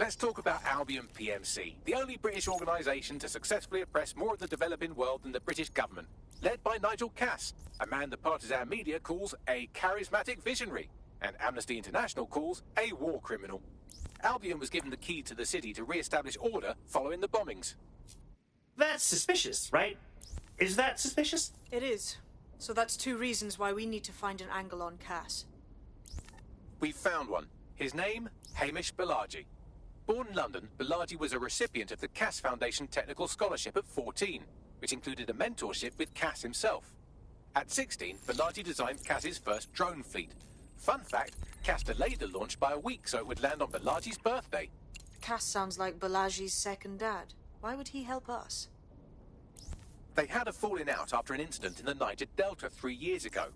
Let's talk about Albion PMC, the only British organisation to successfully oppress more of the developing world than the British government, led by Nigel Cass, a man the partisan media calls a charismatic visionary, and Amnesty International calls a war criminal. Albion was given the key to the city to re-establish order following the bombings. That's suspicious, right? Is that suspicious? It is. So that's two reasons why we need to find an angle on Cass. We've found one. His name, Hamish Balaji. Born in London, Balaji was a recipient of the Cass Foundation Technical Scholarship at 14, which included a mentorship with Cass himself. At 16, Balaji designed Cass's first drone fleet. Fun fact, Cass delayed the launch by a week so it would land on Balaji's birthday. Cass sounds like Balaji's second dad. Why would he help us? They had a falling out after an incident in the Niger Delta 3 years ago.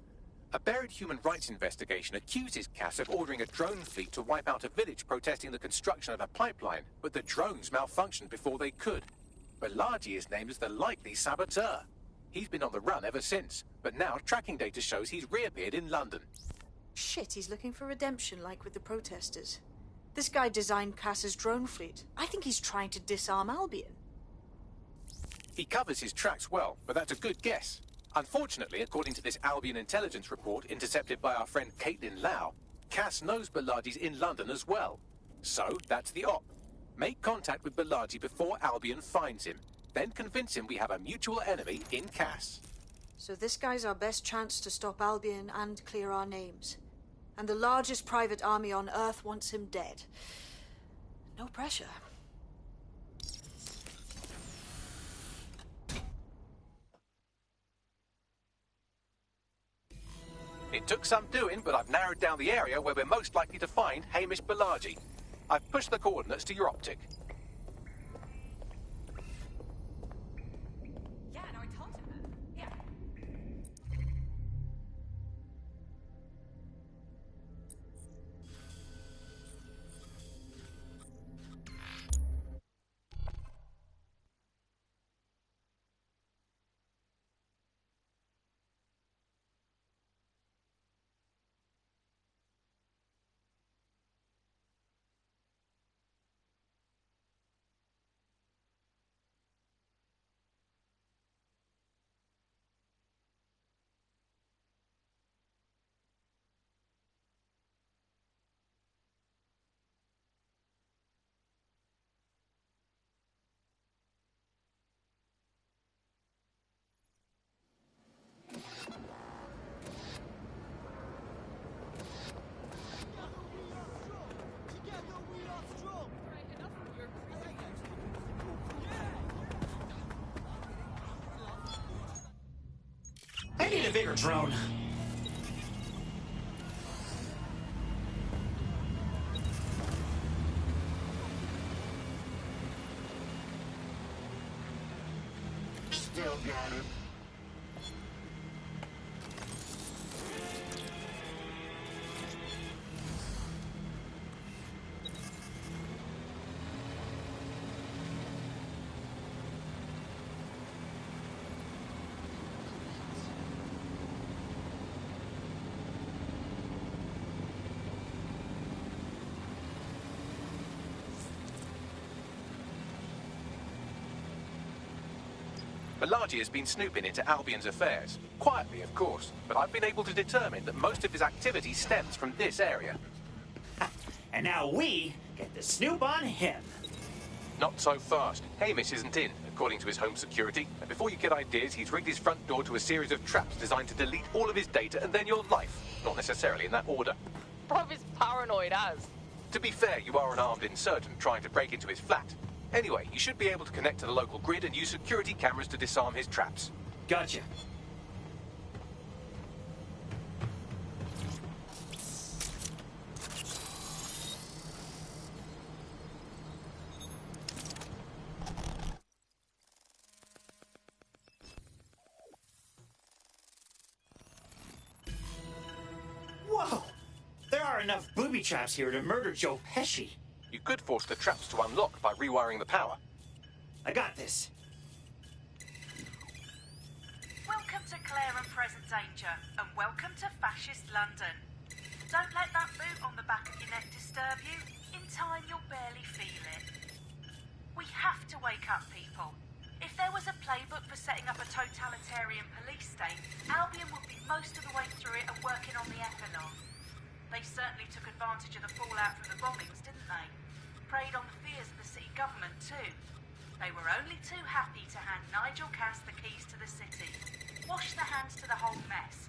A buried human rights investigation accuses Cass of ordering a drone fleet to wipe out a village protesting the construction of a pipeline, but the drones malfunctioned before they could. Balaji is named as the likely saboteur. He's been on the run ever since, but now tracking data shows he's reappeared in London. Shit, he's looking for redemption like with the protesters. This guy designed Cass's drone fleet. I think he's trying to disarm Albion. He covers his tracks well, but that's a good guess. Unfortunately, according to this Albion intelligence report intercepted by our friend Caitlin Lau, Cass knows Balaji's in London as well. So, that's the op. Make contact with Balaji before Albion finds him. Then convince him we have a mutual enemy in Cass. So this guy's our best chance to stop Albion and clear our names. And the largest private army on Earth wants him dead. No pressure. It took some doing, but I've narrowed down the area where we're most likely to find Hamish Balaji. I've pushed the coordinates to your optic. Yeah, no, I told him that. Yeah. I need a bigger drone. Still got it. Balaji has been snooping into Albion's affairs. Quietly, of course, but I've been able to determine that most of his activity stems from this area. And now we get to snoop on him. Not so fast. Hamish isn't in, according to his home security. And before you get ideas, he's rigged his front door to a series of traps designed to delete all of his data and then your life. Not necessarily in that order. Bruv is paranoid as. To be fair, you are an armed insurgent trying to break into his flat. Anyway, you should be able to connect to the local grid and use security cameras to disarm his traps. Gotcha. Whoa! There are enough booby traps here to murder Joe Pesci. You could force the traps to unlock by rewiring the power. I got this. Welcome to Claire and Present Danger, and welcome to Fascist London. Don't let that boot on the back of your neck disturb you. In time, you'll barely feel it. We have to wake up, people. If there was a playbook for setting up a totalitarian police state, Albion would be most of the way through it and working on the epilogue. They certainly took advantage of the fallout from the bombings, didn't they? Preyed on the fears of the city government, too. They were only too happy to hand Nigel Cass the keys to the city. Wash their hands to the whole mess.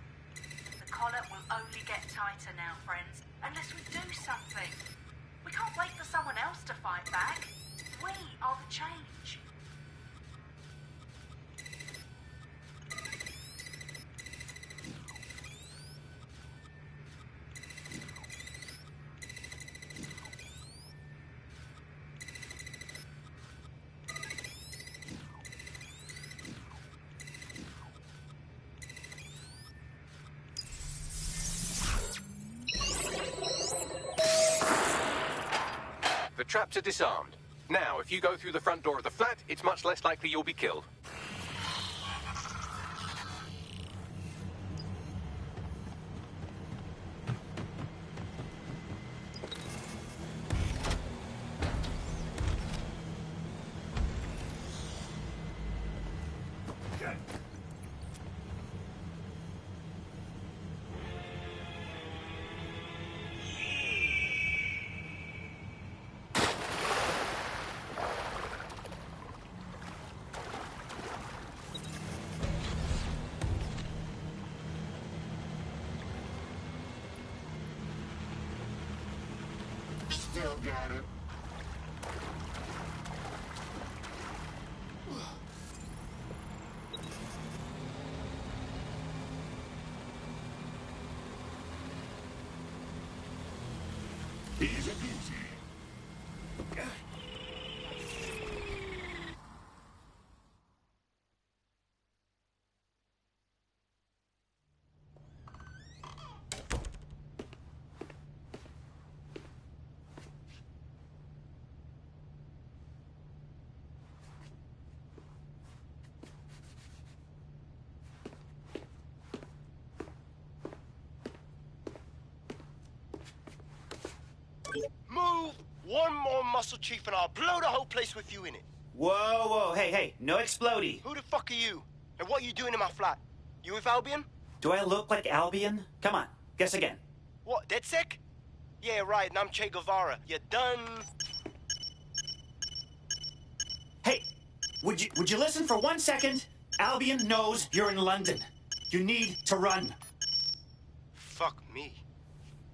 The collar will only get tighter now, friends, unless we do something. We can't wait for someone else to fight back. We are the change. The traps are disarmed. Now, if you go through the front door of the flat, it's much less likely you'll be killed. Still got it. Easy peasy. Move one more muscle, Chief, and I'll blow the whole place with you in it. Whoa, hey, no explodey. Who the fuck are you? And what are you doing in my flat? You with Albion? Do I look like Albion? Come on, guess again. What, DedSec? Yeah, right, and I'm Che Guevara. You done? Hey, would you listen for 1 second? Albion knows you're in London. You need to run. Fuck me.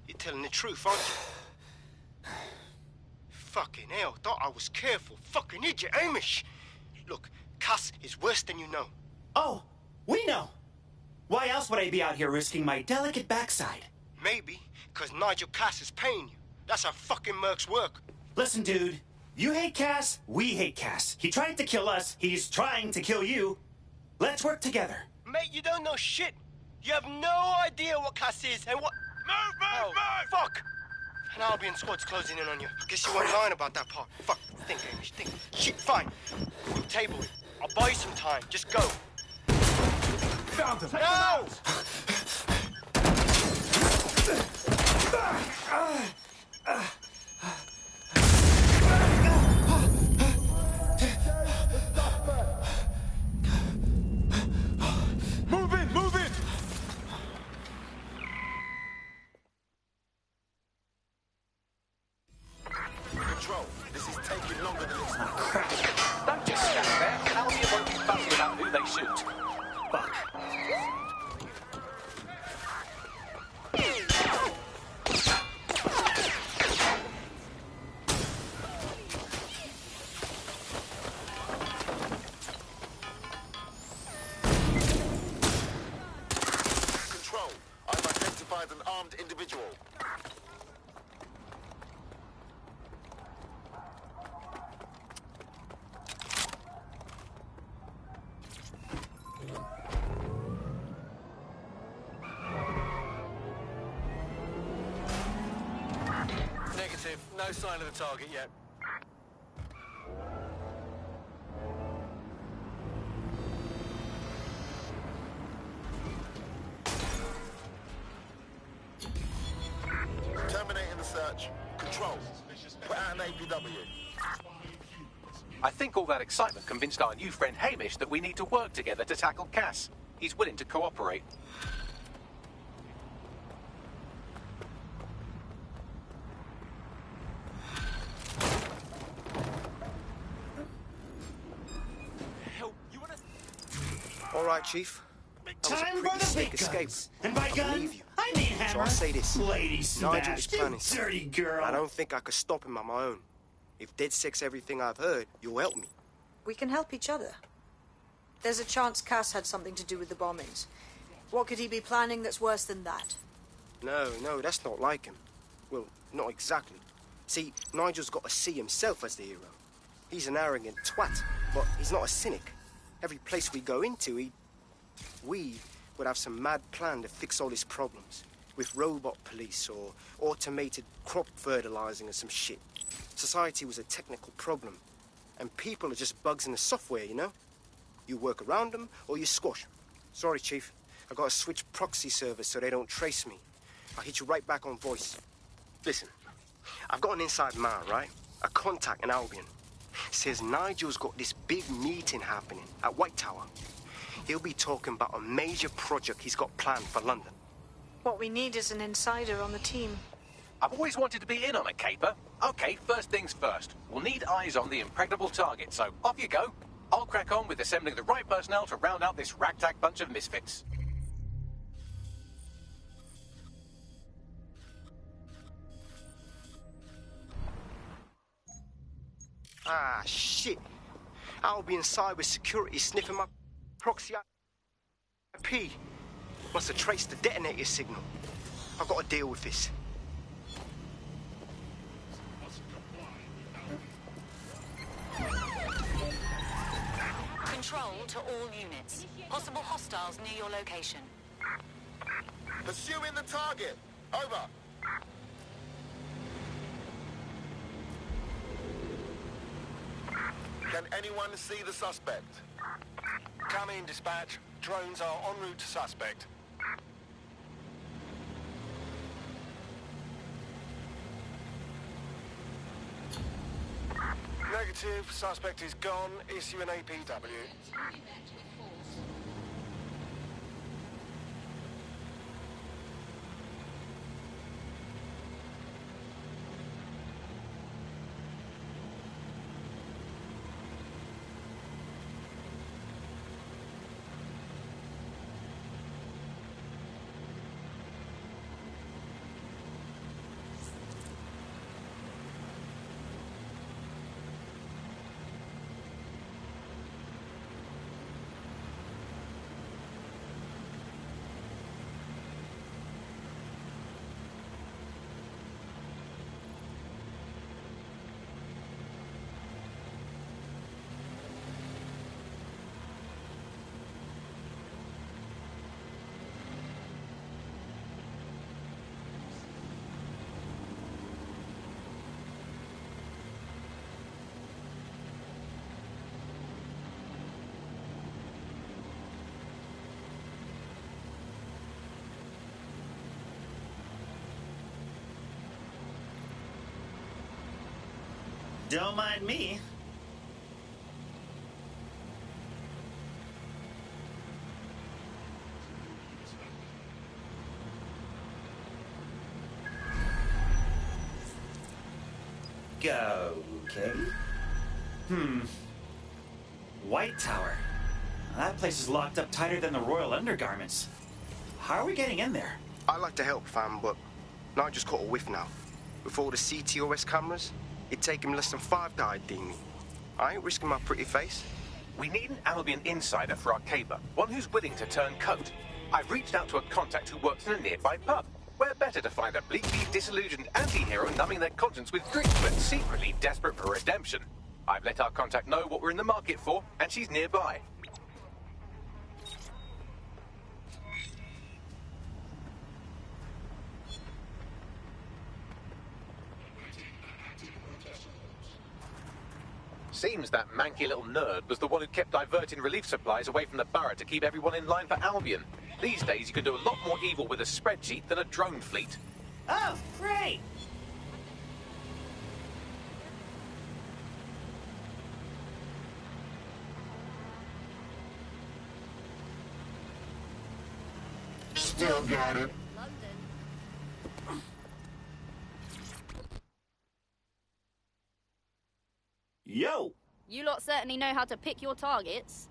You're telling the truth, aren't you? Fucking hell, thought I was careful. Fucking idiot, Amish. Look, Cass is worse than you know. Oh, we know. Why else would I be out here risking my delicate backside? Maybe, because Nigel Cass is paying you. That's how fucking mercs work. Listen, dude. You hate Cass, we hate Cass. He tried to kill us, he's trying to kill you. Let's work together. Mate, you don't know shit. You have no idea what Cass is and what... Move! Fuck! An Albion squad's closing in on you. I guess you weren't lying about that part. Fuck. Think, Amish, think. Shit, fine. We'll table it. I'll buy you some time. Just go. Found him. No! Move in! Control, this is taking longer than expected. Don't just stand there. Albion won't be fussy about who they shoot. Fuck. Control, I've identified an armed individual. Negative. No sign of the target yet. control. Put out an APW. I think all that excitement convinced our new friend Hamish that we need to work together to tackle Cass. He's willing to cooperate. All right, Chief. That was a Time pretty for the slick big escape. guns. And by I gun, believe you. I mean hammer. So I'll say this. Lady Nigel is smash, you planning something. dirty girl. I don't think I could stop him on my own. If DedSec's everything I've heard, you'll help me. We can help each other. There's a chance Cass had something to do with the bombings. What could he be planning that's worse than that? No, that's not like him. Well, not exactly. See, Nigel's got to see himself as the hero. He's an arrogant twat, but he's not a cynic. Every place we go into, we would have some mad plan to fix all his problems. With robot police or automated crop fertilizing or some shit. Society was a technical problem. And people are just bugs in the software, you know? You work around them or you squash them. Sorry, Chief. I gotta switch proxy servers so they don't trace me. I'll hit you right back on voice. Listen, I've got an inside man, right? A contact in Albion. Says Nigel's got this big meeting happening at White Tower. He'll be talking about a major project he's got planned for London. What we need is an insider on the team. I've always wanted to be in on a caper. Okay, first things first. We'll need eyes on the impregnable target, so off you go. I'll crack on with assembling the right personnel to round out this ragtag bunch of misfits. Ah, shit. Albion cybersecurity sniffing my proxy IP. Must have traced the detonator signal. I've got to deal with this. Control to all units. Possible hostiles near your location. Pursuing the target. Over. Can anyone see the suspect? Come in, dispatch. Drones are en route to suspect. Negative. Suspect is gone. Issue an APW. Don't mind me. Okay. White Tower. That place is locked up tighter than the Royal Undergarments. How are we getting in there? I'd like to help, fam, but Nigel's caught a whiff now. With all the CTOS cameras, it'd take him less than 5 to ID me. I ain't risking my pretty face. We need an Albion insider for our caper, one who's willing to turn coat. I've reached out to a contact who works in a nearby pub. Where better to find a bleakly disillusioned anti-hero numbing their conscience with drink, but secretly desperate for redemption. I've let our contact know what we're in the market for, and she's nearby. Seems that manky little nerd was the one who kept diverting relief supplies away from the borough to keep everyone in line for Albion. These days, you can do a lot more evil with a spreadsheet than a drone fleet. Oh, great! Still got it. Yo! You lot certainly know how to pick your targets.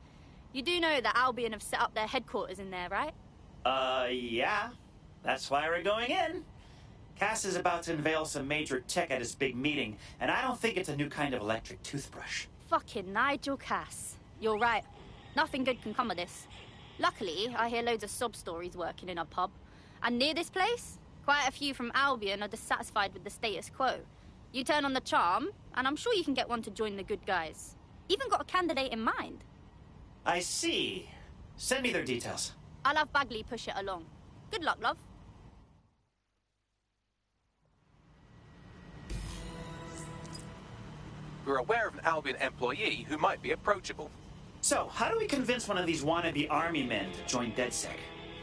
You do know that Albion have set up their headquarters in there, right? Yeah. That's why we're going in. Cass is about to unveil some major tech at his big meeting, and I don't think it's a new kind of electric toothbrush. Fucking Nigel Cass. You're right. Nothing good can come of this. Luckily, I hear loads of sob stories working in a pub. And near this place, quite a few from Albion are dissatisfied with the status quo. You turn on the charm, and I'm sure you can get one to join the good guys. Even got a candidate in mind. I see. Send me their details. I'll have Bagley push it along. Good luck, love. We're aware of an Albion employee who might be approachable. So, how do we convince one of these wannabe army men to join DedSec?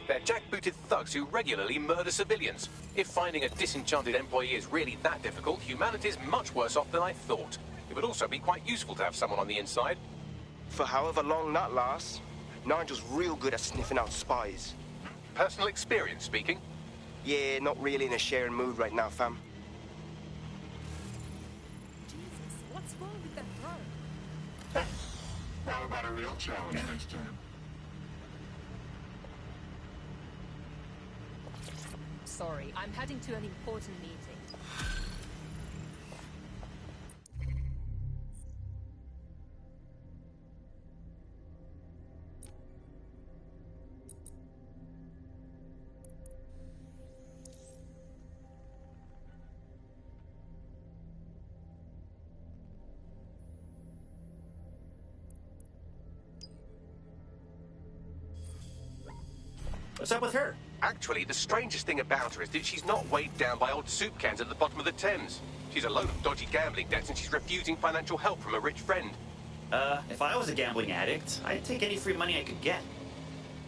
They're jackbooted thugs who regularly murder civilians. If finding a disenchanted employee is really that difficult, humanity's much worse off than I thought. It would also be quite useful to have someone on the inside. For however long that lasts, Nigel's real good at sniffing out spies. Personal experience speaking. Yeah, not really in a sharing mood right now, fam. Jesus, what's wrong with that throw? How about a real challenge next time? Sorry, I'm heading to an important meeting. What's up with her? Actually, the strangest thing about her is that she's not weighed down by old soup cans at the bottom of the Thames. She's a load of dodgy gambling debts and she's refusing financial help from a rich friend. If I was a gambling addict, I'd take any free money I could get.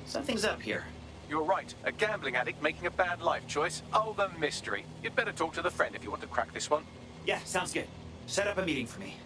Something's up here. You're right, a gambling addict making a bad life choice. Oh, the mystery. You'd better talk to the friend if you want to crack this one. Yeah, sounds good. Set up a meeting for me.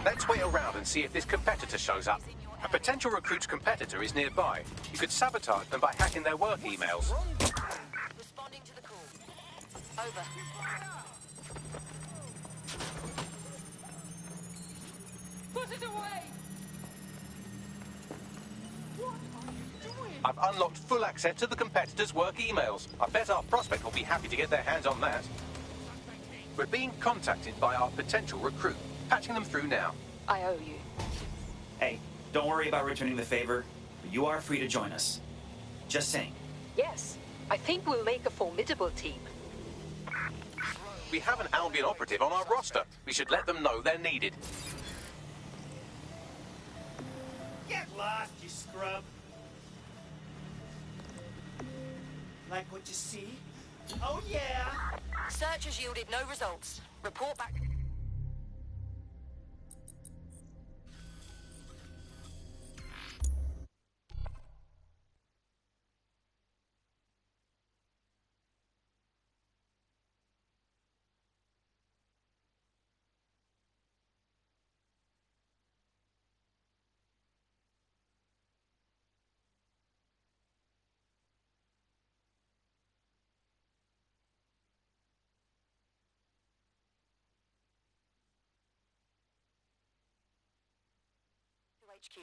Let's wait around and see if this competitor shows up. A potential recruit's competitor is nearby. You could sabotage them by hacking their work emails. Responding to the call. Over. Put it away! I've unlocked full access to the competitor's work emails. I bet our prospect will be happy to get their hands on that. We're being contacted by our potential recruit. Patching them through now. I owe you. Hey, don't worry about returning the favor. You are free to join us. Just saying. Yes, I think we'll make a formidable team. We have an Albion operative on our roster. We should let them know they're needed. Get lost, you scrub. Like what you see? Oh, yeah! Search has yielded no results. Report back. HQ.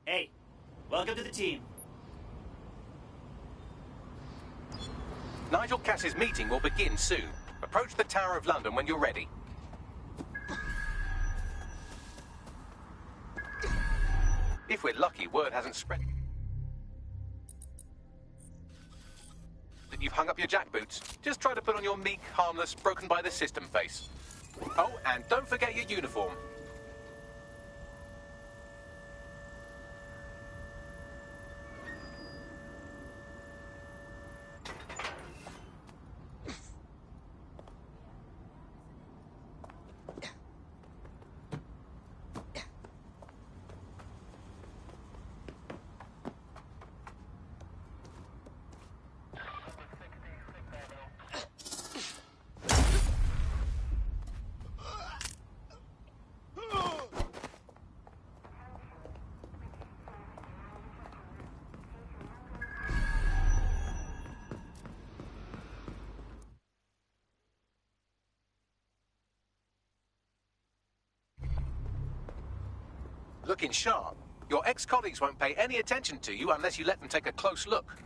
Hey, welcome to the team. Nigel Cass's meeting will begin soon. Approach the Tower of London when you're ready. If we're lucky, word hasn't spread that you've hung up your jackboots. Just try to put on your meek, harmless, broken by the system face. Oh, and don't forget your uniform. Looking sharp. Your ex-colleagues won't pay any attention to you unless you let them take a close look.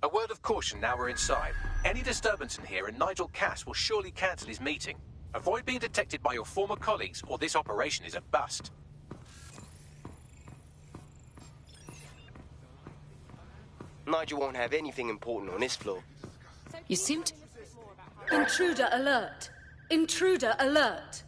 A word of caution now we're inside. Any disturbance in here and Nigel Cass will surely cancel his meeting. Avoid being detected by your former colleagues or this operation is a bust. Nigel won't have anything important on this floor. You seem to... Intruder alert! Intruder alert!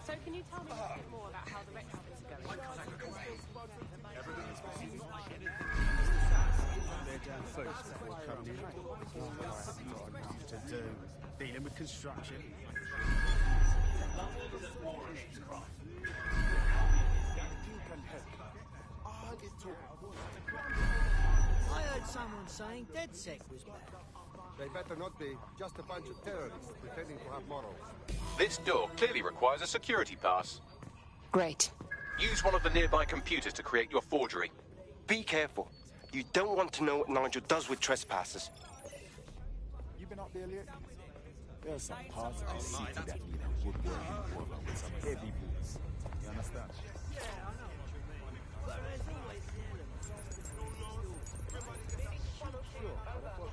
So can you tell me a bit more about how the retrofits are going? They're down first before coming in. To do dealing with construction. I heard someone saying DedSec was back. They better not be. Just a bunch of terrorists pretending to have morals. This door clearly requires a security pass. Great. Use one of the nearby computers to create your forgery. Be careful. You don't want to know what Nigel does with trespassers. You been up there yet? There's some parts of the city that need a good working woman with some heavy boots. You understand? Yeah, I know. But there's always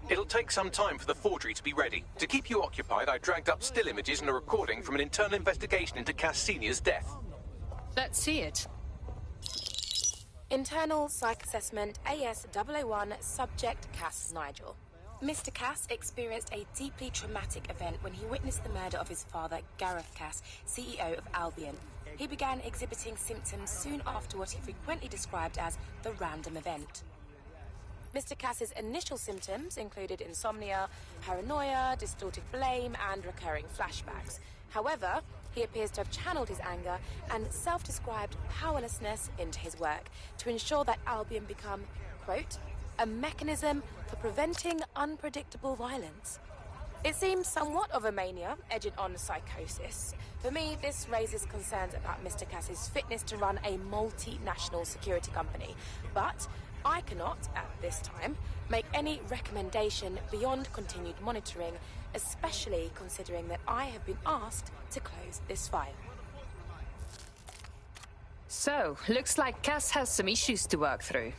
It'll take some time for the forgery to be ready. To keep you occupied, I dragged up still images and a recording from an internal investigation into Cass Sr.'s death. Let's see it. Internal Psych Assessment AS001 Subject Cass Nigel. Mr. Cass experienced a deeply traumatic event when he witnessed the murder of his father, Gareth Cass, CEO of Albion. He began exhibiting symptoms soon after what he frequently described as the random event. Mr. Cass's initial symptoms included insomnia, paranoia, distorted blame, and recurring flashbacks. However, he appears to have channeled his anger and self-described powerlessness into his work to ensure that Albion become, quote, a mechanism for preventing unpredictable violence. It seems somewhat of a mania, edging on psychosis. For me, this raises concerns about Mr. Cass's fitness to run a multinational security company. But I cannot, at this time, make any recommendation beyond continued monitoring, especially considering that I have been asked to close this file. So, looks like Cass has some issues to work through.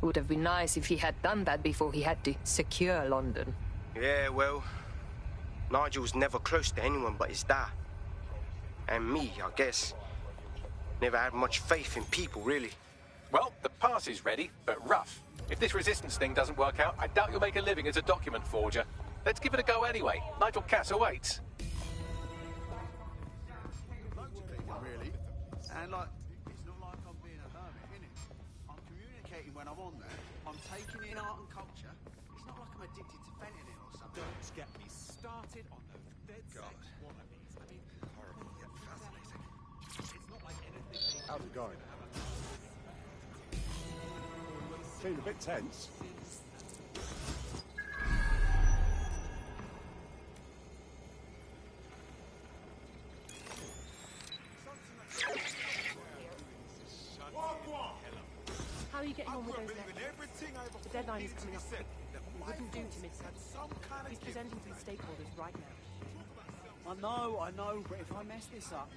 Would have been nice if he had done that before he had to secure London. Yeah, well, Nigel was never close to anyone but his dad. And me, I guess. Never had much faith in people, really. Well, the pass is ready, but rough. If this resistance thing doesn't work out, I doubt you'll make a living as a document forger. Let's give it a go anyway. Nigel Cass awaits. Really? And like, it's not like I'm being a hermit, innit? I'm communicating when I'm on there. I'm taking in art and culture. It's not like I'm addicted to fentanyl or something. Don't get me started on those dead sex wannabes. I mean, horrible yet fascinating. It's not like anything. How's it going? Feeling a bit tense. How are you getting on with those letters? The deadline is coming up. We wouldn't do to miss it. He's presenting to the stakeholders right now. I know, but if I mess this up...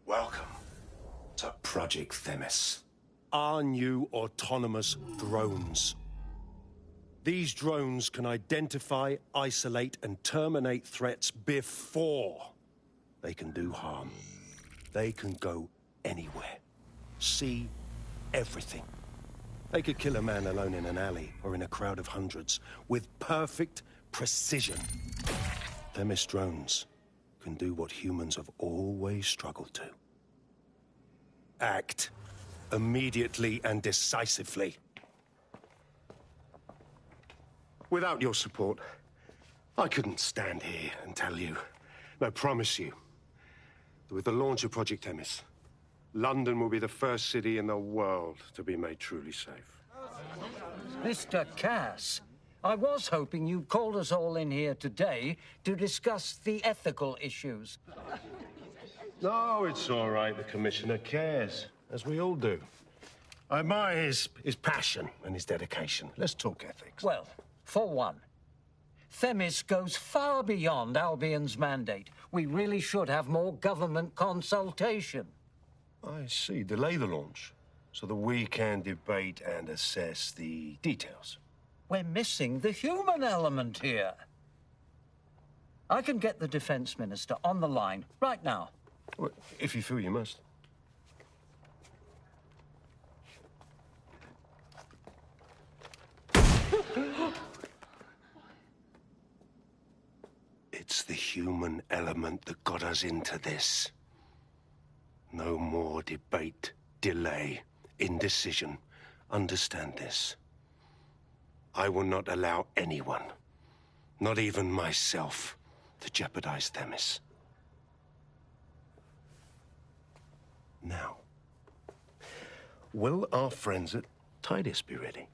Welcome to Project Themis. Our new autonomous drones. These drones can identify, isolate, and terminate threats before they can do harm. They can go anywhere, see everything. They could kill a man alone in an alley or in a crowd of hundreds with perfect precision. Themis drones can do what humans have always struggled to. Act immediately and decisively. Without your support, I couldn't stand here and tell you, I promise you, that with the launch of Project Themis, London will be the first city in the world to be made truly safe. Mr. Cass, I was hoping you'd called us all in here today to discuss the ethical issues. No, it's all right. The Commissioner cares, as we all do. I admire his passion and his dedication. Let's talk ethics. Well, for one, Themis goes far beyond Albion's mandate. We really should have more government consultation. I see. Delay the launch so that we can debate and assess the details. We're missing the human element here. I can get the Defense Minister on the line right now. Well, if you feel you must. It's the human element that got us into this. No more debate, delay, indecision. Understand this. I will not allow anyone, not even myself, to jeopardize Themis. Now, will our friends at Tidus be ready?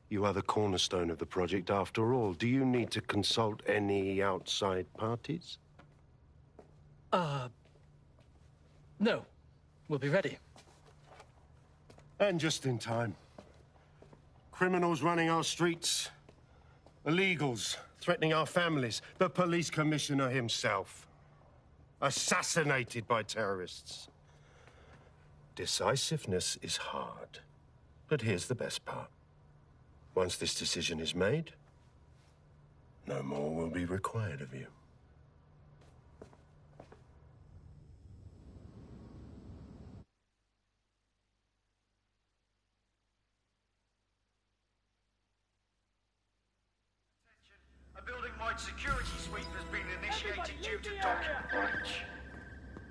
You are the cornerstone of the project after all. Do you need to consult any outside parties? No. We'll be ready. And just in time. Criminals running our streets. Illegals threatening our families. The police commissioner himself. Assassinated by terrorists. Decisiveness is hard. But here's the best part. Once this decision is made, no more will be required of you. large security sweep has been initiated due to document breach.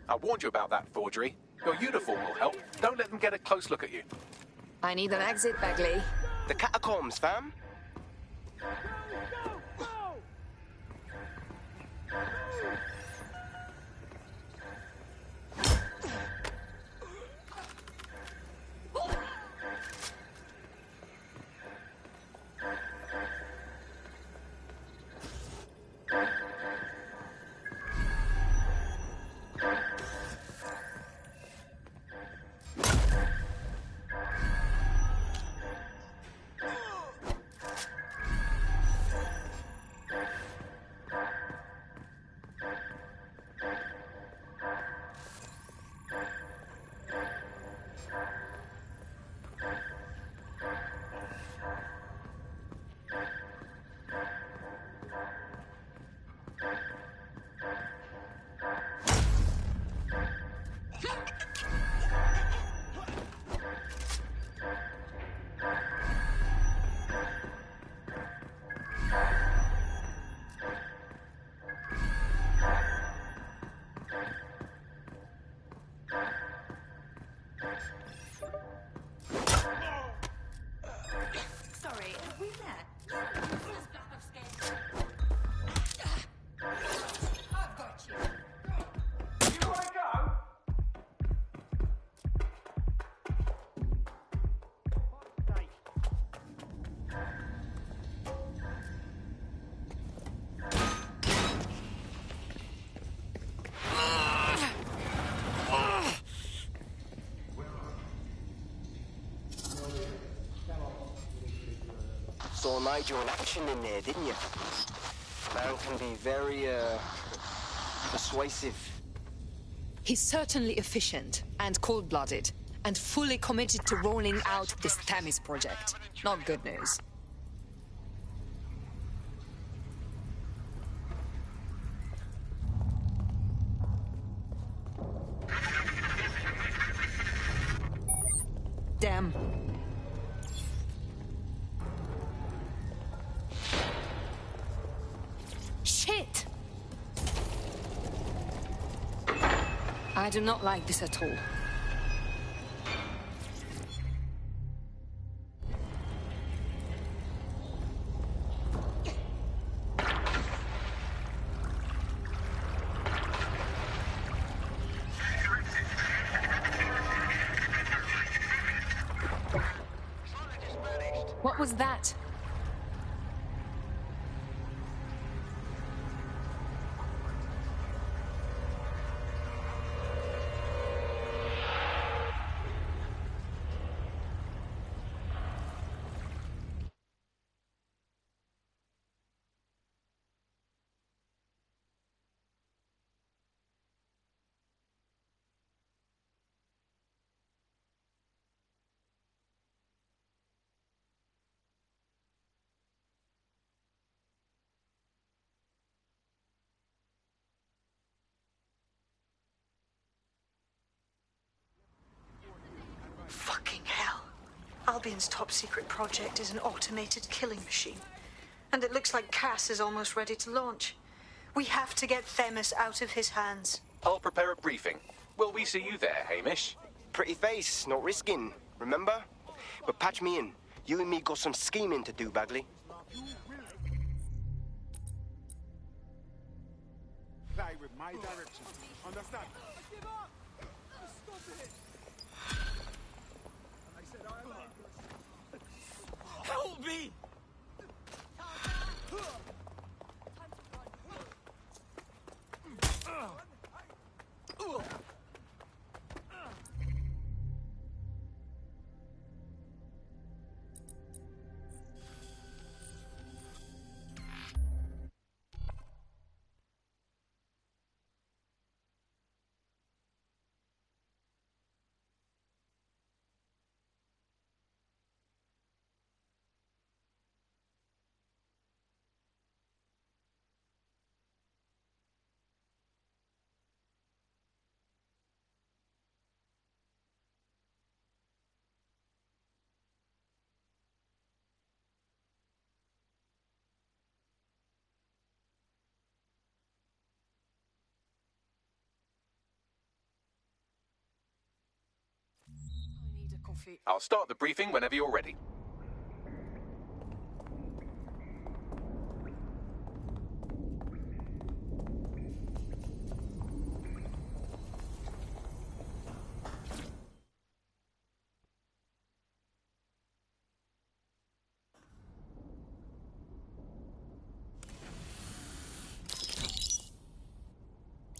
I warned you about that forgery. Your uniform will help. Don't let them get a close look at you. I need an exit, Bagley. The catacombs, fam. Sorry, have we met? I've got you. You wanna go? Saw Nigel in action in there, didn't you? Man can be very, persuasive. He's certainly efficient and cold-blooded, and fully committed to rolling out this Themis project. Not good news. Damn. Shit! I do not like this at all. What was that? Fucking hell. Albion's top secret project is an automated killing machine. And it looks like Cass is almost ready to launch. We have to get Themis out of his hands. I'll prepare a briefing. Will we see you there, Hamish? Pretty face, not risking, remember? But patch me in. You and me got some scheming to do, Bagley. Play with my direction. Understand? Help me! I'll start the briefing whenever you're ready.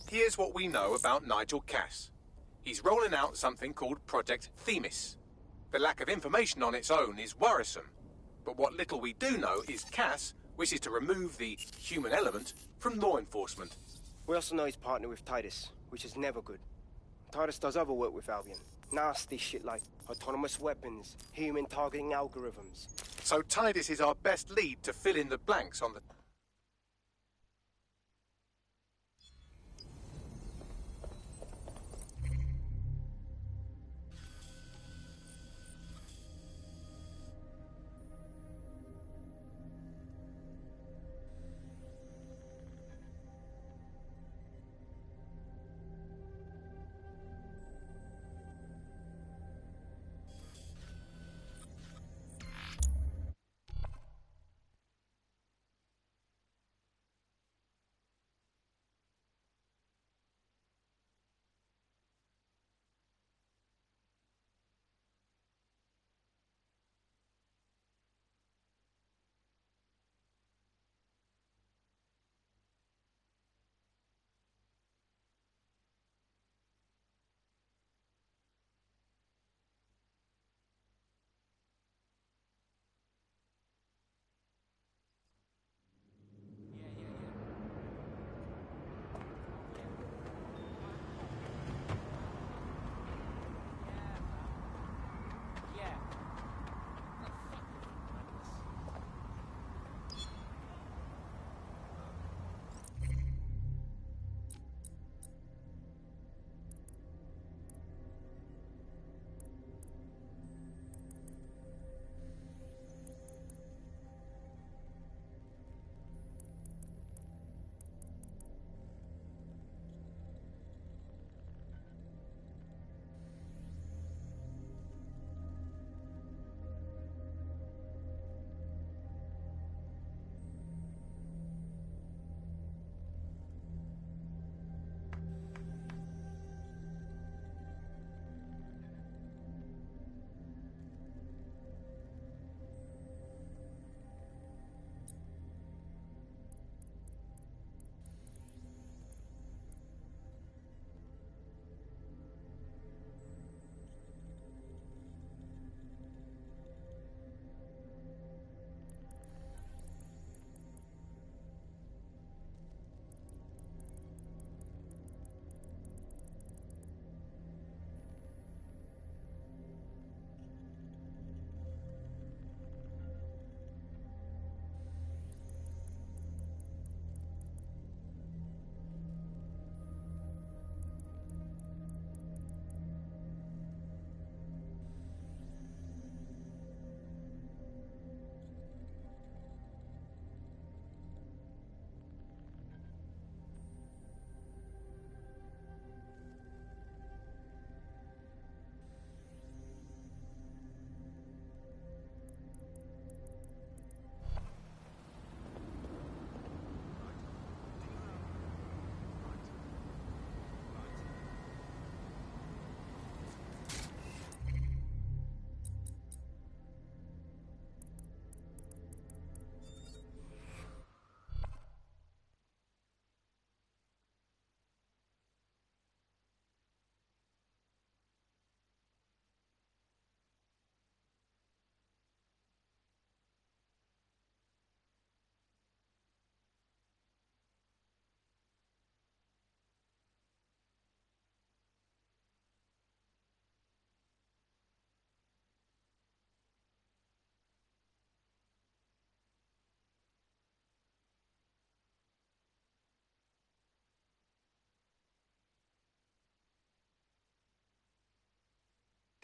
Here's what we know about Nigel Cass. He's rolling out something called Project Themis. The lack of information on its own is worrisome, but what little we do know is Cass wishes to remove the human element from law enforcement. We also know he's partnered with Titus, which is never good. Titus does other work with Albion. Nasty shit like autonomous weapons, human targeting algorithms. So Titus is our best lead to fill in the blanks on the...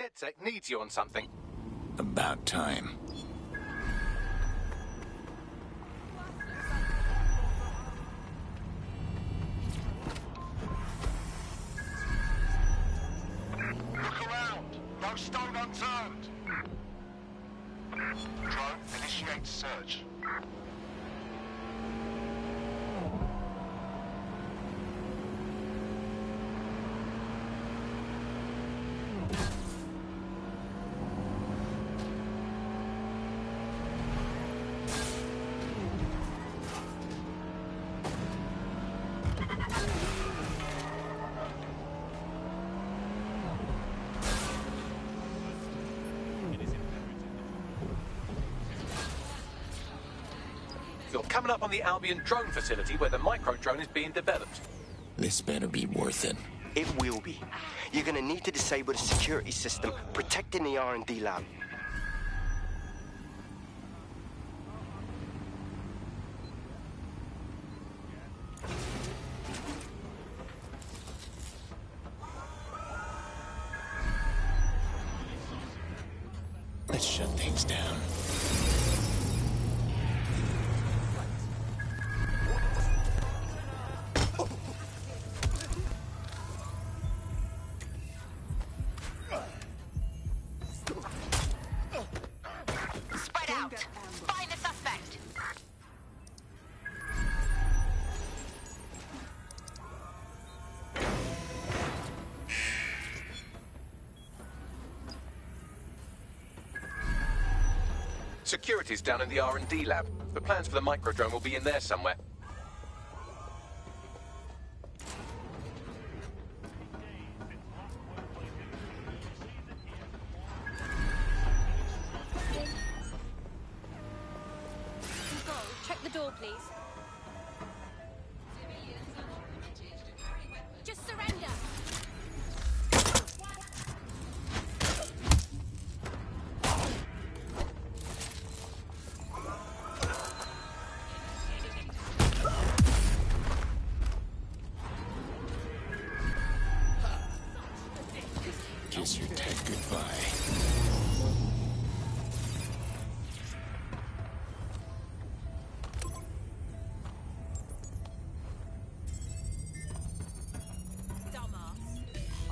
DedSec needs you on something. About time. Look around. No stone unturned. Drone, initiate search. You're coming up on the Albion drone facility where the micro-drone is being developed. This better be worth it. It will be. You're gonna need to disable the security system protecting the R&D lab. Let's shut things down. Spread out. Find the suspect. Security's down in the R&D lab. The plans for the micro-drone will be in there somewhere. Check the door, please. Just surrender. Kiss your tech goodbye.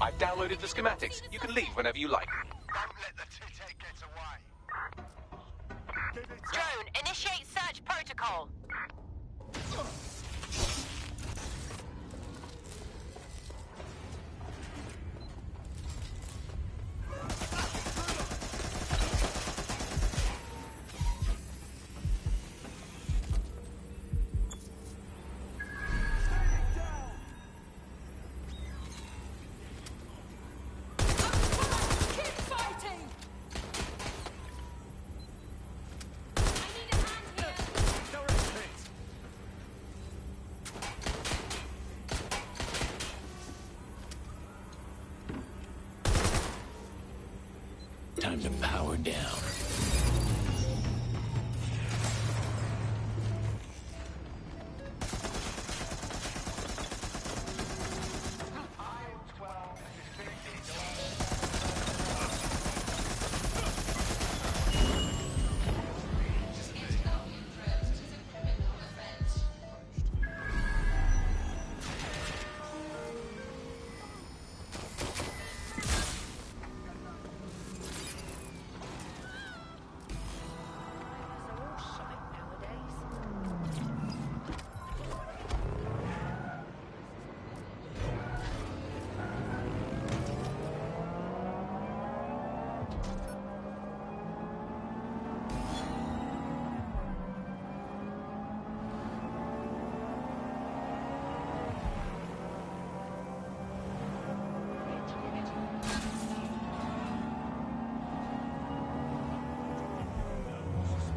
I've downloaded the schematics. You can leave whenever you like. Don't let the T-Tech get away. Drone, initiate search protocol. Time to power down.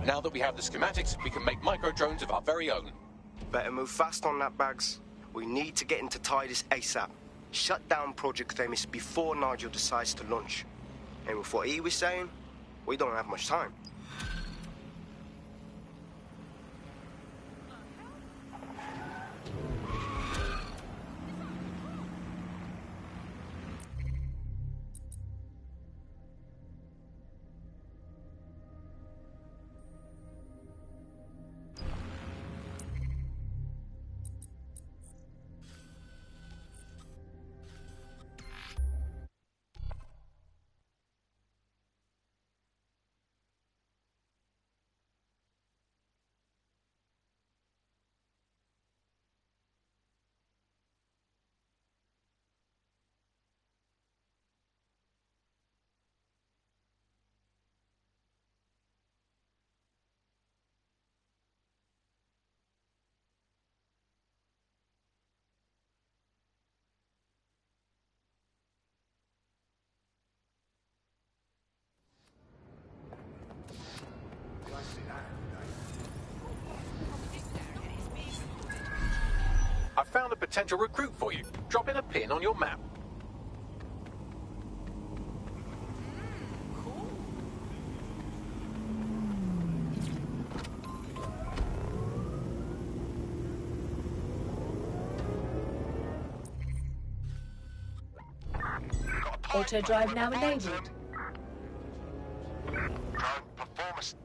Now that we have the schematics, we can make micro-drones of our very own. Better move fast on that, Bags. We need to get into Titus ASAP. Shut down Project Themis before Nigel decides to launch. And with what he was saying, we don't have much time. potential recruit for you. Drop in a pin on your map. Auto drive now enabled. Performance.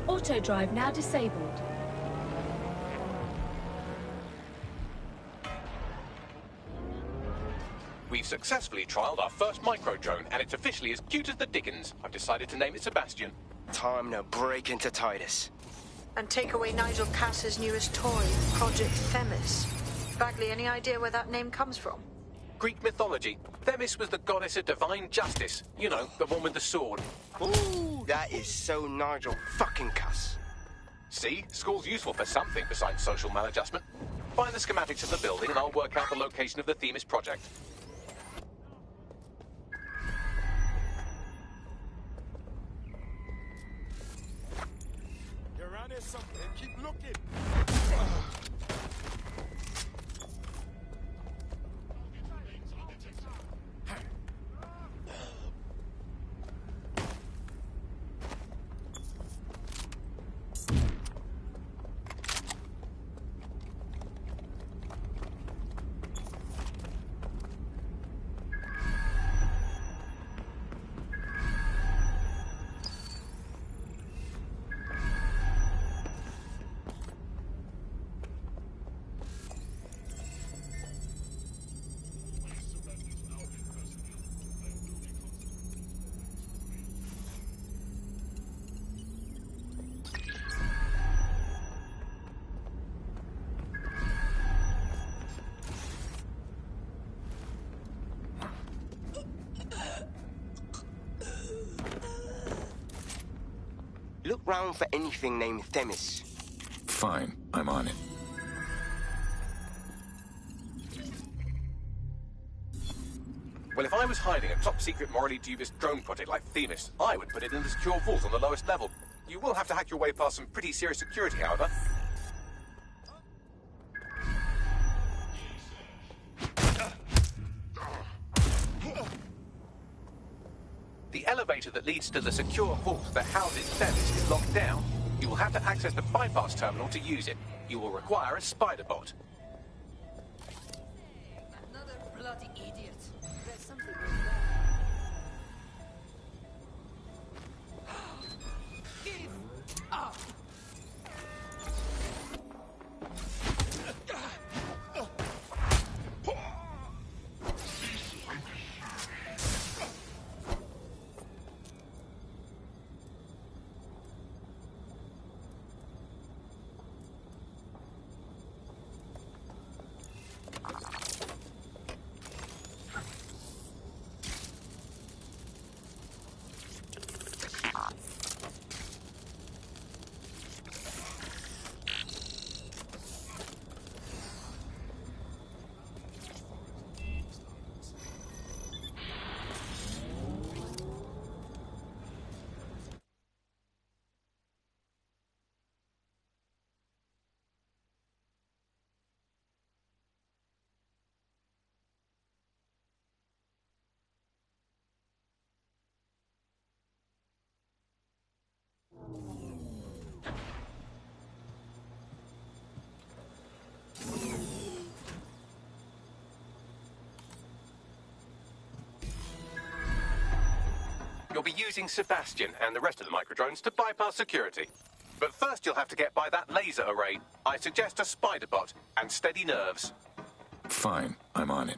Auto drive now disabled. We've successfully trialed our first micro-drone, and it's officially as cute as the dickens. I've decided to name it Sebastian. Time to break into Titus. And take away Nigel Cass's newest toy, Project Themis. Bagley, any idea where that name comes from? Greek mythology. Themis was the goddess of divine justice. You know, the one with the sword. Ooh, that is so Nigel fucking Cass. See? School's useful for something besides social maladjustment. Find the schematics of the building and I'll work out the location of the Themis project. You're around here something. Keep looking. Look round for anything named Themis. Fine, I'm on it. Well, if I was hiding a top-secret, morally dubious drone project like Themis, I would put it in the secure vault on the lowest level. You will have to hack your way past some pretty serious security, however. The elevator that leads to the secure vault that houses Themis is locked down. You will have to access the bypass terminal to use it. You will require a spider bot. Another bloody idiot. There's something Give up! You'll be using Sebastian and the rest of the microdrones to bypass security. But first you'll have to get by that laser array. I suggest a spider bot and steady nerves. Fine, I'm on it.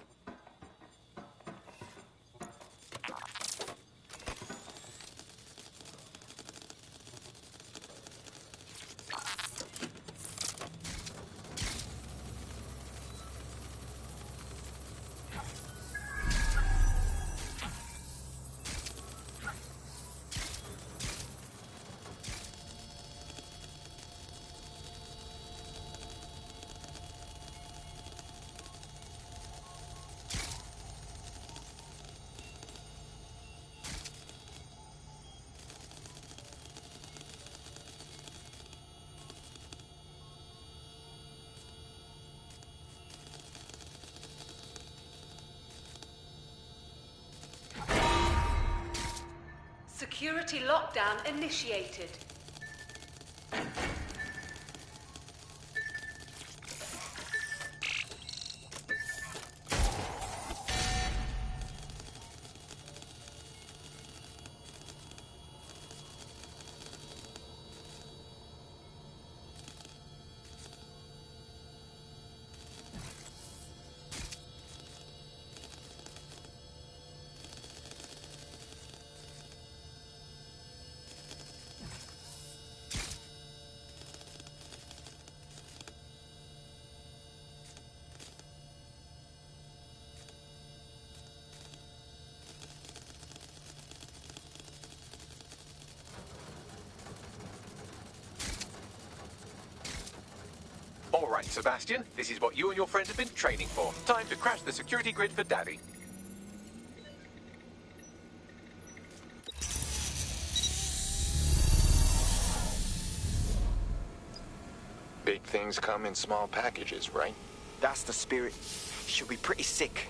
Security lockdown initiated. All right, Sebastian, this is what you and your friends have been training for. Time to crash the security grid for Daddy. Big things come in small packages, right? That's the spirit. She'll be pretty sick.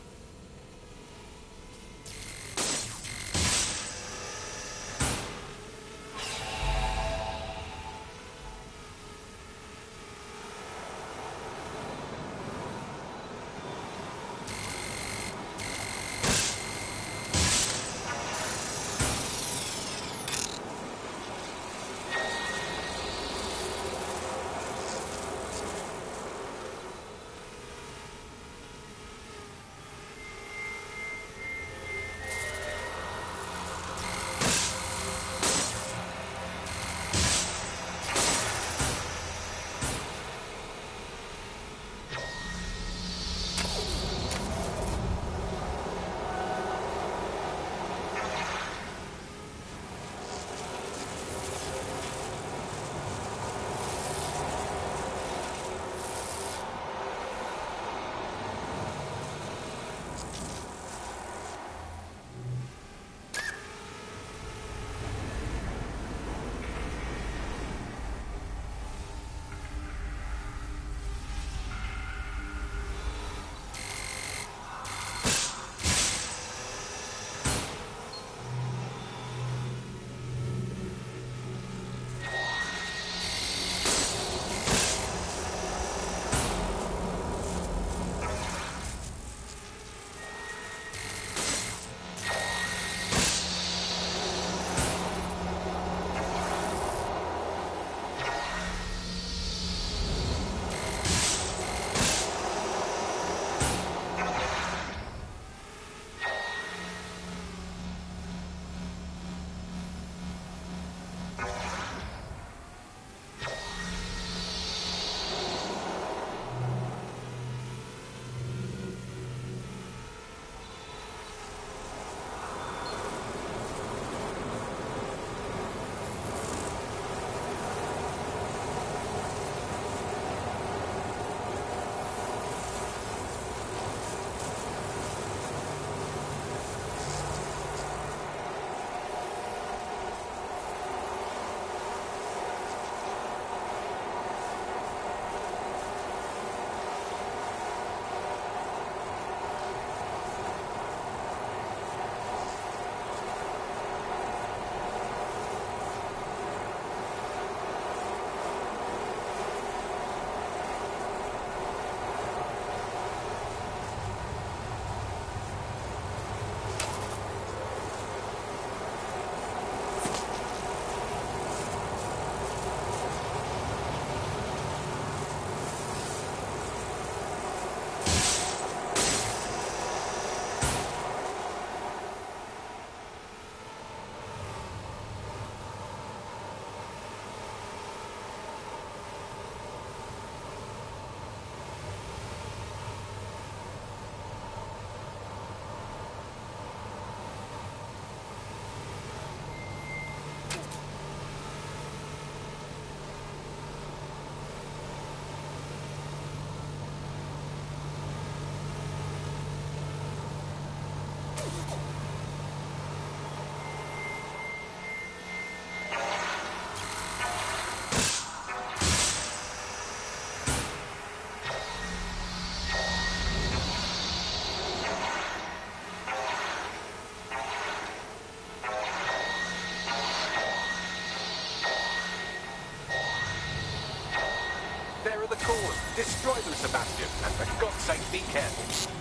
cores. Destroy them, Sebastian. And for God's sake, be careful.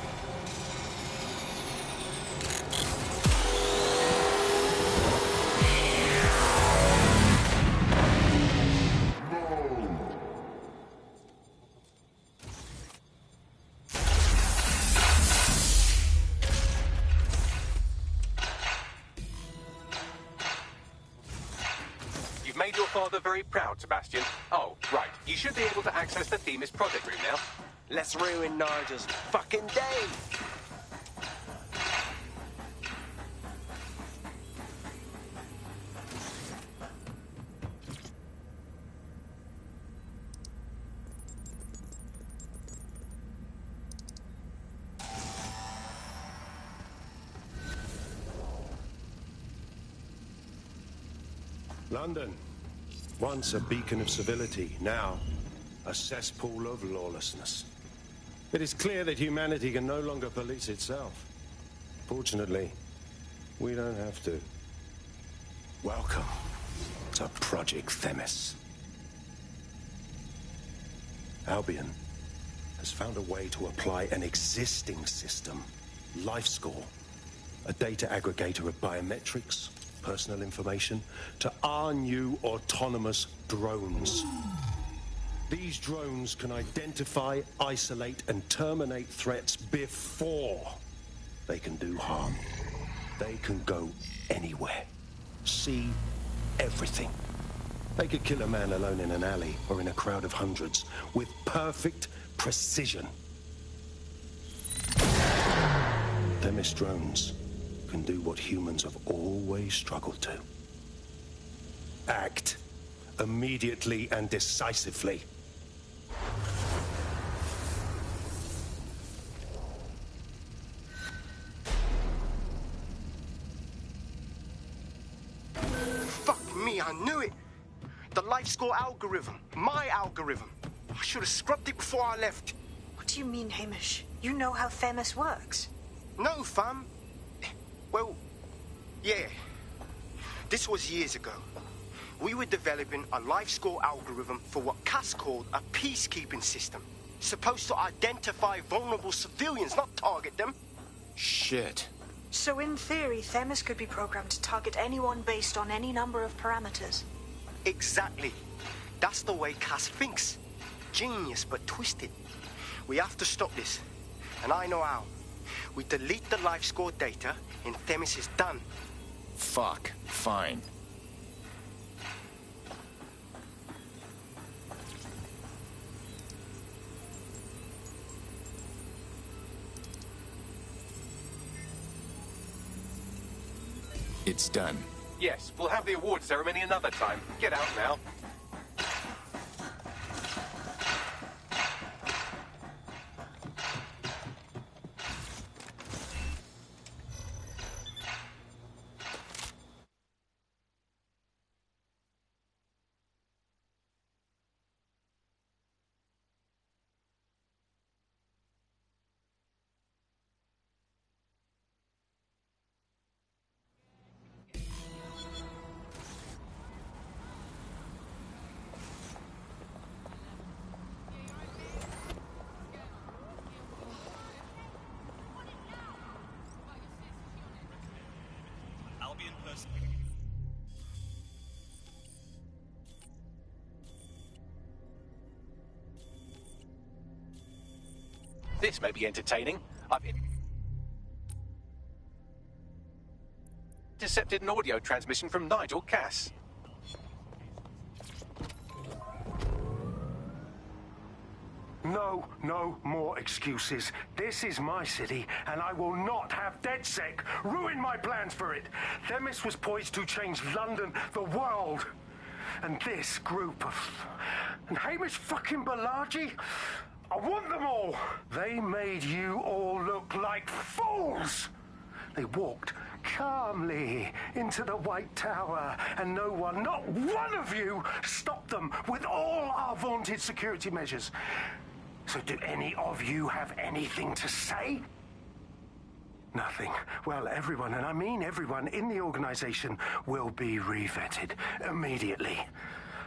Made your father very proud, Sebastian. Oh, right. You should be able to access the Themis project room now. Let's ruin Nigel's fucking day. London. Once a beacon of civility, now a cesspool of lawlessness. It is clear that humanity can no longer police itself. Fortunately, we don't have to. Welcome to Project Themis. Albion has found a way to apply an existing system, LifeScore, a data aggregator of biometrics, personal information, to our new autonomous drones. These drones can identify, isolate, and terminate threats before they can do harm. They can go anywhere, see everything. They could kill a man alone in an alley or in a crowd of hundreds with perfect precision. Themis drones can do what humans have always struggled to. Act immediately and decisively. Fuck me, I knew it. The LifeScore algorithm. My algorithm. I should have scrubbed it before I left. What do you mean, Hamish? You know how Themis works. No, fam. Well, yeah. This was years ago. We were developing a LifeScore algorithm for what Cass called a peacekeeping system. Supposed to identify vulnerable civilians, not target them. Shit. So in theory, Themis could be programmed to target anyone based on any number of parameters. Exactly. That's the way Cass thinks. Genius, but twisted. We have to stop this. And I know how. We delete the LifeScore data, and Themis is done. Fuck. Fine. It's done. Yes, we'll have the award ceremony another time. Get out now. This may be entertaining. I've intercepted an audio transmission from Nigel Cass. No more excuses. This is my city, and I will not have DedSec ruin my plans for it. Themis was poised to change London, the world. And this group of... And Hamish fucking Balaji? I want them all! They made you all look like fools! They walked calmly into the White Tower, and no one, not one of you, stopped them with all our vaunted security measures. So do any of you have anything to say? Nothing. Well, everyone, and I mean everyone in the organization, will be revetted immediately.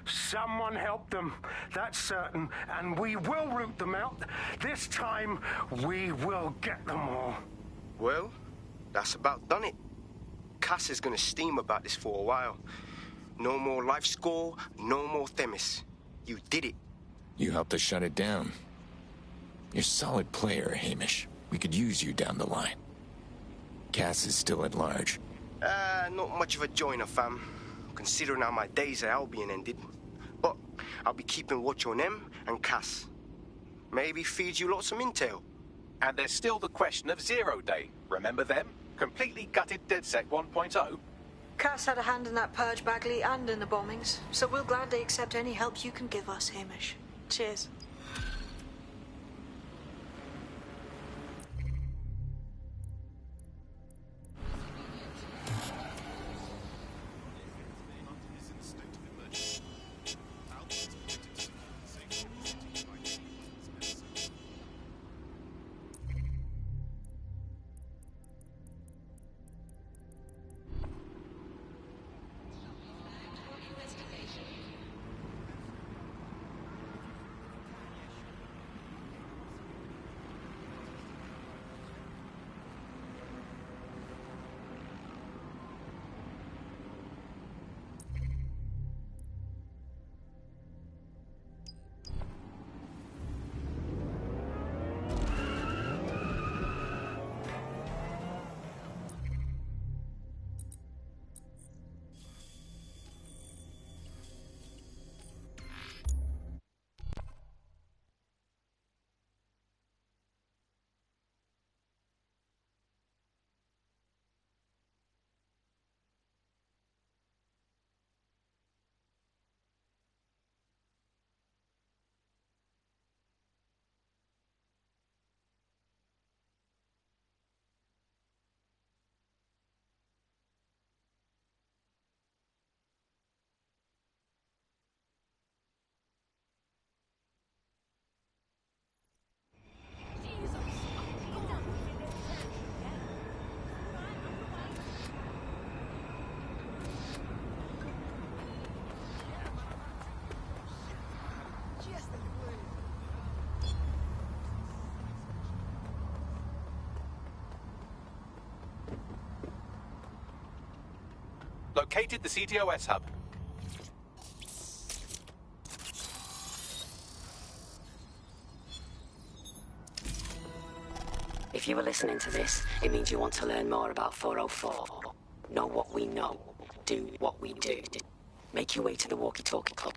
Someone help them, that's certain, and we will root them out. This time, we will get them all. Well, that's about done it. Cass is gonna steam about this for a while. No more life score, no more Themis. You did it. You helped us shut it down. You're a solid player, Hamish. We could use you down the line. Cass is still at large. Not much of a joiner, fam. Considering how my days at Albion ended. But I'll be keeping watch on them and Cass. Maybe feed you lots of intel. And there's still the question of Zero Day. Remember them? Completely gutted DedSec 1.0. Cass had a hand in that purge, Bagley, and in the bombings, so we'll gladly accept any help you can give us, Hamish. Cheers. Located the CTOS hub. If you were listening to this, it means you want to learn more about 404. Know what we know. Do what we do. Make your way to the Walkie Talkie Club.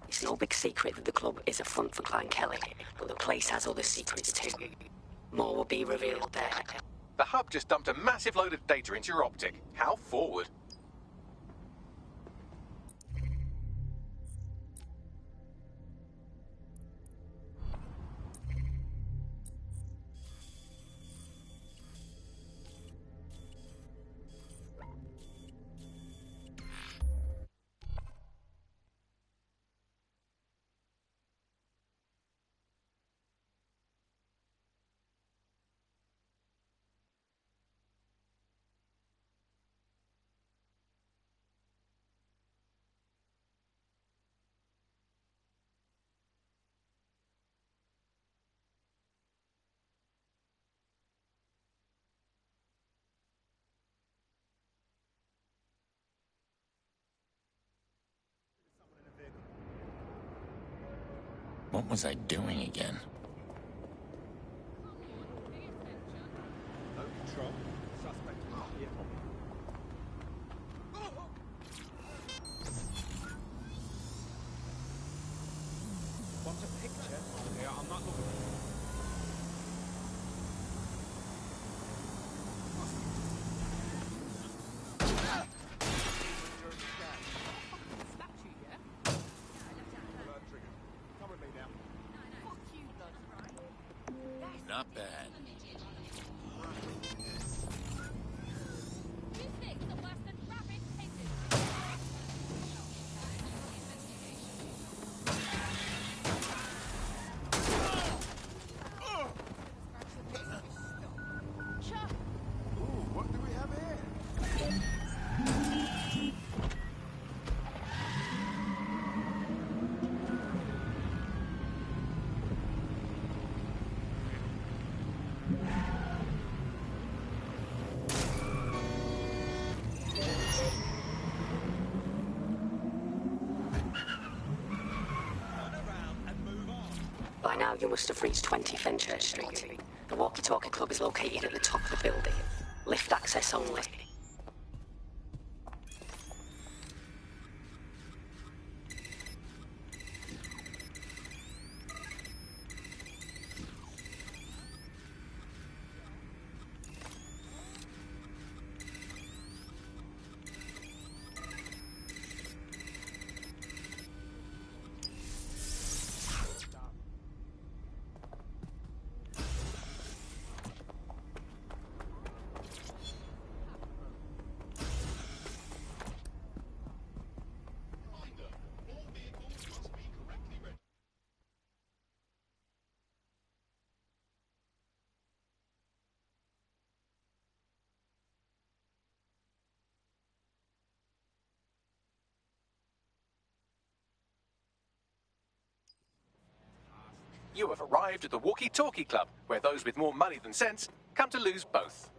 It's no big secret that the club is a front for Clan Kelly, but the place has other secrets too. More will be revealed there. The hub just dumped a massive load of data into your optic. How forward? What was I doing again? No control. Suspect is not here. Want a picture? Yeah, I'm not looking. Not bad. What do we have here? you must have reached 20 Fenchurch Street. The Walkie-Talkie Club is located at the top of the building. Lift access only. You have arrived at the Walkie-Talkie Club, where those with more money than sense come to lose both.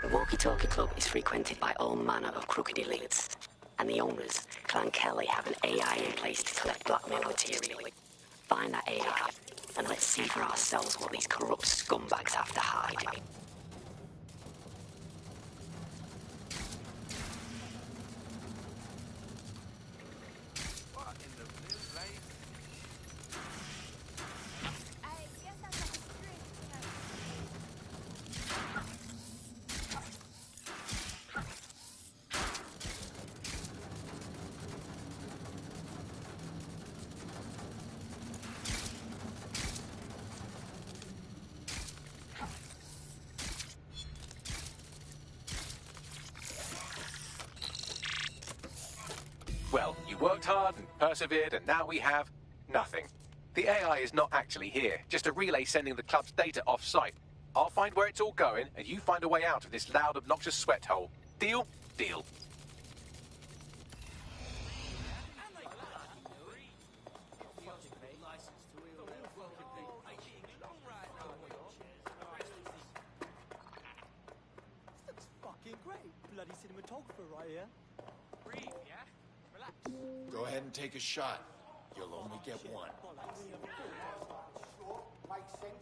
The Walkie-Talkie Club is frequented by all manner of crooked elites, and the owners, Clan Kelly, have an AI in place to collect blackmail material. Find that AI, and let's see for ourselves what these corrupt scumbags have to hide. Well, you worked hard and persevered, and now we have nothing. The AI is not actually here, just a relay sending the club's data off-site. I'll find where it's all going, and you find a way out of this loud, obnoxious sweat hole. Deal? Deal. Fucking great. Bloody cinematographer right here. Breathe, yeah? Relax. Go ahead and take a shot. You'll only get one. Makes sense.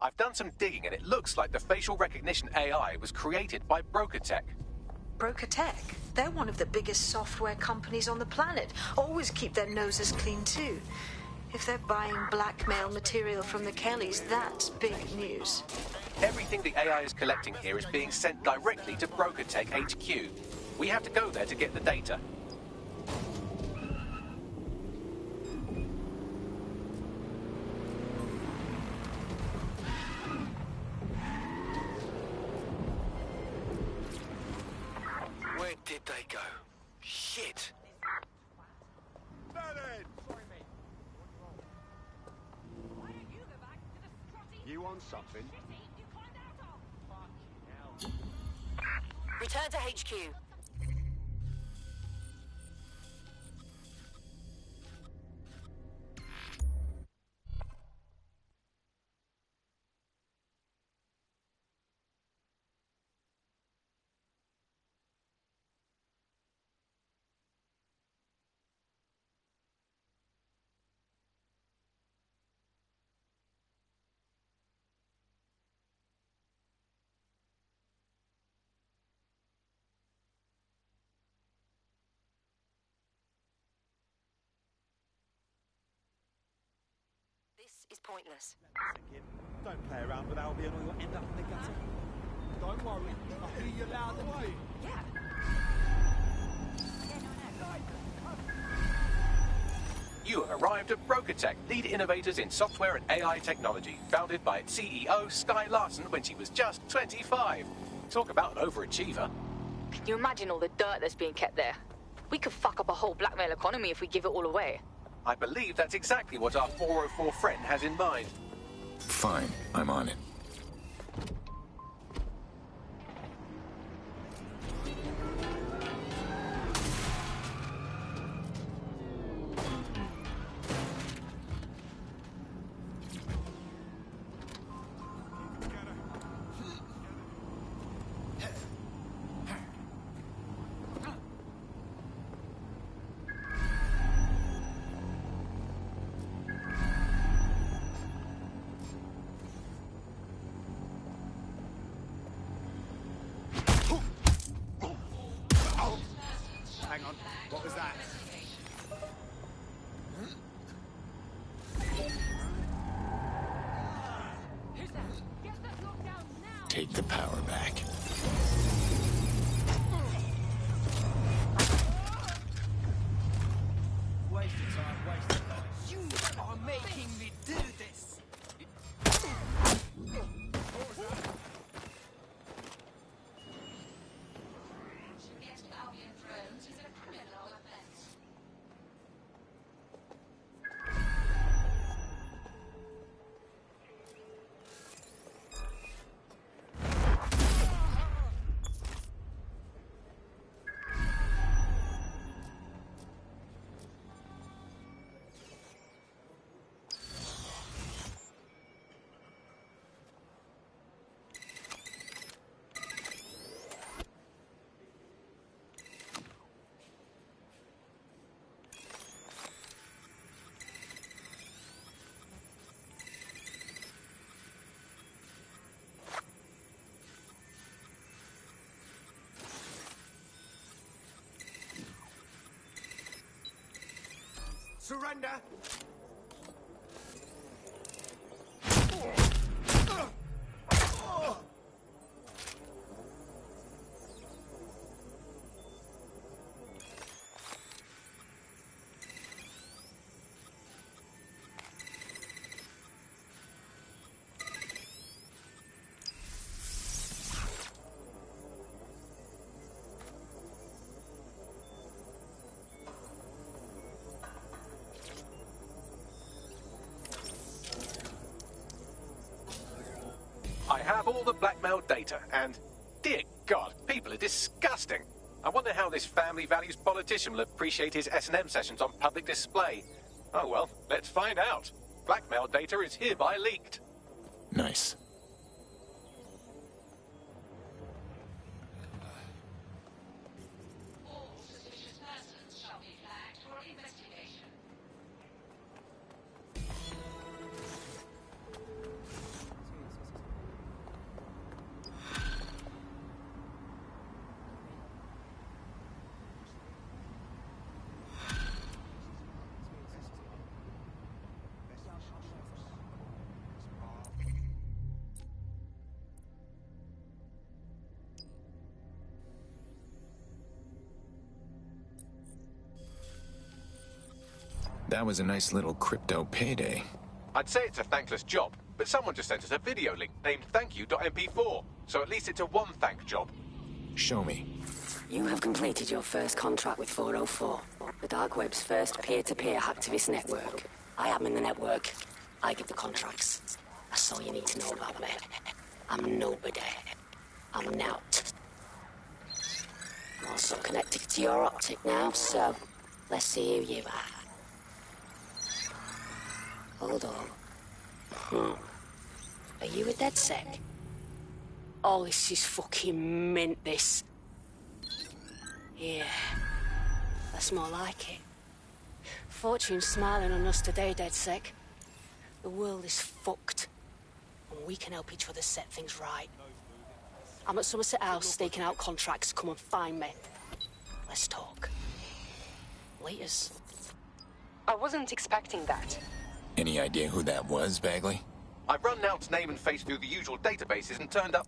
I've done some digging, and it looks like the facial recognition AI was created by BrokerTech. BrokerTech? They're one of the biggest software companies on the planet. Always keep their noses clean, too. If they're buying blackmail material from the Kellys, that's big news. Everything the AI is collecting here is being sent directly to BrokerTech HQ. We have to go there to get the data. Where did they go? Shit! You want something? Return to HQ. This is pointless. Don't play around with Albion or you'll end up in the gutter. Don't worry, I hear you loud and clear. You have arrived at BrokerTech, lead innovators in software and AI technology, founded by its CEO, Sky Larson, when she was just 25. Talk about an overachiever. Can you imagine all the dirt that's being kept there? We could fuck up a whole blackmail economy if we give it all away. I believe that's exactly what our 404 friend has in mind. Fine, I'm on it. take the power back. Waste of time, waste of time. You are making me do this! Surrender! I have all the blackmail data, and dear God, people are disgusting. I wonder how this family values politician will appreciate his S&M sessions on public display. Oh well, let's find out. Blackmail data is hereby leaked. Nice. That was a nice little crypto payday. I'd say it's a thankless job, but someone just sent us a video link named thankyou.mp4, so at least it's a one-thank job. Show me. You have completed your first contract with 404, the Dark Web's first peer-to-peer hacktivist network. I am in the network. I give the contracts. That's all you need to know about me. I'm nobody. I'm Nout. I'm also connected to your optic now, so let's see who you are. Hold on. Are you a DedSec? Oh, this is fucking mint, this. Yeah, that's more like it. Fortune's smiling on us today, DedSec. The world is fucked, and we can help each other set things right. I'm at Somerset House staking out contracts. Come and find me. Let's talk. Laters. I wasn't expecting that. Any idea who that was, Bagley? I've run Nout's name and face through the usual databases and turned up...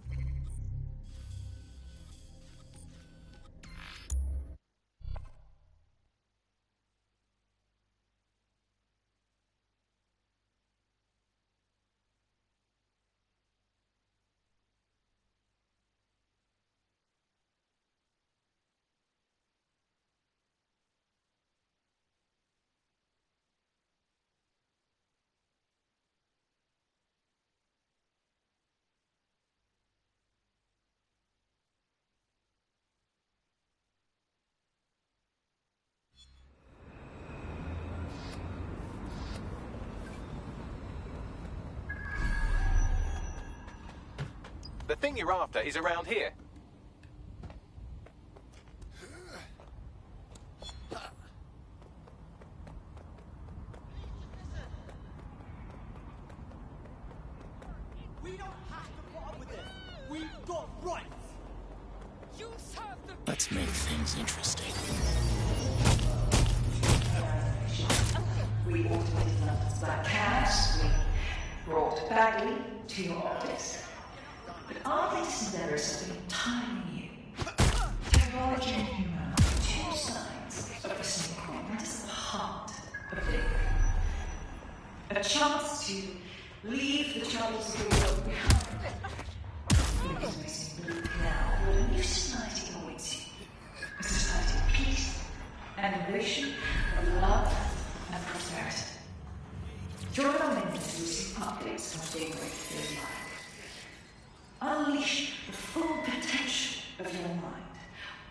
The thing you're after is around here. We don't have to put up with this. We've got rights. You serve the... Let's make things interesting. We automated Black Cat. We brought Bagley to your office. Our latest endeavors have been entirely new. Technology and human, two sides of the same coin. That is the heart of it. A chance to leave the troubles of the world behind. Because we see blue now that a new society awaits you. A society of peace and innovation, of love and prosperity. Join our members to receive updates from January 39. Unleash the full potential of your mind.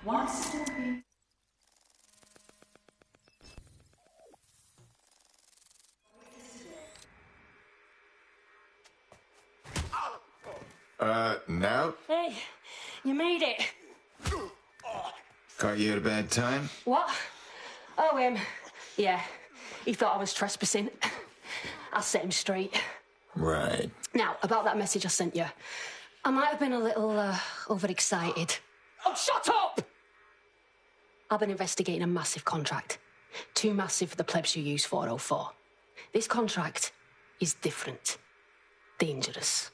Once it will be... Now? Hey, you made it. Caught you at a bad time? What? Oh, yeah. He thought I was trespassing. I set him straight. Right. Now, about that message I sent you. I might have been a little, overexcited. Oh, shut up! I've been investigating a massive contract. Too massive for the plebs who use 404. This contract is different. Dangerous.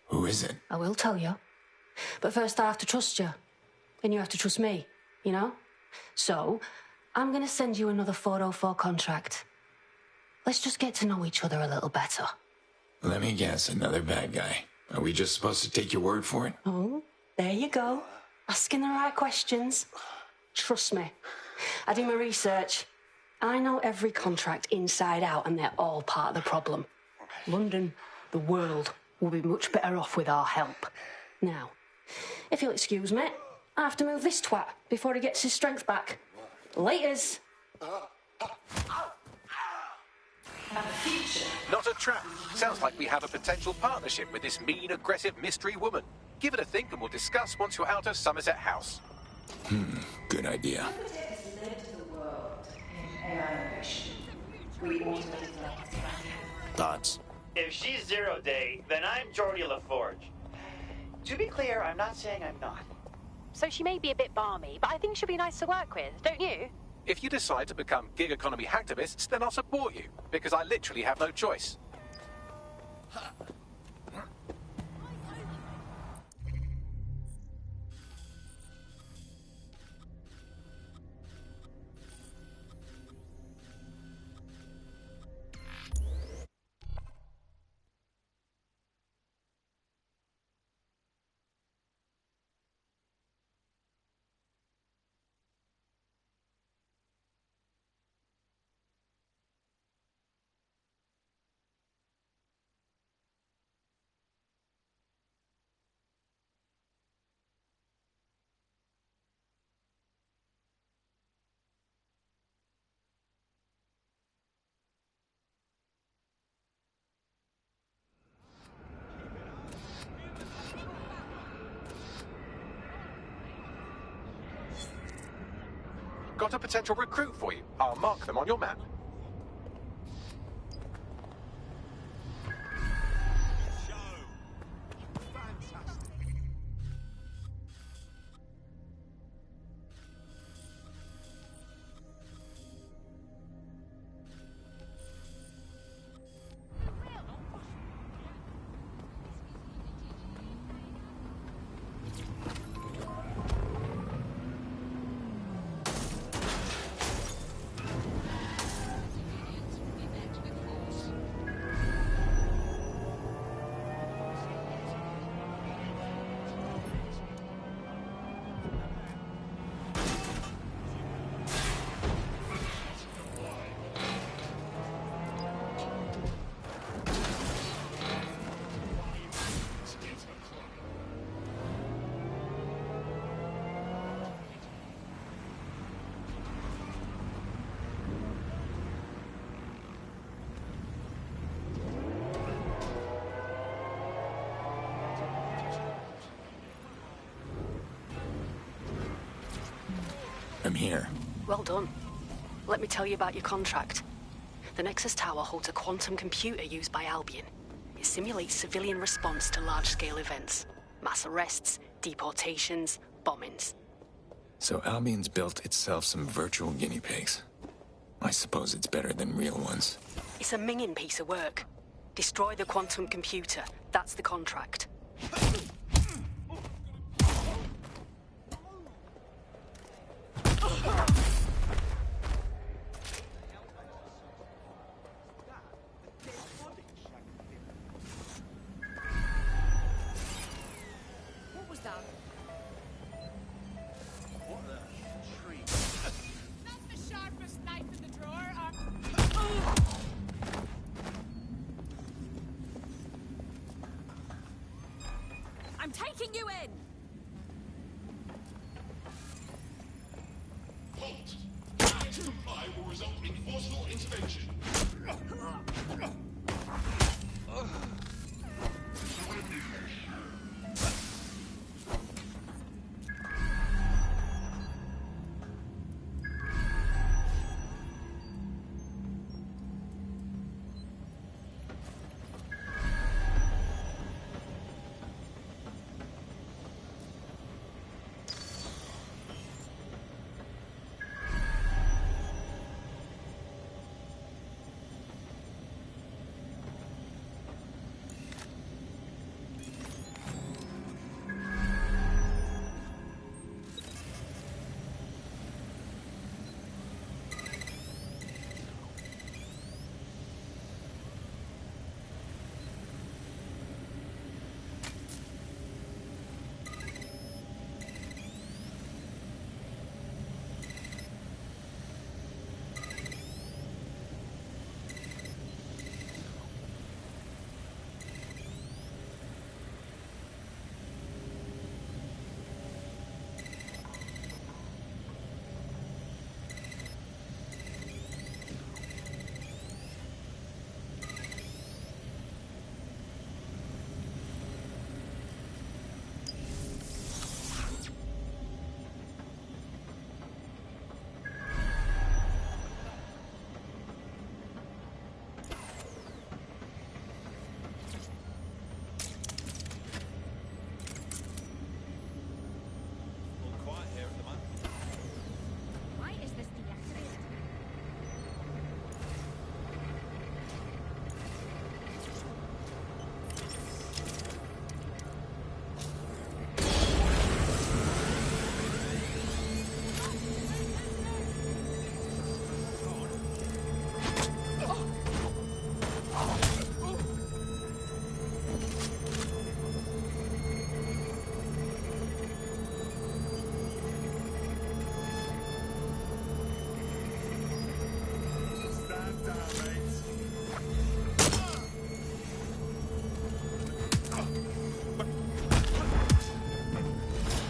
Who is it? I will tell you. But first I have to trust you. And you have to trust me, you know? So, I'm gonna send you another 404 contract. Let's just get to know each other a little better. Let me guess, another bad guy. Are we just supposed to take your word for it? Oh, there you go. Asking the right questions. Trust me. I do my research. I know every contract inside out, and they're all part of the problem. London, the world, will be much better off with our help. Now, if you'll excuse me, I have to move this twat before he gets his strength back. Laters. Not a trap. Sounds like we have a potential partnership with this mean, aggressive mystery woman. Give it a think and we'll discuss once you're out of Somerset House. Good idea. Thoughts? If she's Zero Day, then I'm Geordie LaForge. To be clear, I'm not saying I'm not. So she may be a bit balmy, but I think she'll be nice to work with, don't you? If you decide to become gig economy hacktivists, then I'll support you, because I literally have no choice. Got a potential recruit for you. I'll mark them on your map. I'm here. Well done. Let me tell you about your contract. The Nexus Tower holds a quantum computer used by Albion. It simulates civilian response to large-scale events. Mass arrests, deportations, bombings. So Albion's built itself some virtual guinea pigs. I suppose it's better than real ones. It's a minging piece of work. Destroy the quantum computer. That's the contract. I'm taking you in! Halt! Failure to comply will result in forceful intervention.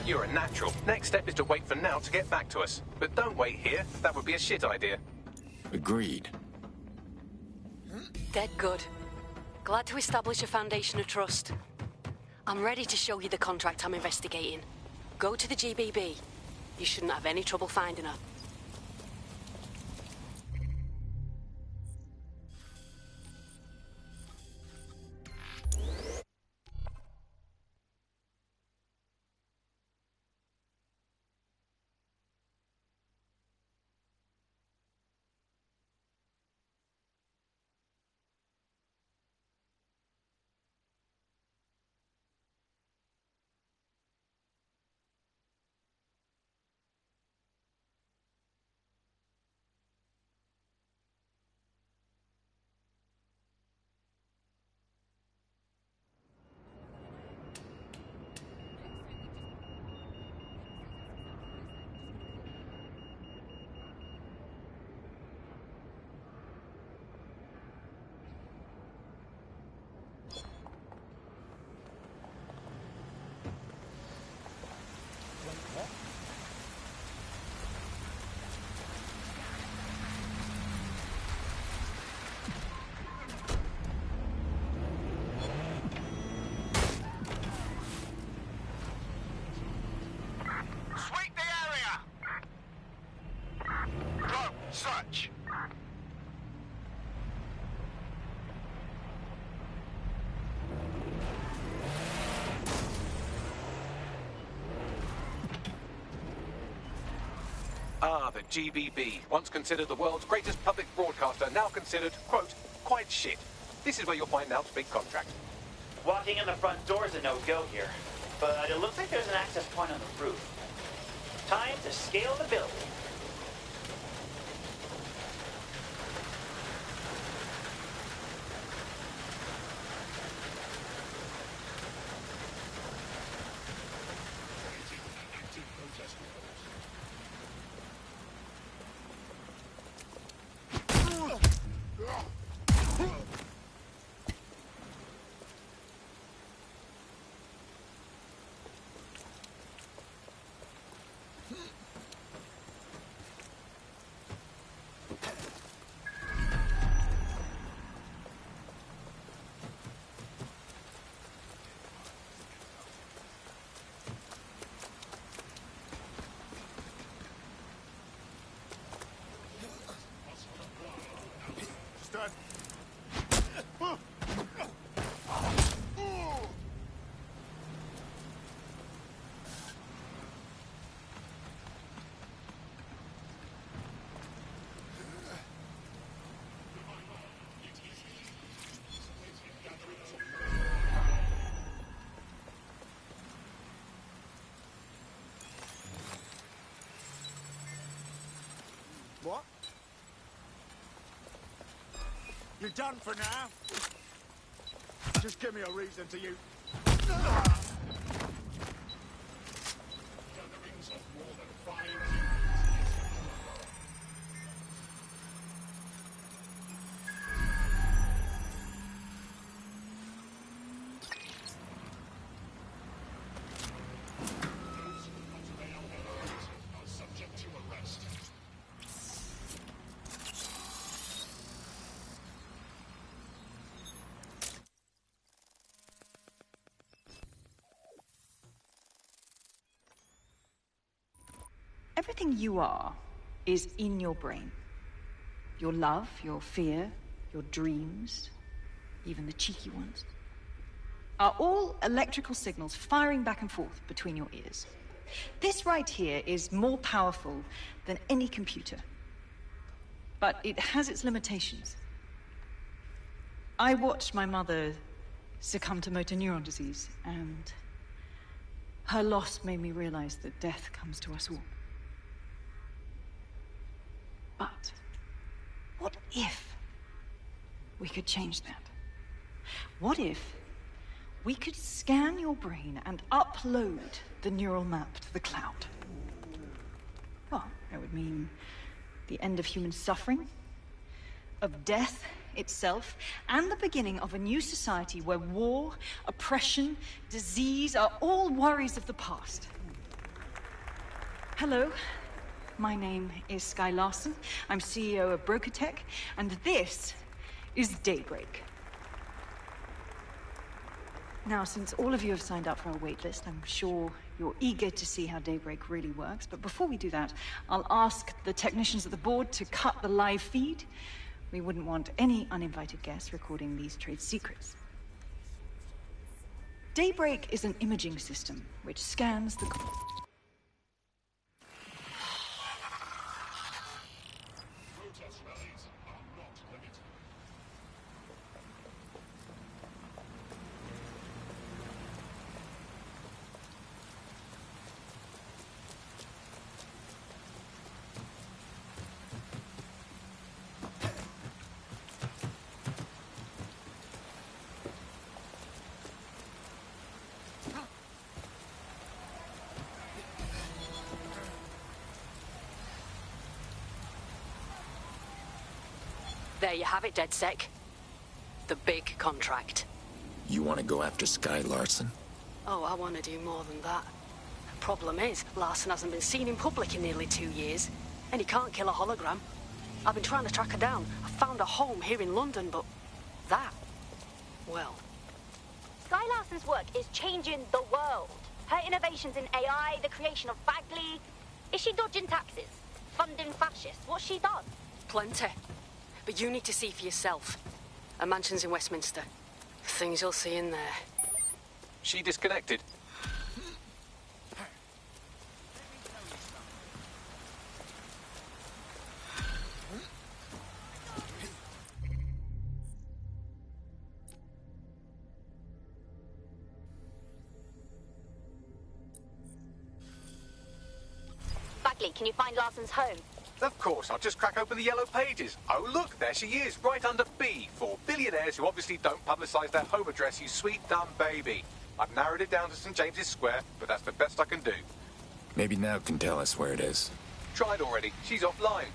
You're a natural. Next step is to wait for Now to get back to us. But don't wait here. That would be a shit idea. Agreed. Dead good. Glad to establish a foundation of trust. I'm ready to show you the contract I'm investigating. Go to the GBB. You shouldn't have any trouble finding her. Search. Ah, the GBB, once considered the world's greatest public broadcaster, now considered, quote, quite shit. This is where you'll find Now's big contract. Walking in the front door is a no-go here, but it looks like there's an access point on the roof. Time to scale the building. What? You done for now? Just give me a reason to use... Everything you are is in your brain. Your love, your fear, your dreams, even the cheeky ones, are all electrical signals firing back and forth between your ears. This right here is more powerful than any computer, but it has its limitations. I watched my mother succumb to motor neuron disease, and her loss made me realize that death comes to us all. But what if we could change that? What if we could scan your brain and upload the neural map to the cloud? Well, it would mean the end of human suffering, of death itself, and the beginning of a new society where war, oppression, disease are all worries of the past. Hello. My name is Skye Larson. I'm CEO of Brokertech, and this is Daybreak. Now, since all of you have signed up for our waitlist, I'm sure you're eager to see how Daybreak really works. But before we do that, I'll ask the technicians at the board to cut the live feed. We wouldn't want any uninvited guests recording these trade secrets. Daybreak is an imaging system which scans the... There you have it, DedSec. The big contract. You want to go after Skye Larson? Oh, I want to do more than that. Problem is, Larson hasn't been seen in public in nearly 2 years, and he can't kill a hologram. I've been trying to track her down. I found a home here in London, but that, well... Skye Larson's work is changing the world. Her innovations in AI, the creation of Bagley. Is she dodging taxes? Funding fascists? What's she done? Plenty. But you need to see for yourself. Her mansion's in Westminster. Things you'll see in there. She disconnected. Bagley, can you find Larson's home? Of course, I'll just crack open the yellow pages. Oh, look, there she is, right under B, for billionaires who obviously don't publicise their home address, you sweet, dumb baby. I've narrowed it down to St. James's Square, but that's the best I can do. Maybe now can tell us where it is. Tried already. She's offline.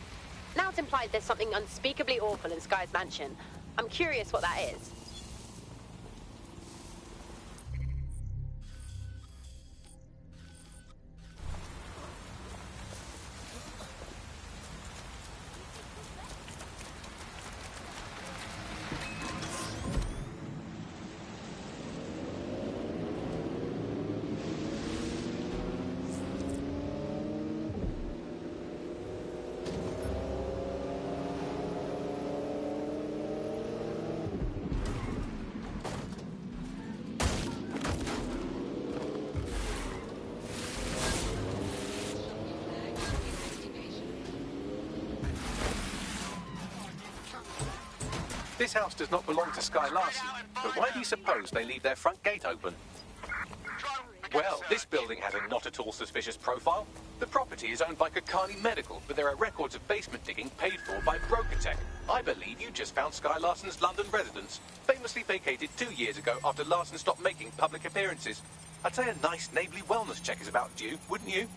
Now it's implied there's something unspeakably awful in Skye's mansion. I'm curious what that is. This house does not belong to Sky Larson, but why do you suppose they leave their front gate open? Well, this building has a not at all suspicious profile. The property is owned by Kakani Medical, but there are records of basement digging paid for by Brokotech. I believe you just found Sky Larson's London residence, famously vacated 2 years ago after Larson stopped making public appearances. I'd say a nice neighbourly wellness check is about due, wouldn't you?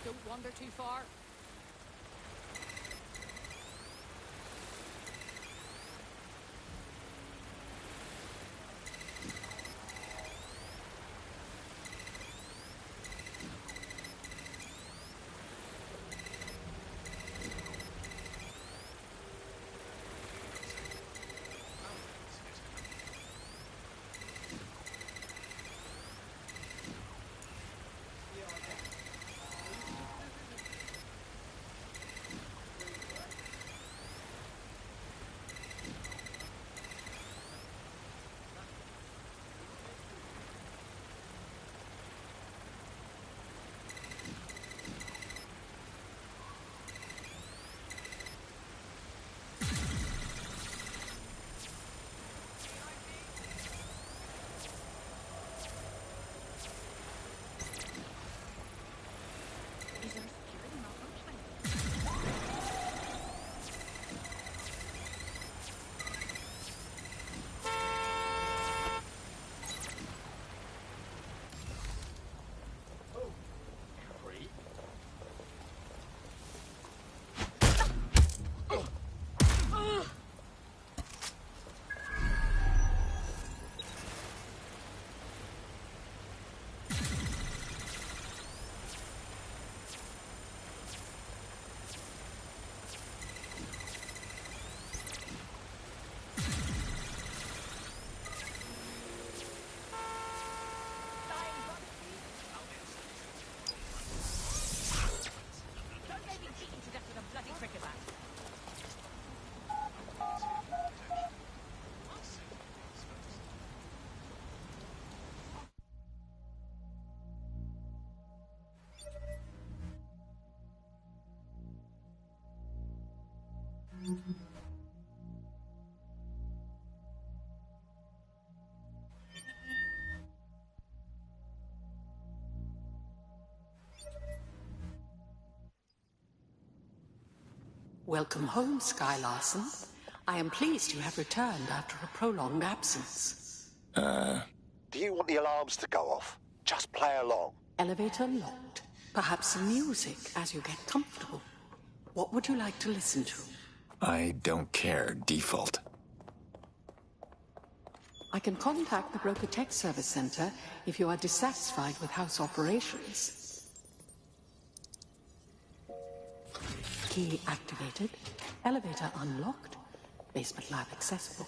Don't wander too far. Welcome home, Sky Larson. I am pleased you have returned after a prolonged absence. Do you want the alarms to go off? Just play along. Elevator locked. Perhaps some music as you get comfortable. What would you like to listen to? I don't care. Default. I can contact the Brokotech Service Center if you are dissatisfied with house operations. Key activated. Elevator unlocked. Basement lab accessible.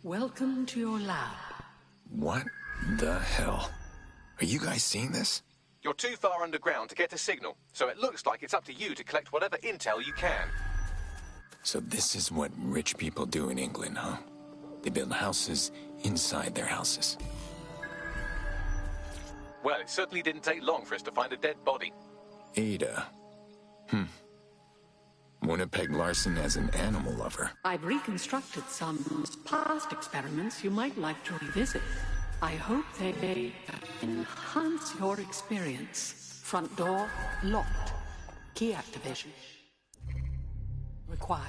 Welcome to your lab. What the hell? Are you guys seeing this? You're too far underground to get a signal, so it looks like it's up to you to collect whatever intel you can. So this is what rich people do in England, huh? They build houses inside their houses. Well, it certainly didn't take long for us to find a dead body. Ada. Winnipeg Larson as an animal lover. I've reconstructed some past experiments you might like to revisit. I hope they enhance your experience. Front door locked. Key activation required.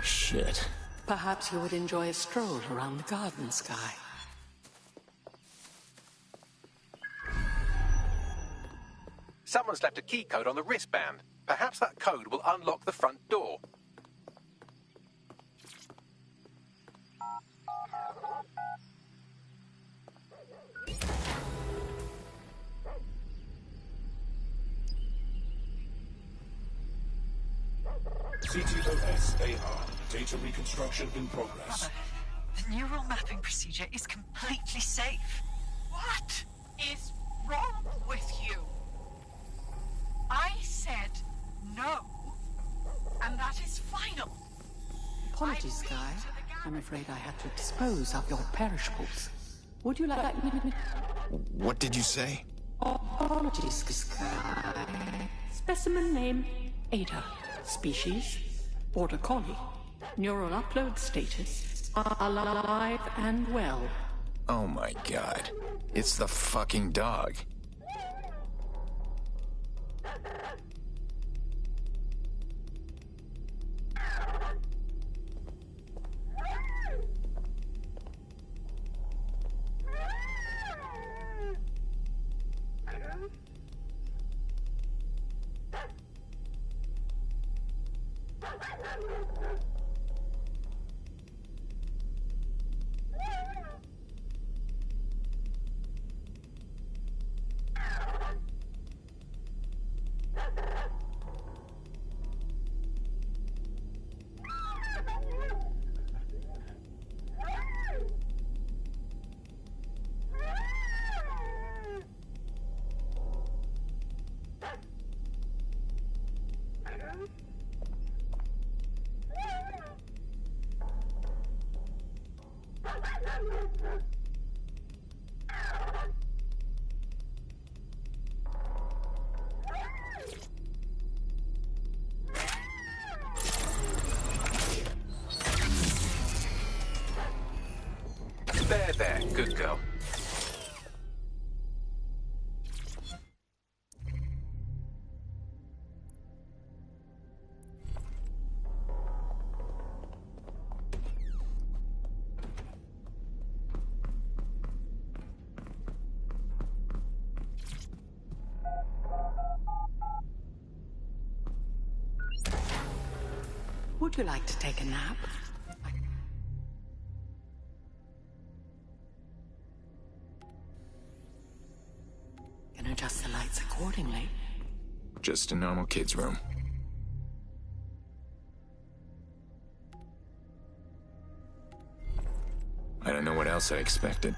Shit. Perhaps you would enjoy a stroll around the garden, Sky. Someone's left a key code on the wristband. Perhaps that code will unlock the front door. CTOS-AR. Data reconstruction in progress. Mother, the neural mapping procedure is completely safe. What is wrong with you? I said no, and that is final. Apologies, Sky. I'm afraid I had to dispose of your perishables. Would you like me to... What did you say? Apologies, Sky. Specimen name, Ada. Species, Border Collie. Neural upload status, alive and well. Oh my god. It's the fucking dog. There, good girl. Would you like to take a nap? Can adjust the lights accordingly. Just a normal kid's room. I don't know what else I expected.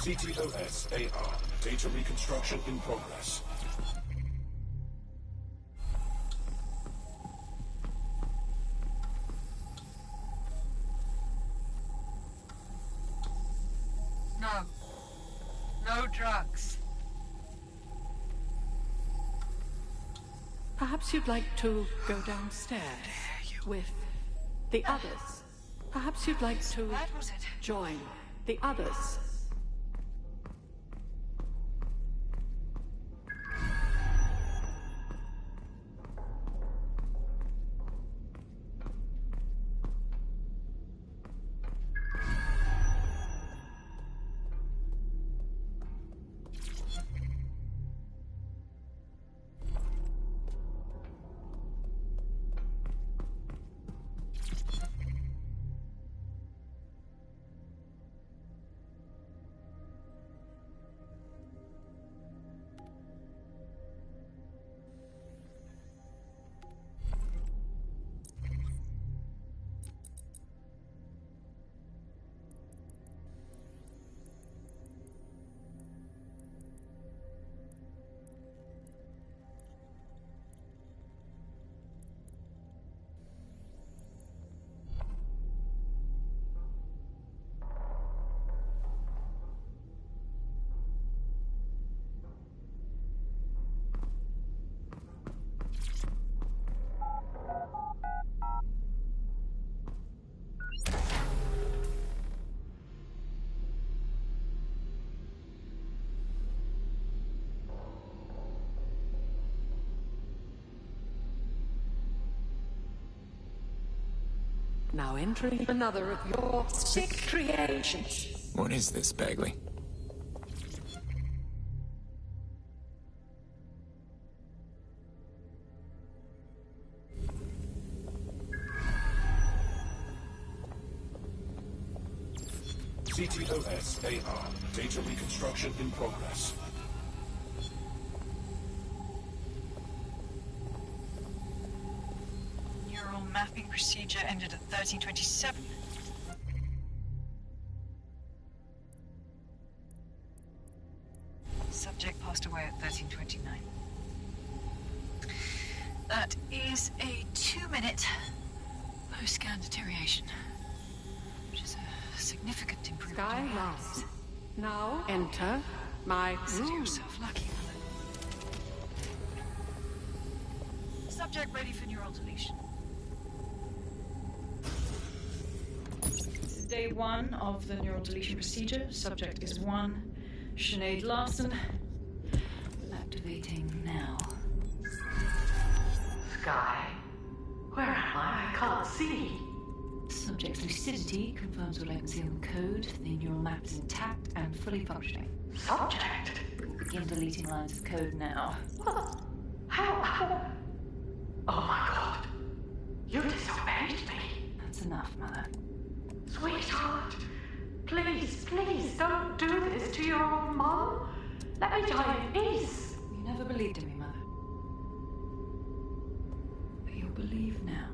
CTOS-AR. Data reconstruction in progress. No. No drugs. Perhaps you'd like to go downstairs with the others. Perhaps you'd like to join the others. Now entering another of your sick creations. What is this, Bagley? CTOS-AR. Data reconstruction in progress. Neural mapping procedure ended at 1327. Subject passed away at 1329. That is a 2-minute post-scan deterioration, which is a significant improvement. Sky Last. Now enter my Consider room. yourself lucky. Subject ready for neural deletion. This is day 1 of the neural deletion procedure. Subject is 1. Sinead Larson. Activating now. Sky, where am I? I can't see. Subject's lucidity confirms the latency on the code. The neural map is intact and fully functioning. Subject? Begin deleting lines of code now. How? Oh my god. You disobeyed me. That's enough, Mother. Sweetheart, please, please don't do this to your own mom. Let me die in peace. You never believed in me, Mother. But you'll believe now.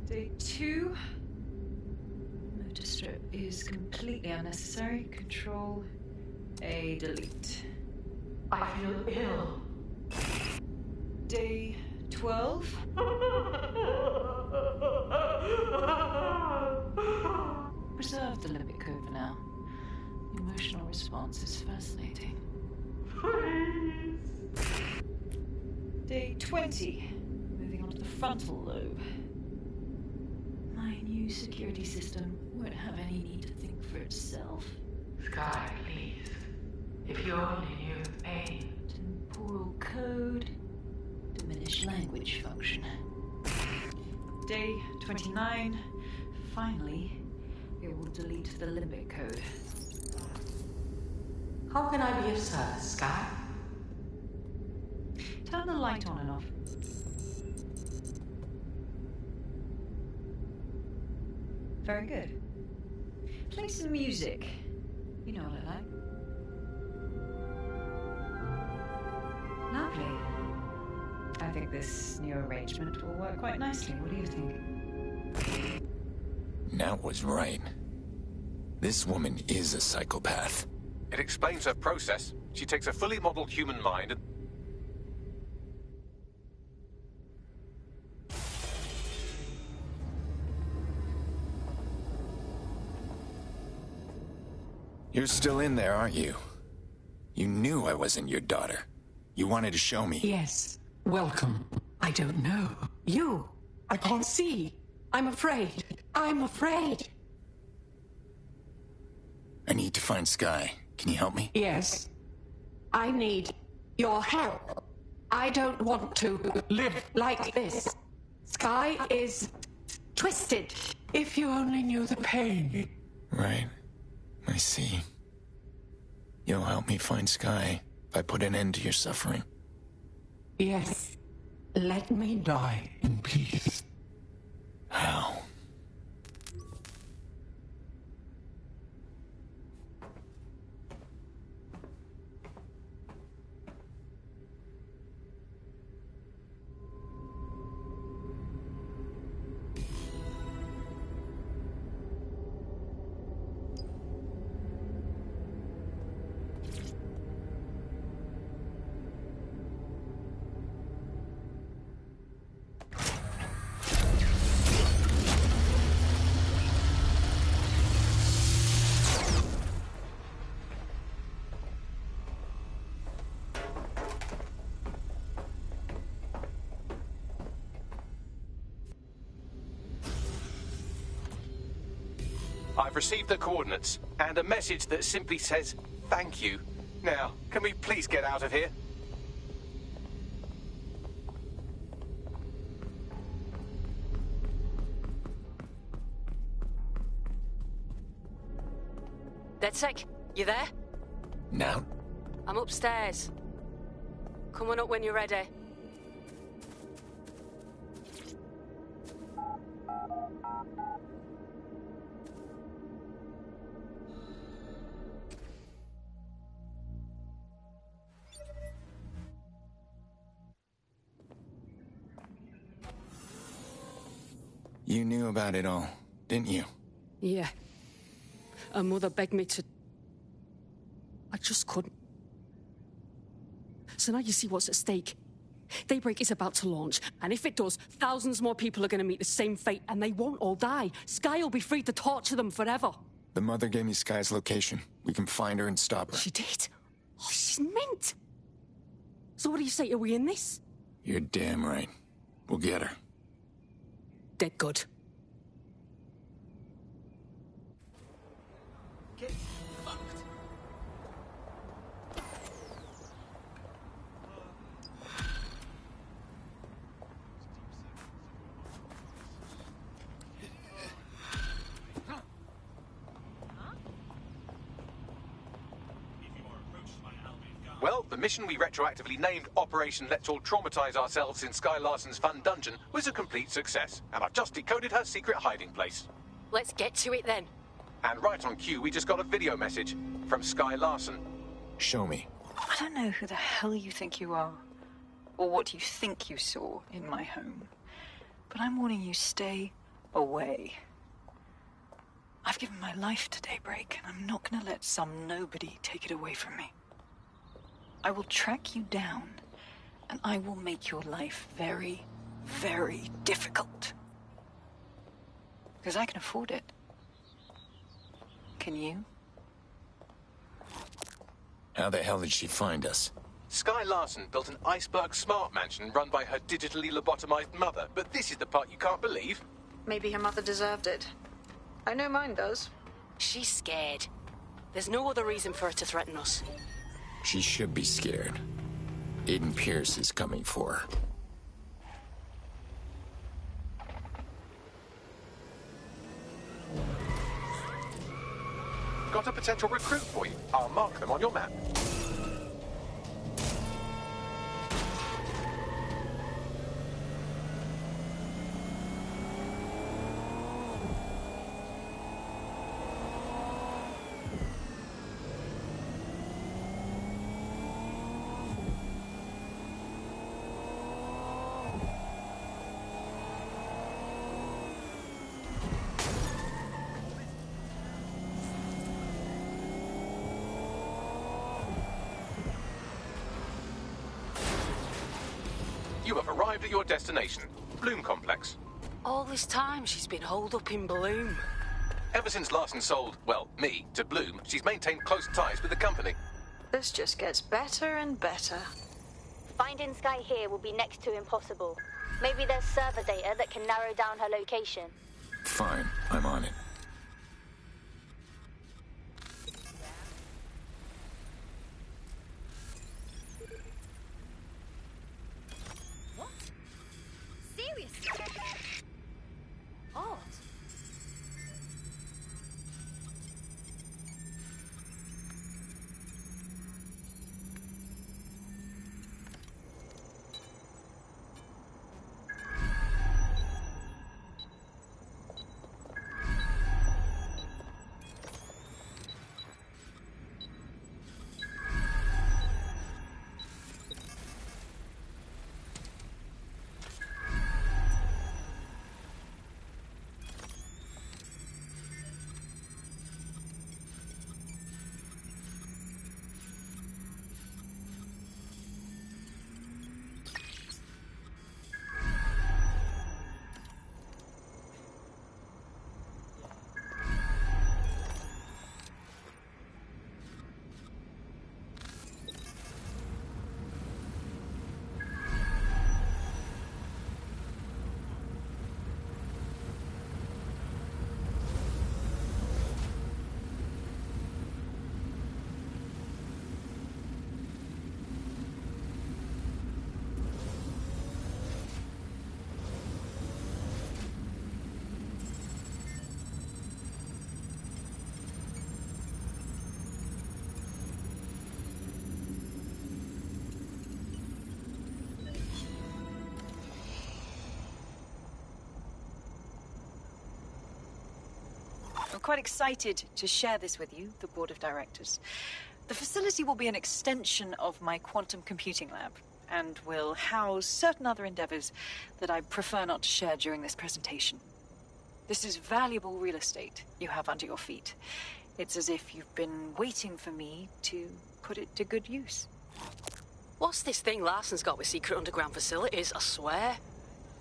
Day 2. Motor strip is completely unnecessary. Control A, delete. I feel ill. Day 12. Preserve the limbic code for now. The emotional response is fascinating. Please. Day 20. Moving on to the frontal lobe. My new security system won't have any need to think for itself. Sky, please. If you only knew the pain. Temporal code. Diminish language function. Day 29. Finally, it will delete the limbic code. How can I be of service, Sky? Turn the light on and off. Very good. Play some music. You know what I like. Lovely. I think this new arrangement will work quite nicely. What do you think? Nat was right. This woman is a psychopath. It explains her process. She takes a fully modeled human mind and... You're still in there, aren't you? You knew I wasn't your daughter. You wanted to show me. Yes. Welcome. I don't know. You. I can't see. I'm afraid. I'm afraid. I need to find Sky. Can you help me? Yes. I need your help. I don't want to live like this. Sky is twisted. If you only knew the pain. Right. I see. You'll help me find Sky if I put an end to your suffering. Yes. Let me die in peace. How? I've received the coordinates and a message that simply says, thank you. Now, can we please get out of here? DedSec, you there? Now? I'm upstairs. Come on up when you're ready. You knew about it all, didn't you? Yeah. Her mother begged me to... I just couldn't. So now you see what's at stake. Daybreak is about to launch, and if it does, thousands more people are going to meet the same fate, and they won't all die. Sky will be free to torture them forever. The mother gave me Sky's location. We can find her and stop her. She did? Oh, she's mint. So what do you say? Are we in this? You're damn right. We'll get her. Dead good. Get fucked. Well, the mission we retroactively named Operation Let's All Traumatize Ourselves in Sky Larson's fun dungeon was a complete success, and I've just decoded her secret hiding place. Let's get to it then. And right on cue, we just got a video message from Sky Larson. Show me. I don't know who the hell you think you are, or what you think you saw in my home, but I'm warning you, stay away. I've given my life to Daybreak, and I'm not gonna let some nobody take it away from me. I will track you down, and I will make your life very, very difficult. Because I can afford it. Can you? How the hell did she find us? Sky Larson built an iceberg smart mansion run by her digitally lobotomized mother, but this is the part you can't believe. Maybe her mother deserved it. I know mine does. She's scared. There's no other reason for her to threaten us. She should be scared. Aiden Pierce is coming for her. Got a potential recruit for you. I'll mark them on your map. You have arrived at your destination, Bloom Complex. All this time she's been holed up in Bloom. Ever since Larson sold, well, me, to Bloom, she's maintained close ties with the company. This just gets better and better. Finding Sky here will be next to impossible. Maybe there's server data that can narrow down her location. Fine, I'm on it. What? Seriously? Odd. I'm quite excited to share this with you, the board of directors. The facility will be an extension of my quantum computing lab, and will house certain other endeavors that I prefer not to share during this presentation. This is valuable real estate you have under your feet. It's as if you've been waiting for me to put it to good use. What's this thing Larson's got with secret underground facilities, I swear?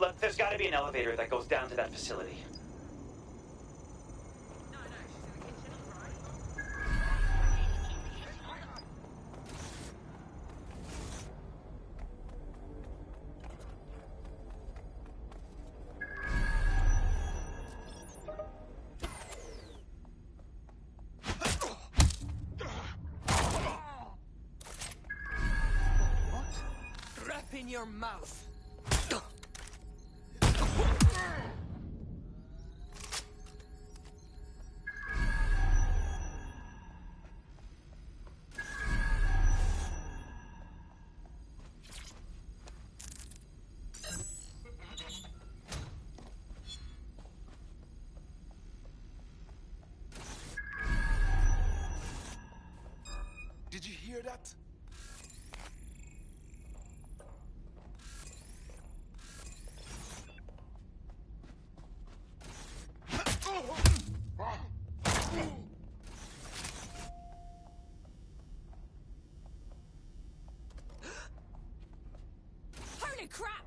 Look, there's got to be an elevator that goes down to that facility. In your mouth. Did you hear that? Holy crap!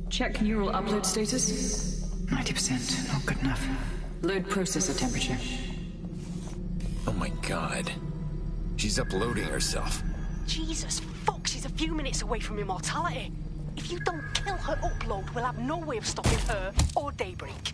Check neural upload status. 90%, not good enough. Load processor temperature. Oh my god. She's uploading herself. Jesus fuck, she's a few minutes away from immortality. If you don't kill her upload, we'll have no way of stopping her or Daybreak.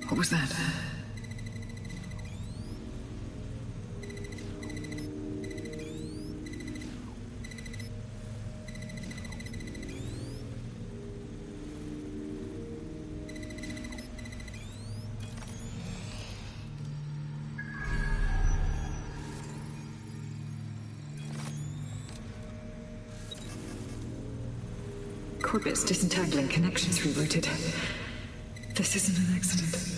What was that? Corbet's disentangling connections rerouted. This isn't an accident.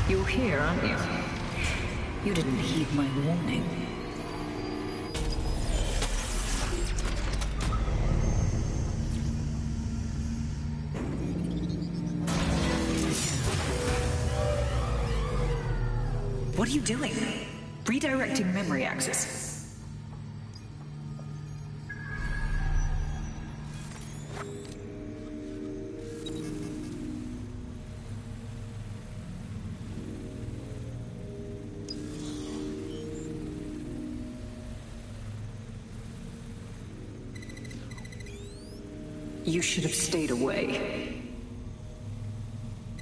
You're here, aren't you? You didn't heed my warning. What are you doing? Redirecting memory access. You should have stayed away.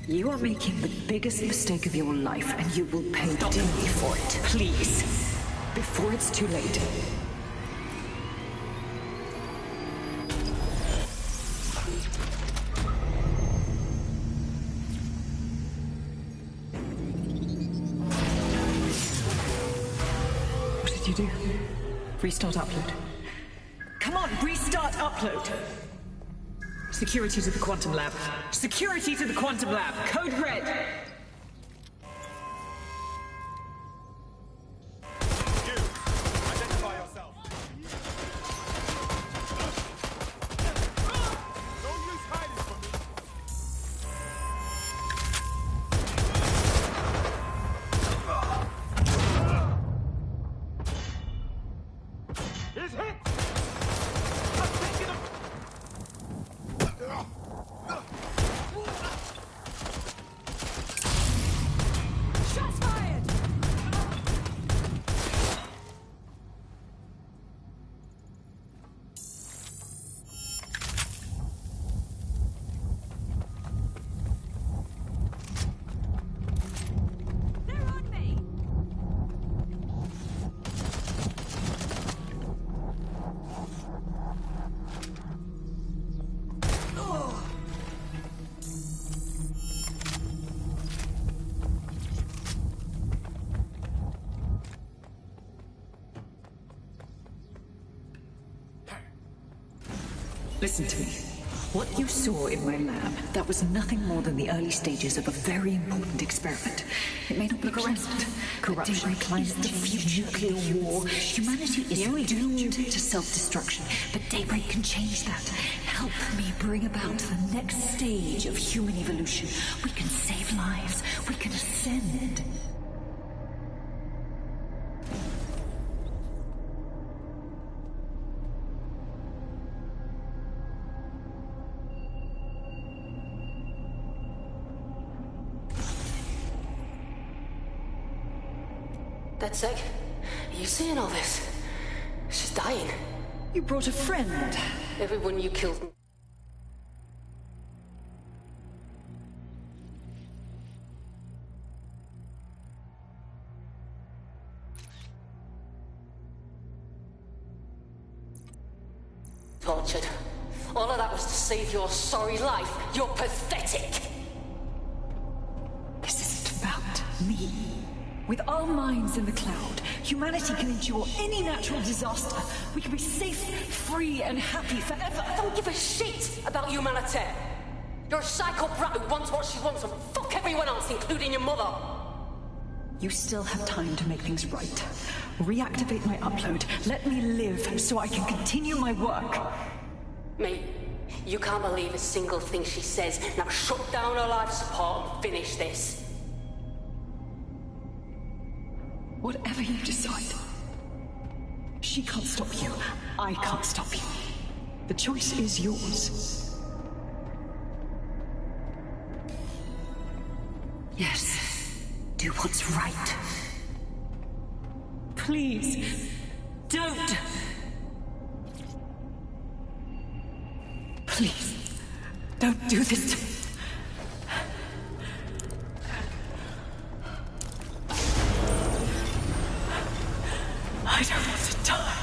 You are making the biggest mistake of your life, and you will pay dearly for it. Please, before it's too late. What did you do? Restart upload. Come on, restart upload! Security to the Quantum Lab. Security to the Quantum Lab. Code red. You, identify yourself. Don't use hiding from me. He's hit. I'm taking him. Shots fired! They're on me! Listen to me. What you saw in my lab, that was nothing more than the early stages of a very important experiment. It may not be corrupt. Corruption, climate change, nuclear war. Humanity is doomed to self-destruction, but Daybreak can change that. Help me bring about the next stage of human evolution. We can save lives. We can ascend. DedSec, are you seeing all this? She's dying. You brought a friend. Everyone you killed. Tortured. All of that was to save your sorry life. You're pathetic. This isn't about me. With our minds in the cloud, humanity can endure any natural disaster. We can be safe, free, and happy forever. I don't give a shit about humanity. You're a psycho brat who wants what she wants and fuck everyone else, including your mother. You still have time to make things right. Reactivate my upload. Let me live so I can continue my work. Mate, you can't believe a single thing she says. Now shut down her life support and finish this. Whatever you decide. She can't stop you. I can't stop you. The choice is yours. Yes. Do what's right. Please, don't. Please, don't do this to me. I don't want to die.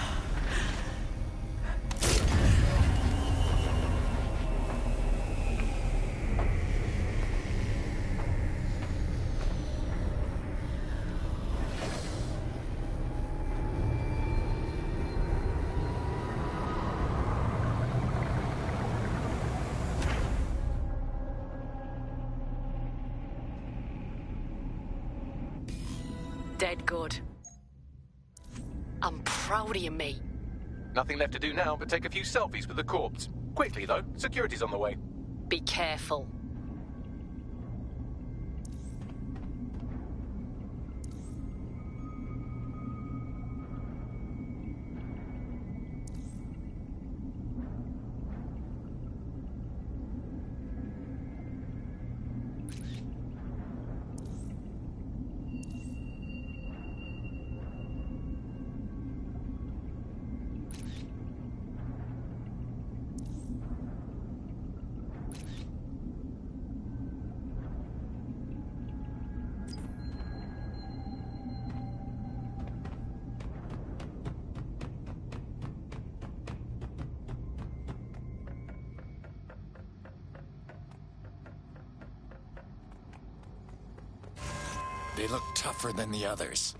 Dead good. I'm proud of you, mate. Nothing left to do now but take a few selfies with the corpse. Quickly, though. Security's on the way. Be careful. They look tougher than the others.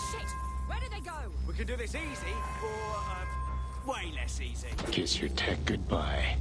Shit! Where did they go? We can do this easy, or way less easy. Kiss your tech goodbye.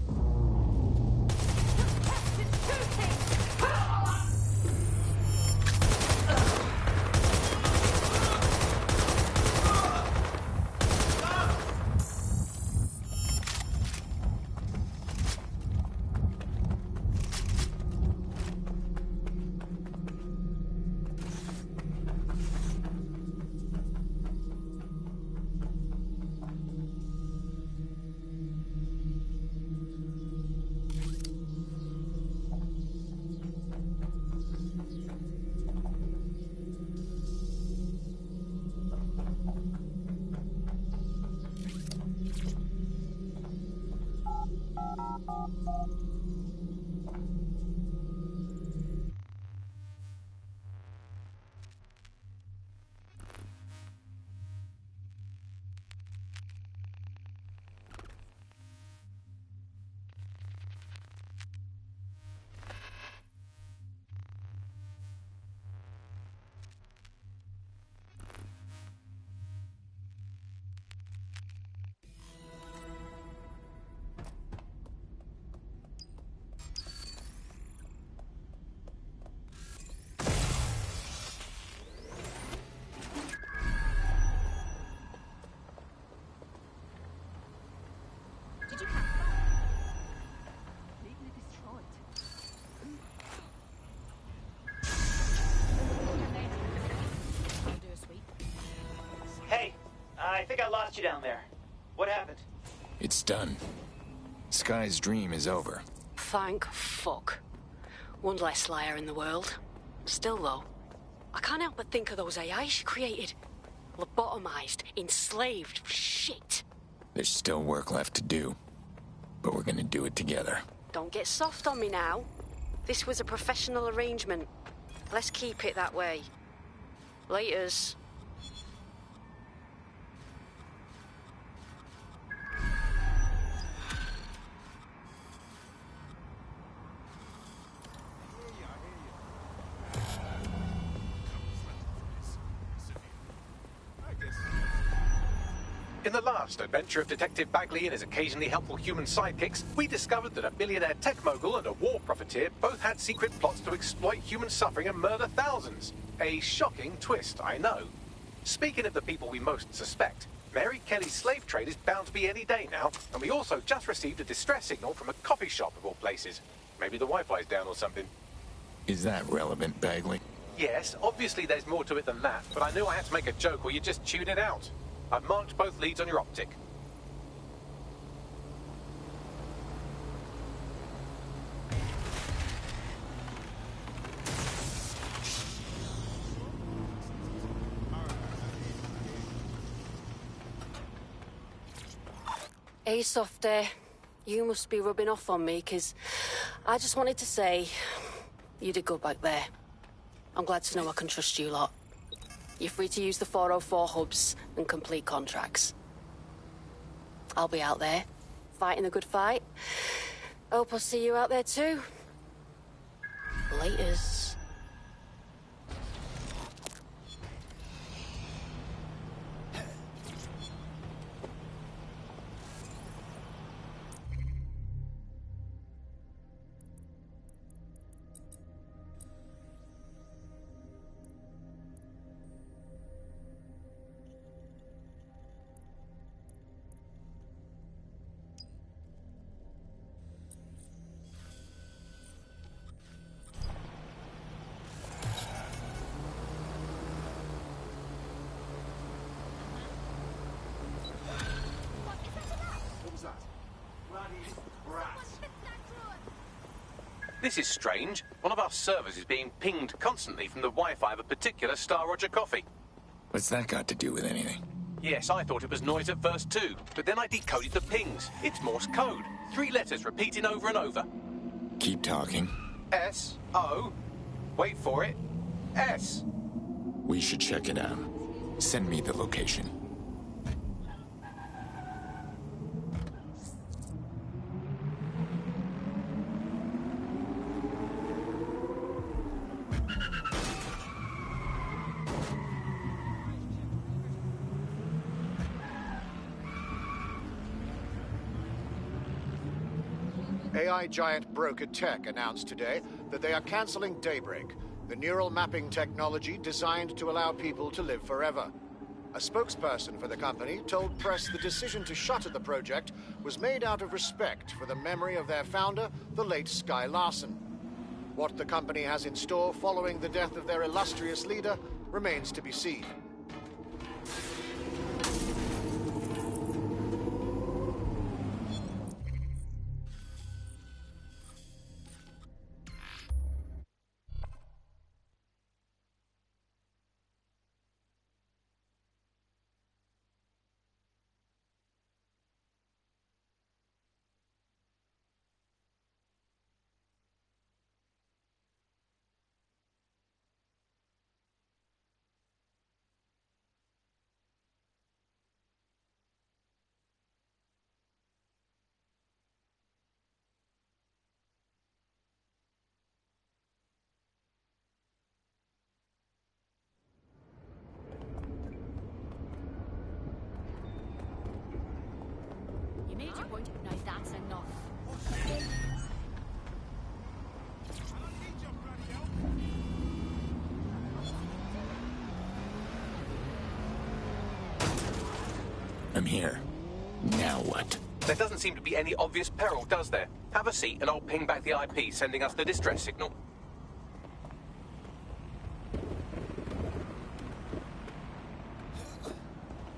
Did you catch that? Completely destroyed. Do a sweep. Hey, I think I lost you down there. What happened? It's done. Sky's dream is over. Thank fuck. One less liar in the world. Still, though, I can't help but think of those AIs she created. Lobotomized, enslaved, shit. There's still work left to do, but we're gonna do it together. Don't get soft on me now. This was a professional arrangement. Let's keep it that way. Laters. In the last adventure of Detective Bagley and his occasionally helpful human sidekicks, we discovered that a billionaire tech mogul and a war profiteer both had secret plots to exploit human suffering and murder thousands. A shocking twist, I know. Speaking of the people we most suspect, Mary Kelly's slave trade is bound to be any day now, and we also just received a distress signal from a coffee shop of all places. Maybe the Wi-Fi's down or something. Is that relevant, Bagley? Yes, obviously there's more to it than that, but I knew I had to make a joke or you just tune it out. I've marked both leads on your optic. Hey, Softy. You must be rubbing off on me, 'cause I just wanted to say you did good back there. I'm glad to know I can trust you lot. You're free to use the 404 hubs and complete contracts. I'll be out there, fighting a good fight. Hope I'll see you out there too. Laters. This is strange. One of our servers is being pinged constantly from the Wi-Fi of a particular Star Roger coffee. What's that got to do with anything? Yes, I thought it was noise at first too, but then I decoded the pings. It's Morse code. 3 letters repeating over and over. Keep talking. S-O. Wait for it. S. We should check it out. Send me the location. AI giant Broker Tech announced today that they are canceling Daybreak, the neural mapping technology designed to allow people to live forever. A spokesperson for the company told press the decision to shutter the project was made out of respect for the memory of their founder, the late Sky Larson. What the company has in store following the death of their illustrious leader remains to be seen. You made your point. Now that's enough. I'm here. Now what? There doesn't seem to be any obvious peril, does there? Have a seat and I'll ping back the IP sending us the distress signal.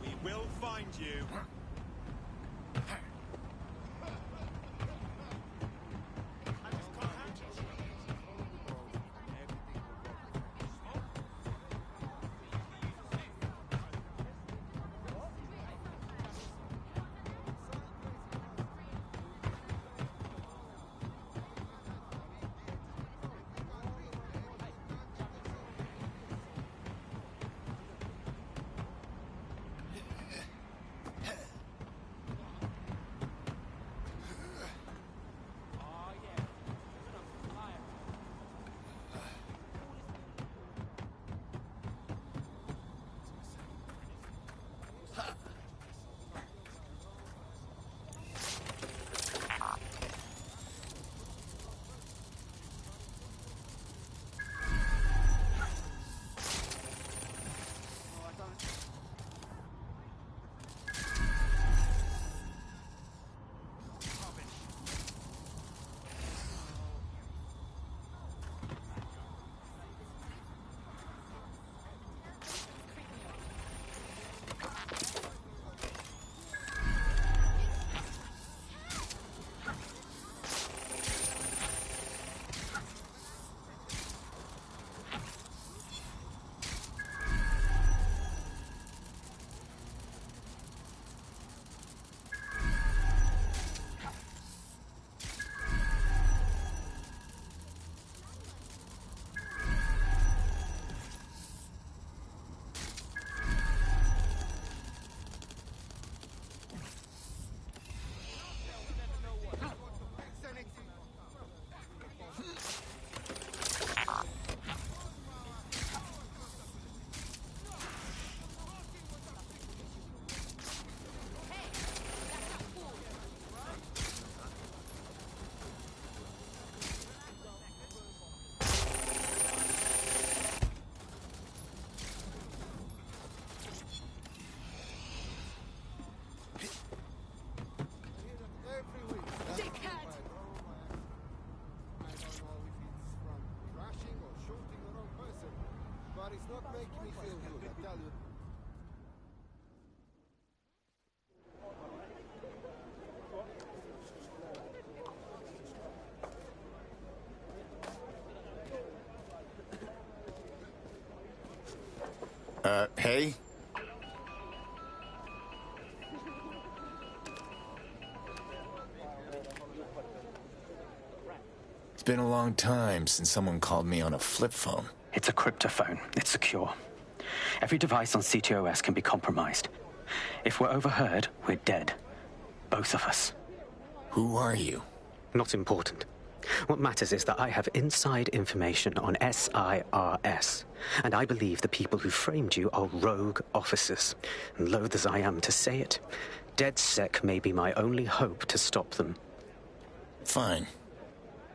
We will find you. It's not making me feel good, I tell you. Hey? It's been a long time since someone called me on a flip phone. It's a cryptophone. It's secure. Every device on CTOS can be compromised. If we're overheard, we're dead. Both of us. Who are you? Not important. What matters is that I have inside information on SIRS, and I believe the people who framed you are rogue officers. And loath as I am to say it, DedSec may be my only hope to stop them. Fine.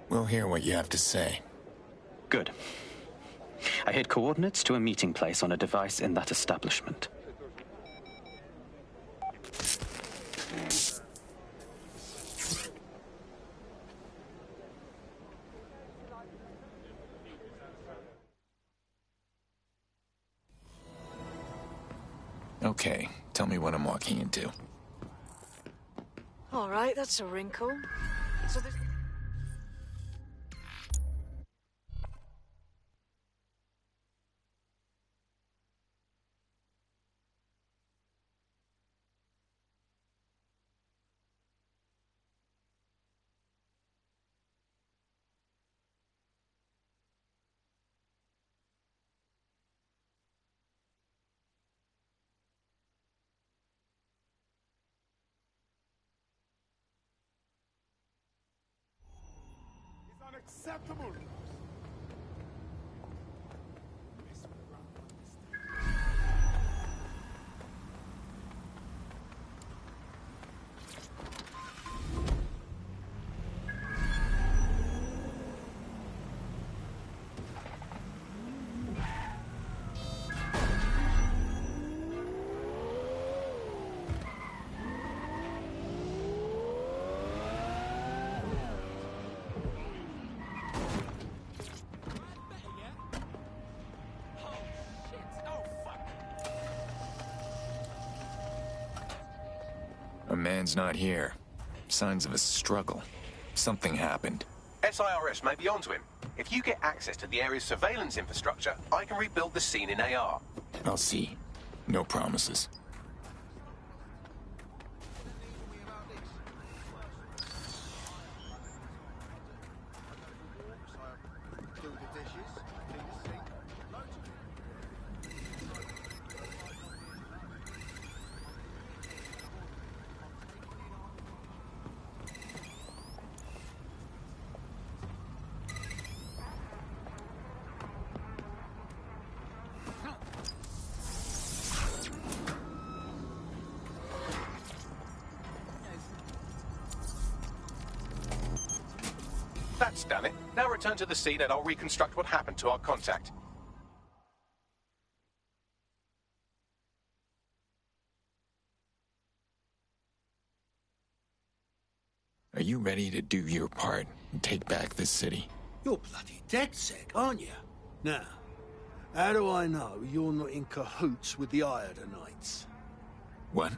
We'll hear what you have to say. Good. I hid coordinates to a meeting place on a device in that establishment. Okay, tell me what I'm walking into. All right, that's a wrinkle. So there's... Unacceptable! A man's not here. Signs of a struggle. Something happened. SIRS may be onto him. If you get access to the area's surveillance infrastructure, I can rebuild the scene in AR. I'll see. No promises. That's done it. Now return to the scene and I'll reconstruct what happened to our contact. Are you ready to do your part and take back this city? You're bloody dead sick, aren't you? Now, how do I know you're not in cahoots with the Iodanites? What?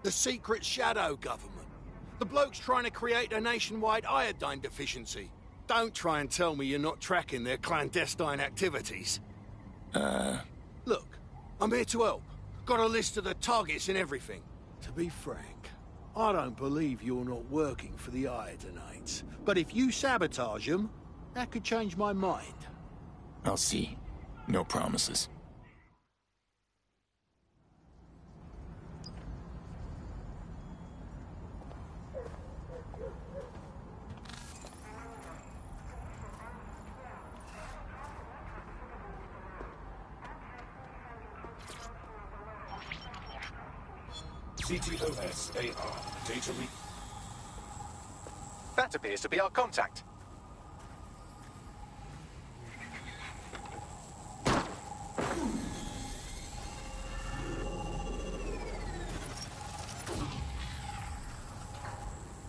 The secret shadow government. The bloke's trying to create a nationwide iodine deficiency. Don't try and tell me you're not tracking their clandestine activities. Look, I'm here to help. Got a list of the targets and everything. To be frank, I don't believe you're not working for the Iodanites. But if you sabotage them, that could change my mind. I'll see. No promises. CTOS AR. Data re... That appears to be our contact.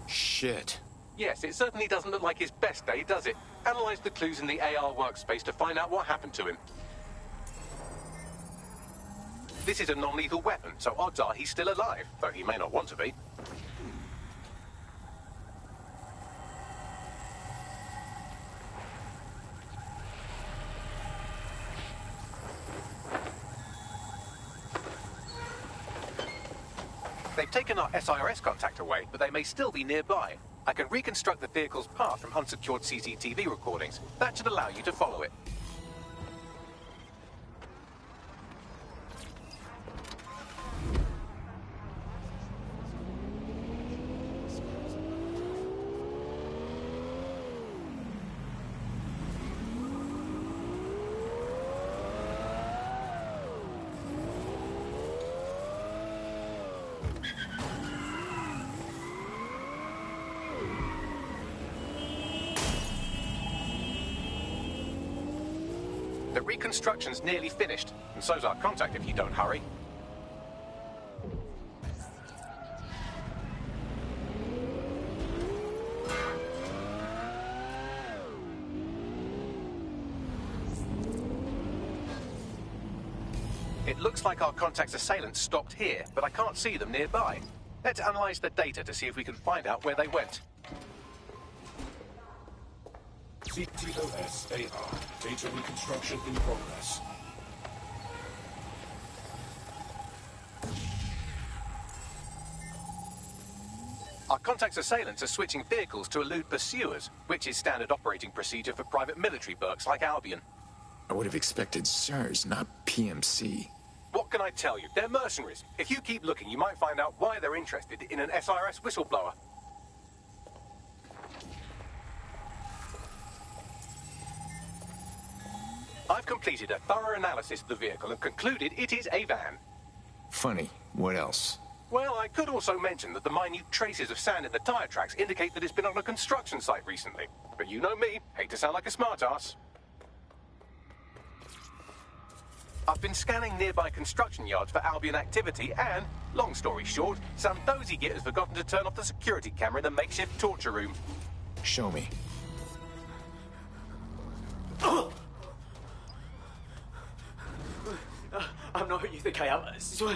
Shit. Yes, it certainly doesn't look like his best day, does it? Analyze the clues in the AR workspace to find out what happened to him. This is a non-lethal weapon, so odds are he's still alive, though he may not want to be. They've taken our SIRS contact away, but they may still be nearby. I can reconstruct the vehicle's path from unsecured CCTV recordings. That should allow you to follow it. The reconstruction's nearly finished, and so's our contact if you don't hurry. It looks like our contact's assailants stopped here, but I can't see them nearby. Let's analyze the data to see if we can find out where they went. CTOS-AR. Data reconstruction in progress. Our contact's assailants are switching vehicles to elude pursuers, which is standard operating procedure for private military burks like Albion. I would have expected SIRS, not PMC. What can I tell you? They're mercenaries. If you keep looking, you might find out why they're interested in an SRS whistleblower. I've completed a thorough analysis of the vehicle and concluded it is a van. Funny. What else? Well, I could also mention that the minute traces of sand in the tire tracks indicate that it's been on a construction site recently. But you know me, hate to sound like a smartass. I've been scanning nearby construction yards for Albion activity and, long story short, some dozy git has forgotten to turn off the security camera in the makeshift torture room. Show me. I'm not who you think I am. I swear.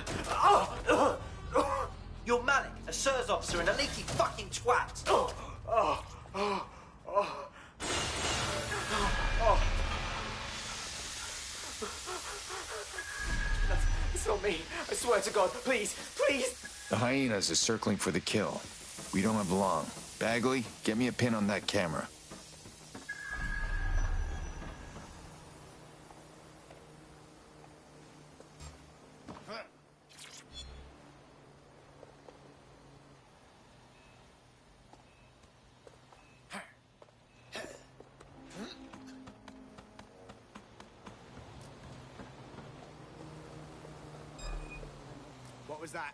You're Malik, a SIRS officer and a leaky fucking twat. It's not me. I swear to God. Please, please. The hyenas are circling for the kill. We don't have long. Bagley, get me a pin on that camera. What was that?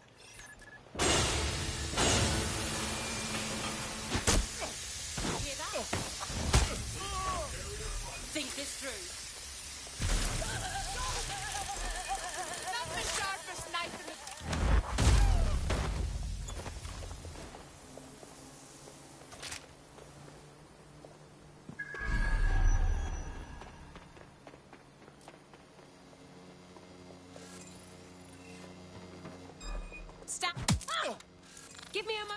Hear that? Think this through. Not the sharpest knife in the... Stop! Give me ammo!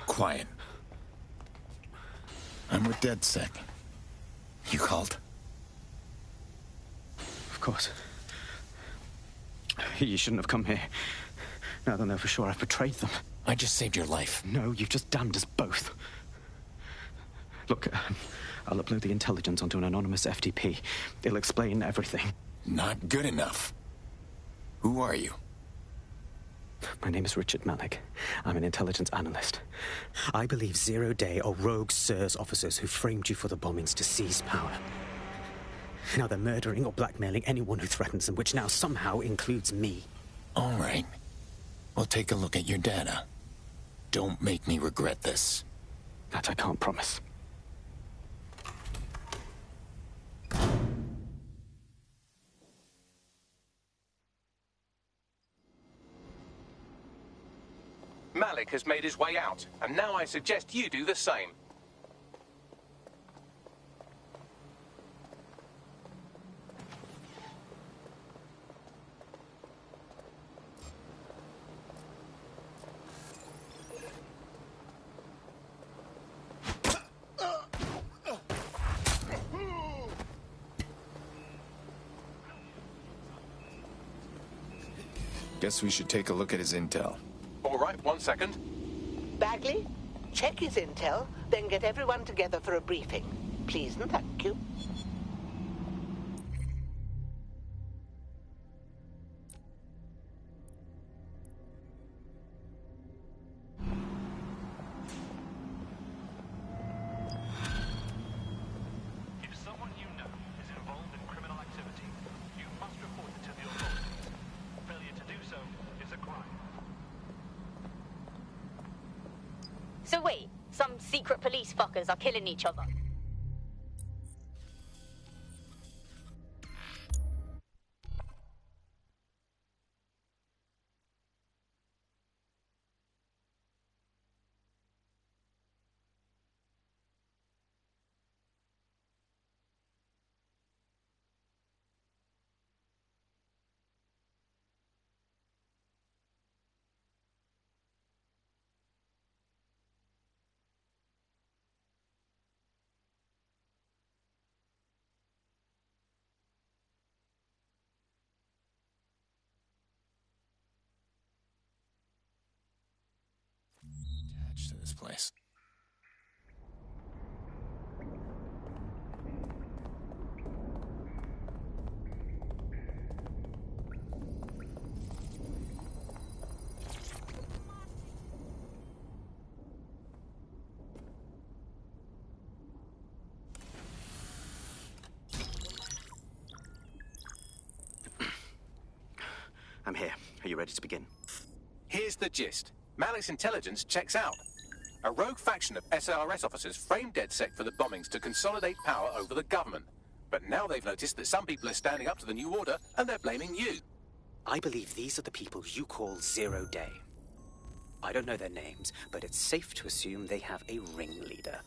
Quiet. I'm with DedSec. You called? Of course. You shouldn't have come here. Now they'll know for sure I've betrayed them. I just saved your life. No, you've just damned us both. Look, I'll upload the intelligence onto an anonymous FTP. It'll explain everything. Not good enough. Who are you? My name is Richard Malik. I'm an intelligence analyst. I believe Zero Day are rogue SIRS officers who framed you for the bombings to seize power. Now they're murdering or blackmailing anyone who threatens them, which now somehow includes me. All right. We'll take a look at your data. Don't make me regret this. That I can't promise. Malik has made his way out, and now I suggest you do the same. Guess we should take a look at his intel. All right, 1 second. Bagley, check his intel, then get everyone together for a briefing. Please and thank you. So wait, some secret police fuckers are killing each other. Attached to this place. I'm here. Are you ready to begin? Here's the gist. Malik's intelligence checks out. A rogue faction of SARS officers framed DedSec for the bombings to consolidate power over the government. But now they've noticed that some people are standing up to the new order, and they're blaming you. I believe these are the people you call Zero Day. I don't know their names, but it's safe to assume they have a ringleader.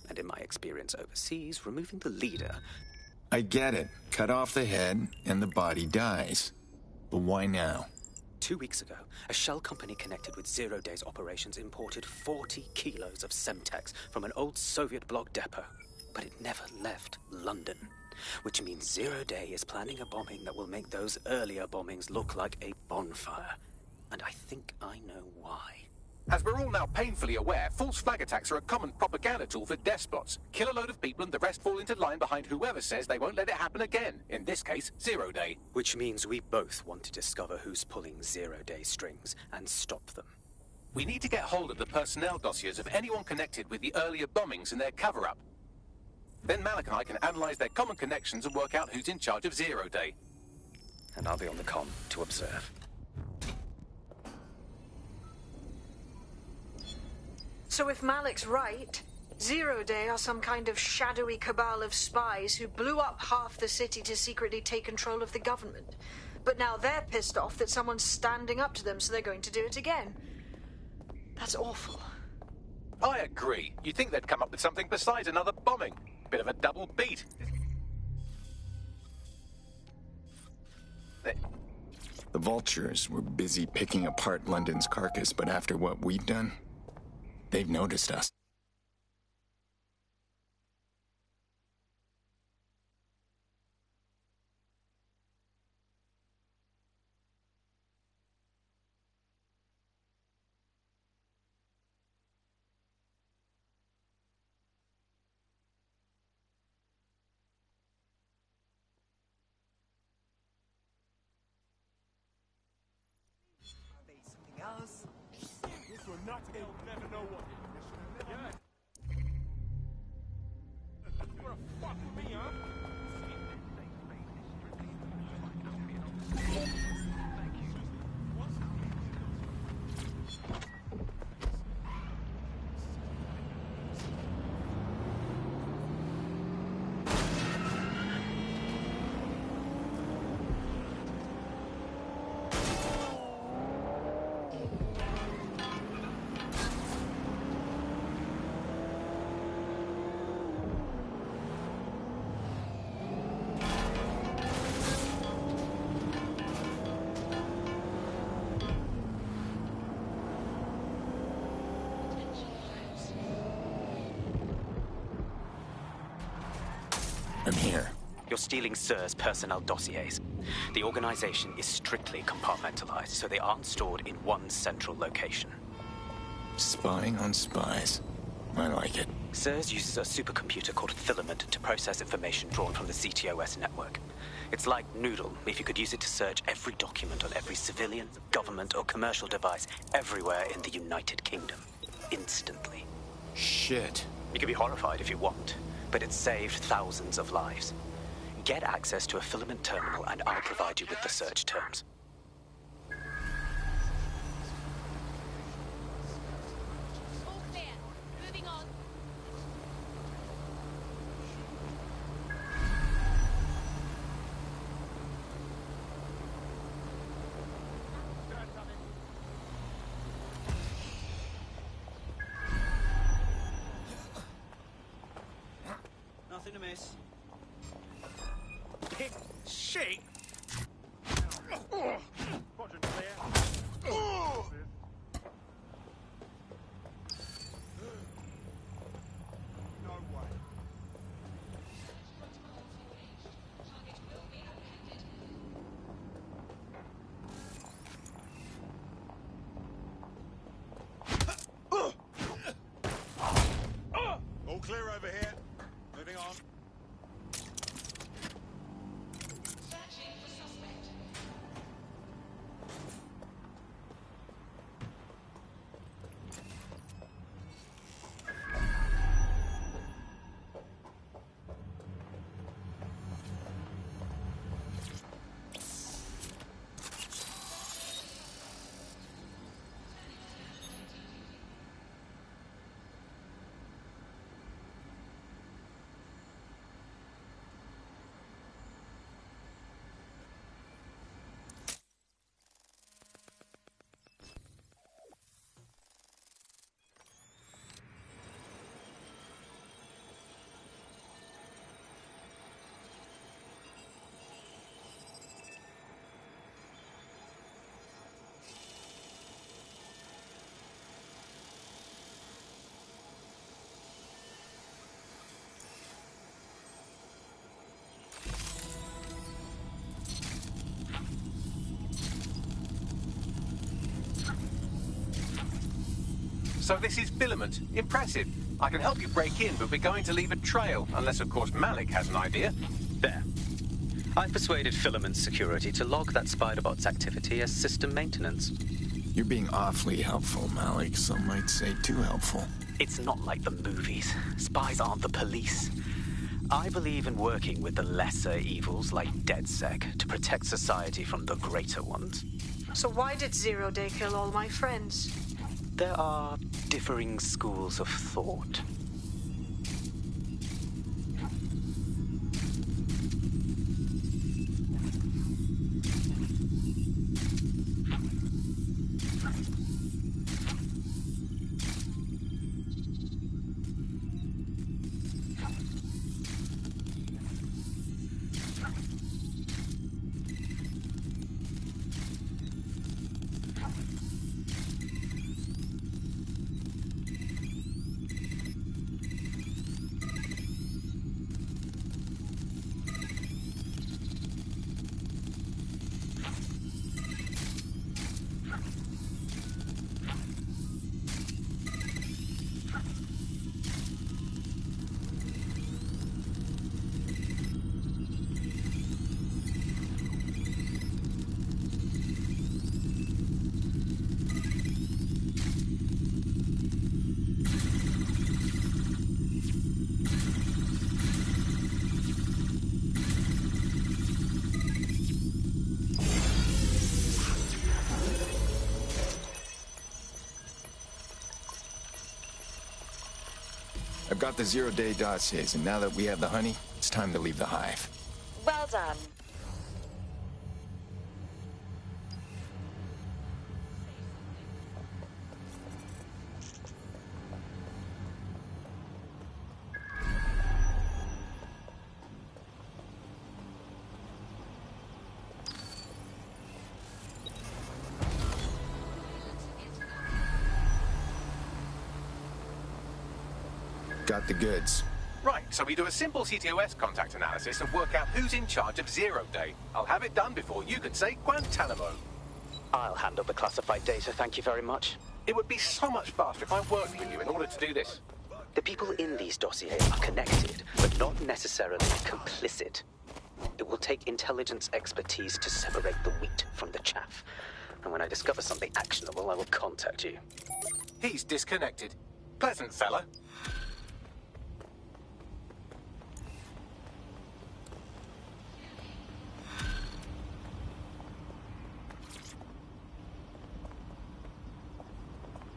And in my experience overseas, removing the leader... I get it. Cut off the head, and the body dies. But why now? 2 weeks ago, a shell company connected with Zero Day's operations imported 40 kilos of Semtex from an old Soviet bloc depot. But it never left London. Which means Zero Day is planning a bombing that will make those earlier bombings look like a bonfire. And I think I know why. As we're all now painfully aware, false flag attacks are a common propaganda tool for despots. Kill a load of people and the rest fall into line behind whoever says they won't let it happen again. In this case, Zero Day. Which means we both want to discover who's pulling Zero Day strings and stop them. We need to get hold of the personnel dossiers of anyone connected with the earlier bombings and their cover-up. Then Malik and I can analyze their common connections and work out who's in charge of Zero Day. And I'll be on the comm to observe. So if Malik's right, Zero Day are some kind of shadowy cabal of spies who blew up half the city to secretly take control of the government. But now they're pissed off that someone's standing up to them, so they're going to do it again. That's awful. I agree. You'd think they'd come up with something besides another bombing. Bit of a double beat. The Vultures were busy picking apart London's carcass, but after what we've done, they've noticed us. This will not end. Never know what. Yeah. You wanna fuck with me, huh? I'm here. You're stealing SIR's personnel dossiers. The organization is strictly compartmentalized, so they aren't stored in one central location. Spying on spies. I like it. SIRS uses a supercomputer called Filament to process information drawn from the CTOS network. It's like Noodle, if you could use it to search every document on every civilian, government, or commercial device everywhere in the United Kingdom. Instantly. Shit. You can be horrified if you want, but it's saved thousands of lives. Get access to a Filament terminal and I'll provide you with the search terms. All clear. Moving on. Nothing to miss. Shit! Quadrant clear. No way. All clear over here. Moving on. So this is Filament. Impressive. I can help you break in, but we're going to leave a trail, unless, of course, Malik has an idea. There. I've persuaded Filament Security to log that Spider-Bot's activity as system maintenance. You're being awfully helpful, Malik. Some might say too helpful. It's not like the movies. Spies aren't the police. I believe in working with the lesser evils like DedSec to protect society from the greater ones. So why did Zero Day kill all my friends? There are differing schools of thought. I've got the zero-day dossiers, and now that we have the honey, it's time to leave the hive. Well done. Got the goods. Right, so we do a simple CTOS contact analysis and work out who's in charge of Zero Day. I'll have it done before you can say Guantanamo. I'll handle the classified data, thank you very much. It would be so much faster if I worked with you in order to do this. The people in these dossiers are connected, but not necessarily complicit. It will take intelligence expertise to separate the wheat from the chaff. And when I discover something actionable, I will contact you. He's disconnected. Pleasant fella.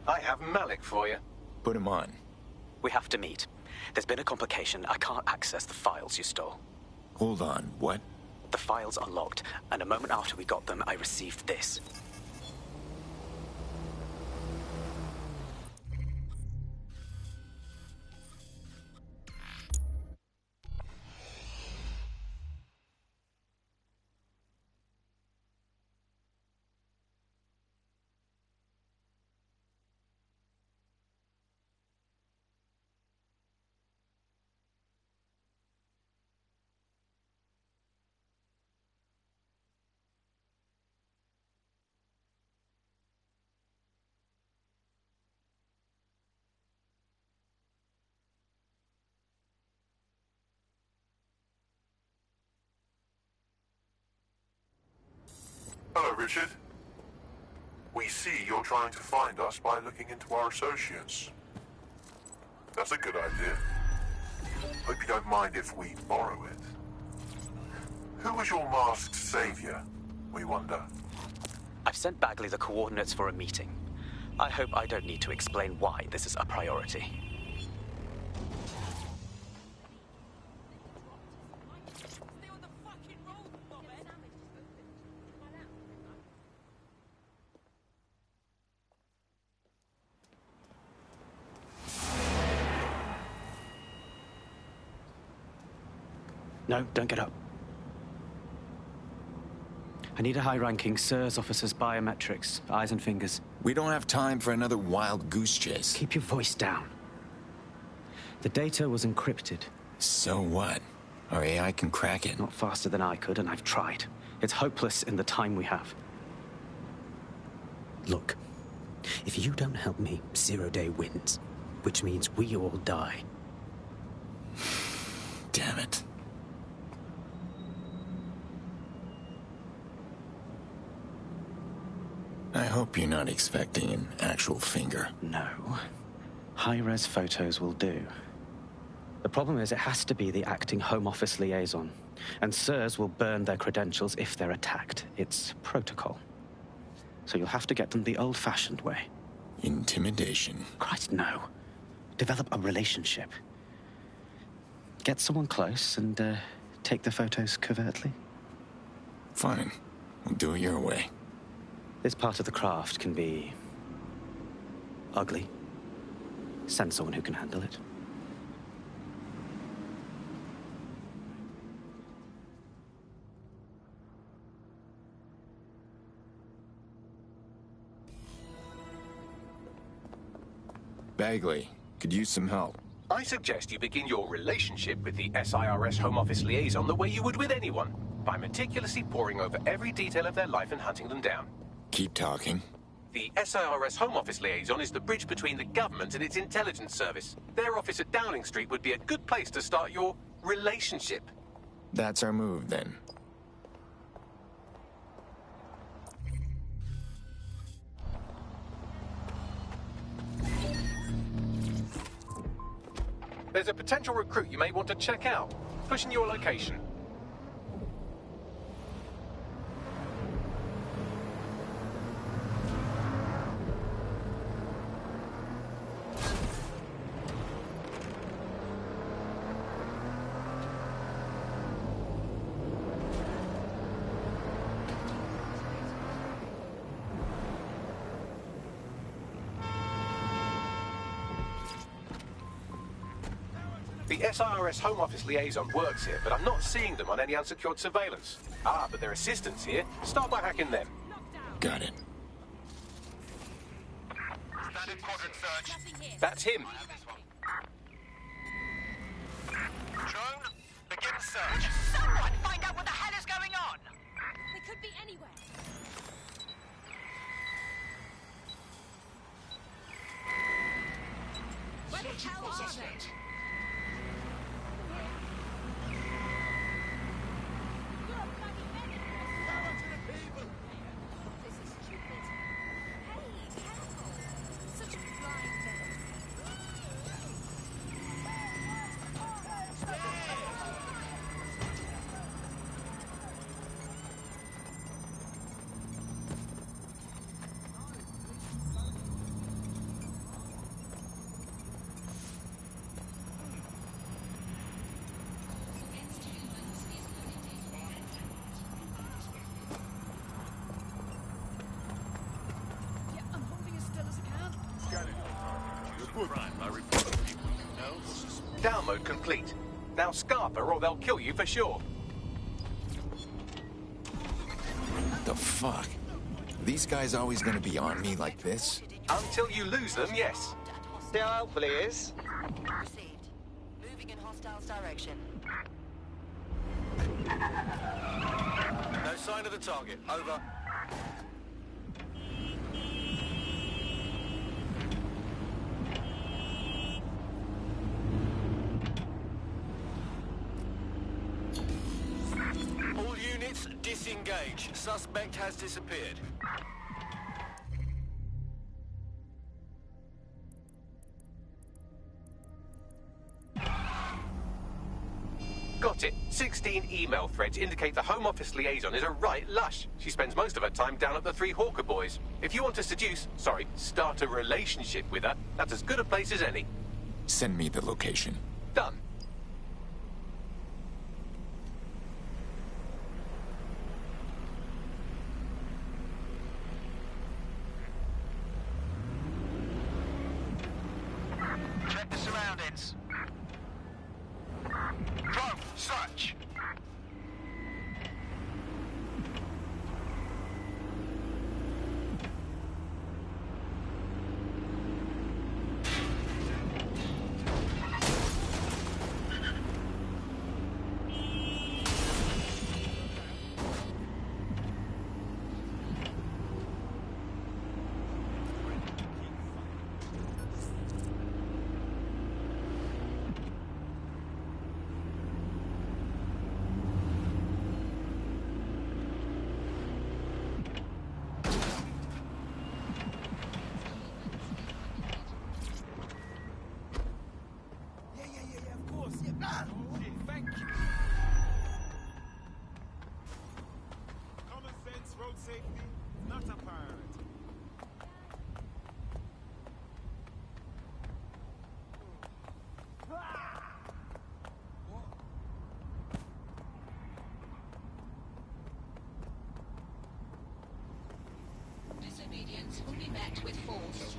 I have Malik for you. Put him on. We have to meet. There's been a complication. I can't access the files you stole. Hold on, what? The files are locked, and a moment after we got them, I received this. Hello, Richard. We see you're trying to find us by looking into our associates. That's a good idea. Hope you don't mind if we borrow it. Who was your masked savior, we wonder? I've sent Bagley the coordinates for a meeting. I hope I don't need to explain why this is a priority. No, don't get up. I need a high-ranking SIRS officer's biometrics, eyes and fingers. We don't have time for another wild goose chase. Keep your voice down. The data was encrypted. So what? Our AI can crack it. Not faster than I could, and I've tried. It's hopeless in the time we have. Look, if you don't help me, Zero Day wins. Which means we all die. Damn it. I hope you're not expecting an actual finger. No. High-res photos will do. The problem is it has to be the acting Home Office liaison. And SIRS will burn their credentials if they're attacked. It's protocol. So you'll have to get them the old-fashioned way. Intimidation. Christ, no. Develop a relationship. Get someone close and take the photos covertly. Fine. We'll do it your way. This part of the craft can be ugly. Send someone who can handle it. Bagley, could use some help. I suggest you begin your relationship with the SIRS Home Office liaison the way you would with anyone, by meticulously poring over every detail of their life and hunting them down. Keep talking. The SIRS Home Office liaison is the bridge between the government and its intelligence service. Their office at Downing Street would be a good place to start your relationship. That's our move, then. There's a potential recruit you may want to check out. Pushing your location. The SIRS Home Office liaison works here, but I'm not seeing them on any unsecured surveillance. Ah, but their assistant's here. Start by hacking them. Got it. That's him. down mode complete. Now Scarper or they'll kill you for sure. The fuck? These guys always gonna be on me like this? Until you lose them, yes. See how helpful he is? Proceed. Moving in hostiles' direction. No sign of the target. Over. All units, disengage. Suspect has disappeared. Got it. 16 email threads indicate the Home Office liaison is a right lush. She spends most of her time down at the Three Hawker Boys. If you want to start a relationship with her, that's as good a place as any. Send me the location. Done. Check the surroundings. Drone, search. Thank you. Common sense, road safety, not a priority. Disobedience will be met with force.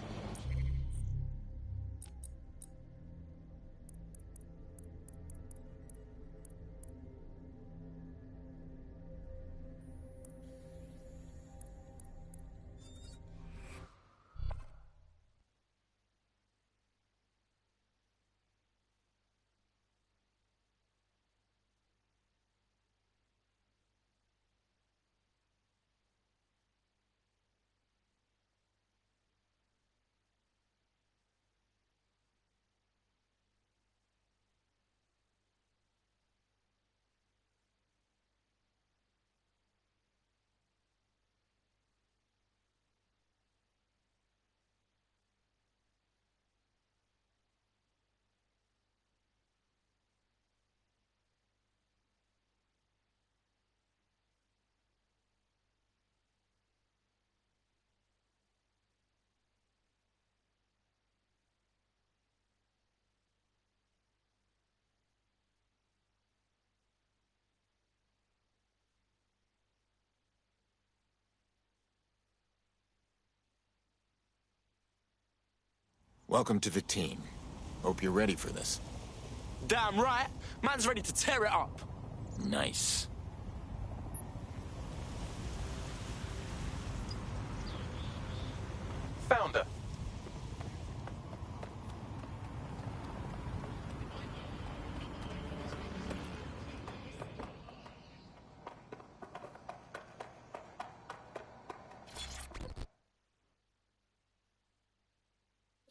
Welcome to the team. Hope you're ready for this. Damn right. Man's ready to tear it up. Nice. Found her.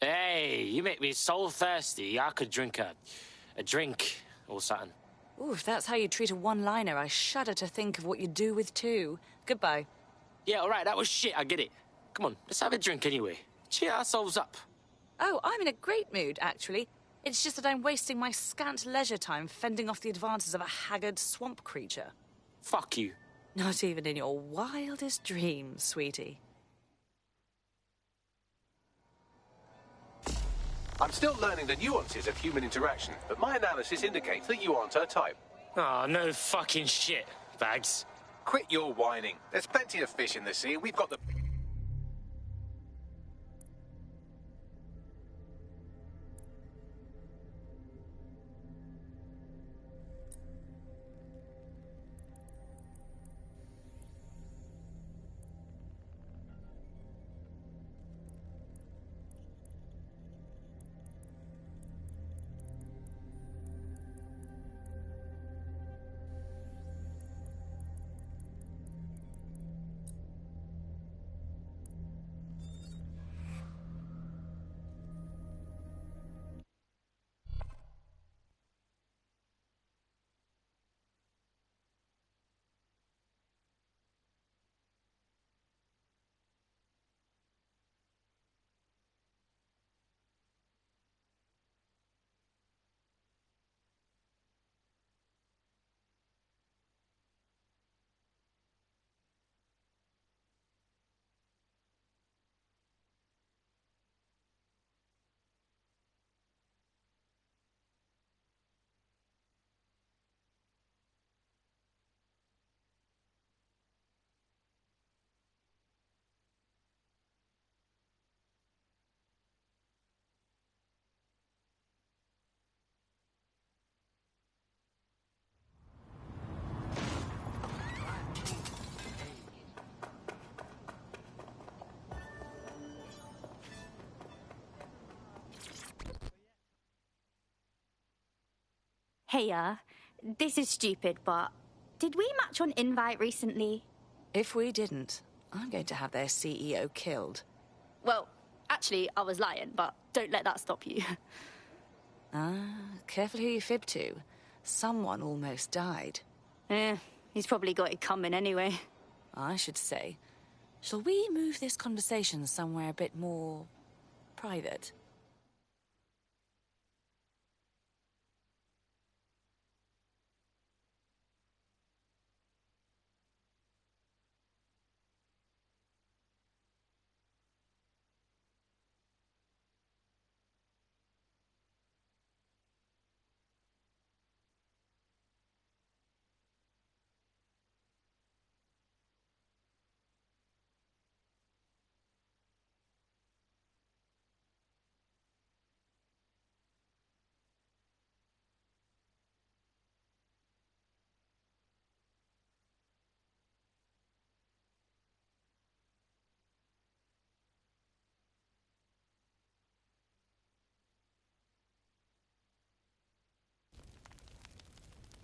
Hey, you make me so thirsty, I could drink a drink or something. Ooh, if that's how you treat a one-liner, I shudder to think of what you'd do with two. Goodbye. Yeah, all right, that was shit, I get it. Come on, let's have a drink anyway. Cheer ourselves up. Oh, I'm in a great mood, actually. It's just that I'm wasting my scant leisure time fending off the advances of a haggard swamp creature. Fuck you. Not even in your wildest dreams, sweetie. I'm still learning the nuances of human interaction, but my analysis indicates that you aren't her type. Oh, no fucking shit, Bags. Quit your whining. There's plenty of fish in the sea, and we've got the... Hey, this is stupid, but did we match on Invite recently? If we didn't, I'm going to have their CEO killed. Well, actually, I was lying, but don't let that stop you. Careful who you fib to. Someone almost died. He's probably got it coming anyway. I should say. Shall we move this conversation somewhere a bit more private?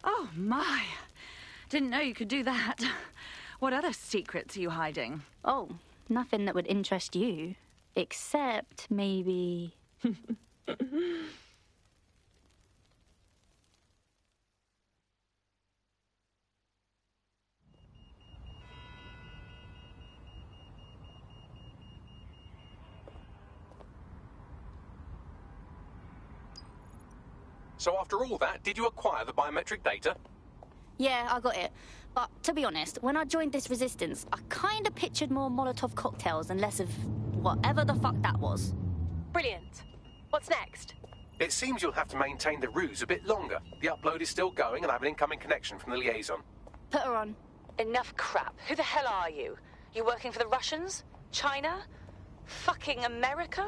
Oh, my. Didn't know you could do that. What other secrets are you hiding? Oh, nothing that would interest you. Except maybe... So after all that, did you acquire the biometric data? Yeah, I got it. But to be honest, when I joined this resistance, I kind of pictured more Molotov cocktails and less of whatever the fuck that was. Brilliant. What's next? It seems you'll have to maintain the ruse a bit longer. The upload is still going and I have an incoming connection from the liaison. Put her on. Enough crap. Who the hell are you? You working for the Russians? China? Fucking America?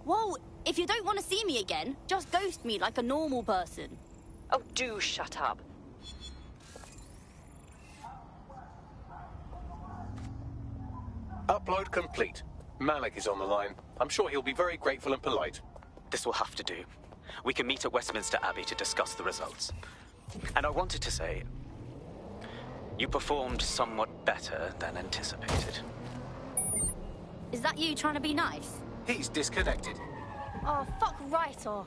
Whoa, if you don't want to see me again, just ghost me like a normal person. Oh, do shut up. Upload complete. Malik is on the line. I'm sure he'll be very grateful and polite. This will have to do. We can meet at Westminster Abbey to discuss the results. And I wanted to say, you performed somewhat better than anticipated. Is that you trying to be nice? He's disconnected. Oh, fuck right off.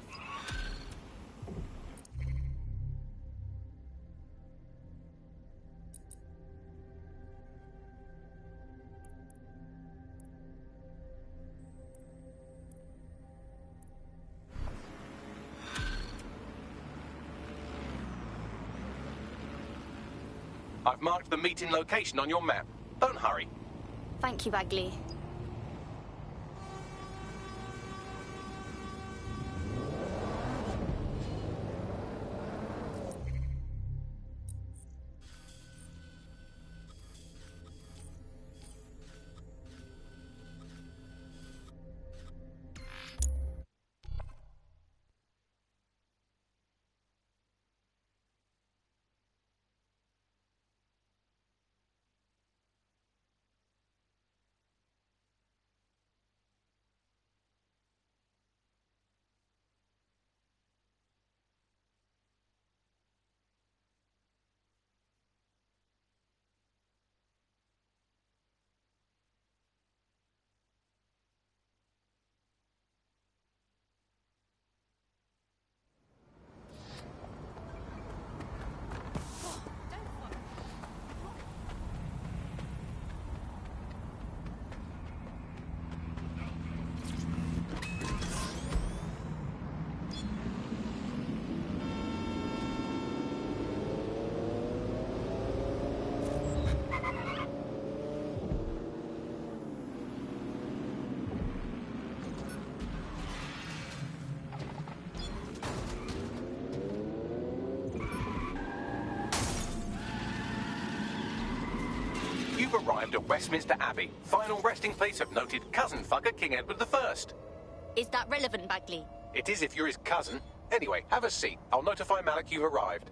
I've marked the meeting location on your map. Don't hurry. Thank you, Bagley. You've arrived at Westminster Abbey, final resting place of noted cousin fucker King Edward I. Is that relevant, Bagley? It is if you're his cousin. Anyway, have a seat. I'll notify Malik you've arrived.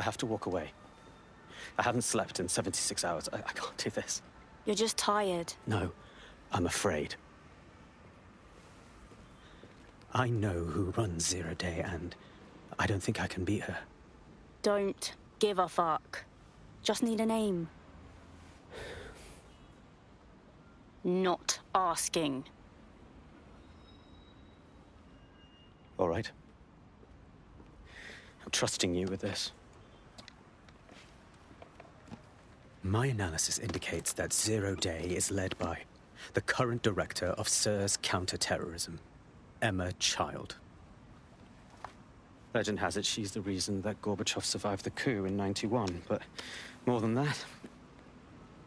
have to walk away. I haven't slept in 76 hours. I can't do this. You're just tired. No, I'm afraid. I know who runs Zero Day, and I don't think I can beat her. Don't give a fuck. Just need a name. Not asking. All right. I'm trusting you with this. My analysis indicates that Zero Day is led by the current director of SIRS counter-terrorism, Emma Child. Legend has it she's the reason that Gorbachev survived the coup in '91, but more than that,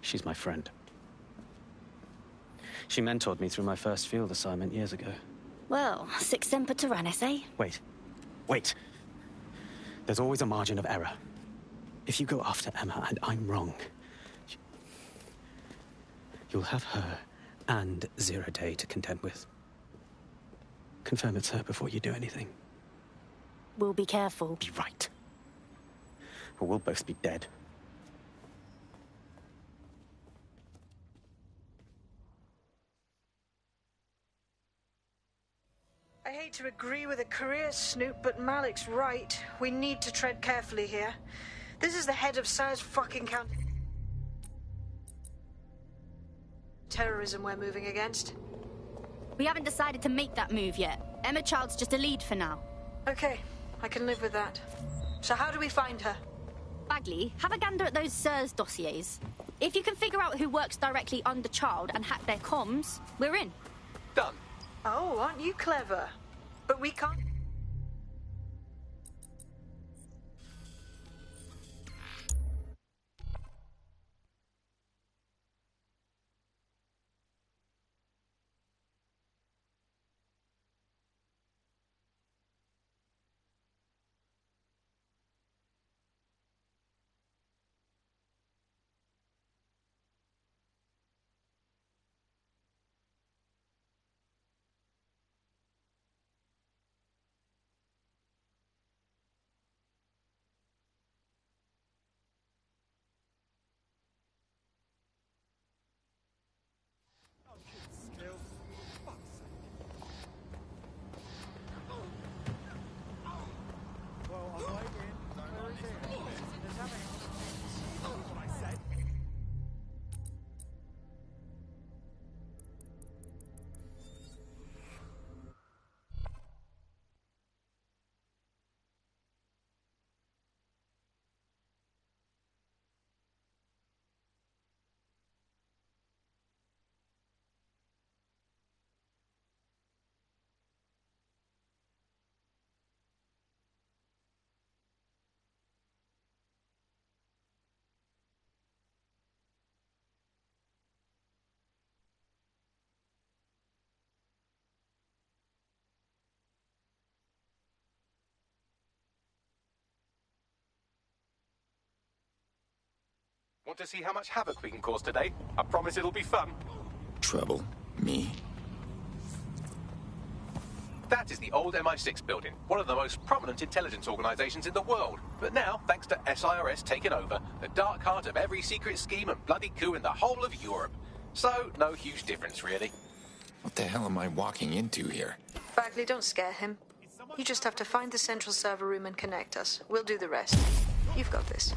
she's my friend. She mentored me through my first field assignment years ago. Well, sic semper tyrannis, eh? Wait. There's always a margin of error. If you go after Emma and I'm wrong, you'll have her and Zero Day to contend with. Confirm it's her before you do anything. We'll be careful. Be right. Or we'll both be dead. I hate to agree with a career snoop, but Malik's right. We need to tread carefully here. This is the head of SIRS fucking terrorism we're moving against. We haven't decided to make that move yet. Emma Child's just a lead for now. Okay, I can live with that. So how do we find her? Bagley, have a gander at those SIRS dossiers. If you can figure out who works directly under Child and hack their comms, we're in. Done. Oh, aren't you clever? But we can't... Want to see how much havoc we can cause today? I promise it'll be fun. Trouble? Me? That is the old MI6 building, one of the most prominent intelligence organizations in the world. But now, thanks to SIRS taking over, the dark heart of every secret scheme and bloody coup in the whole of Europe. So, no huge difference, really. What the hell am I walking into here? Bagley, don't scare him. You just have to find the central server room and connect us. We'll do the rest. You've got this.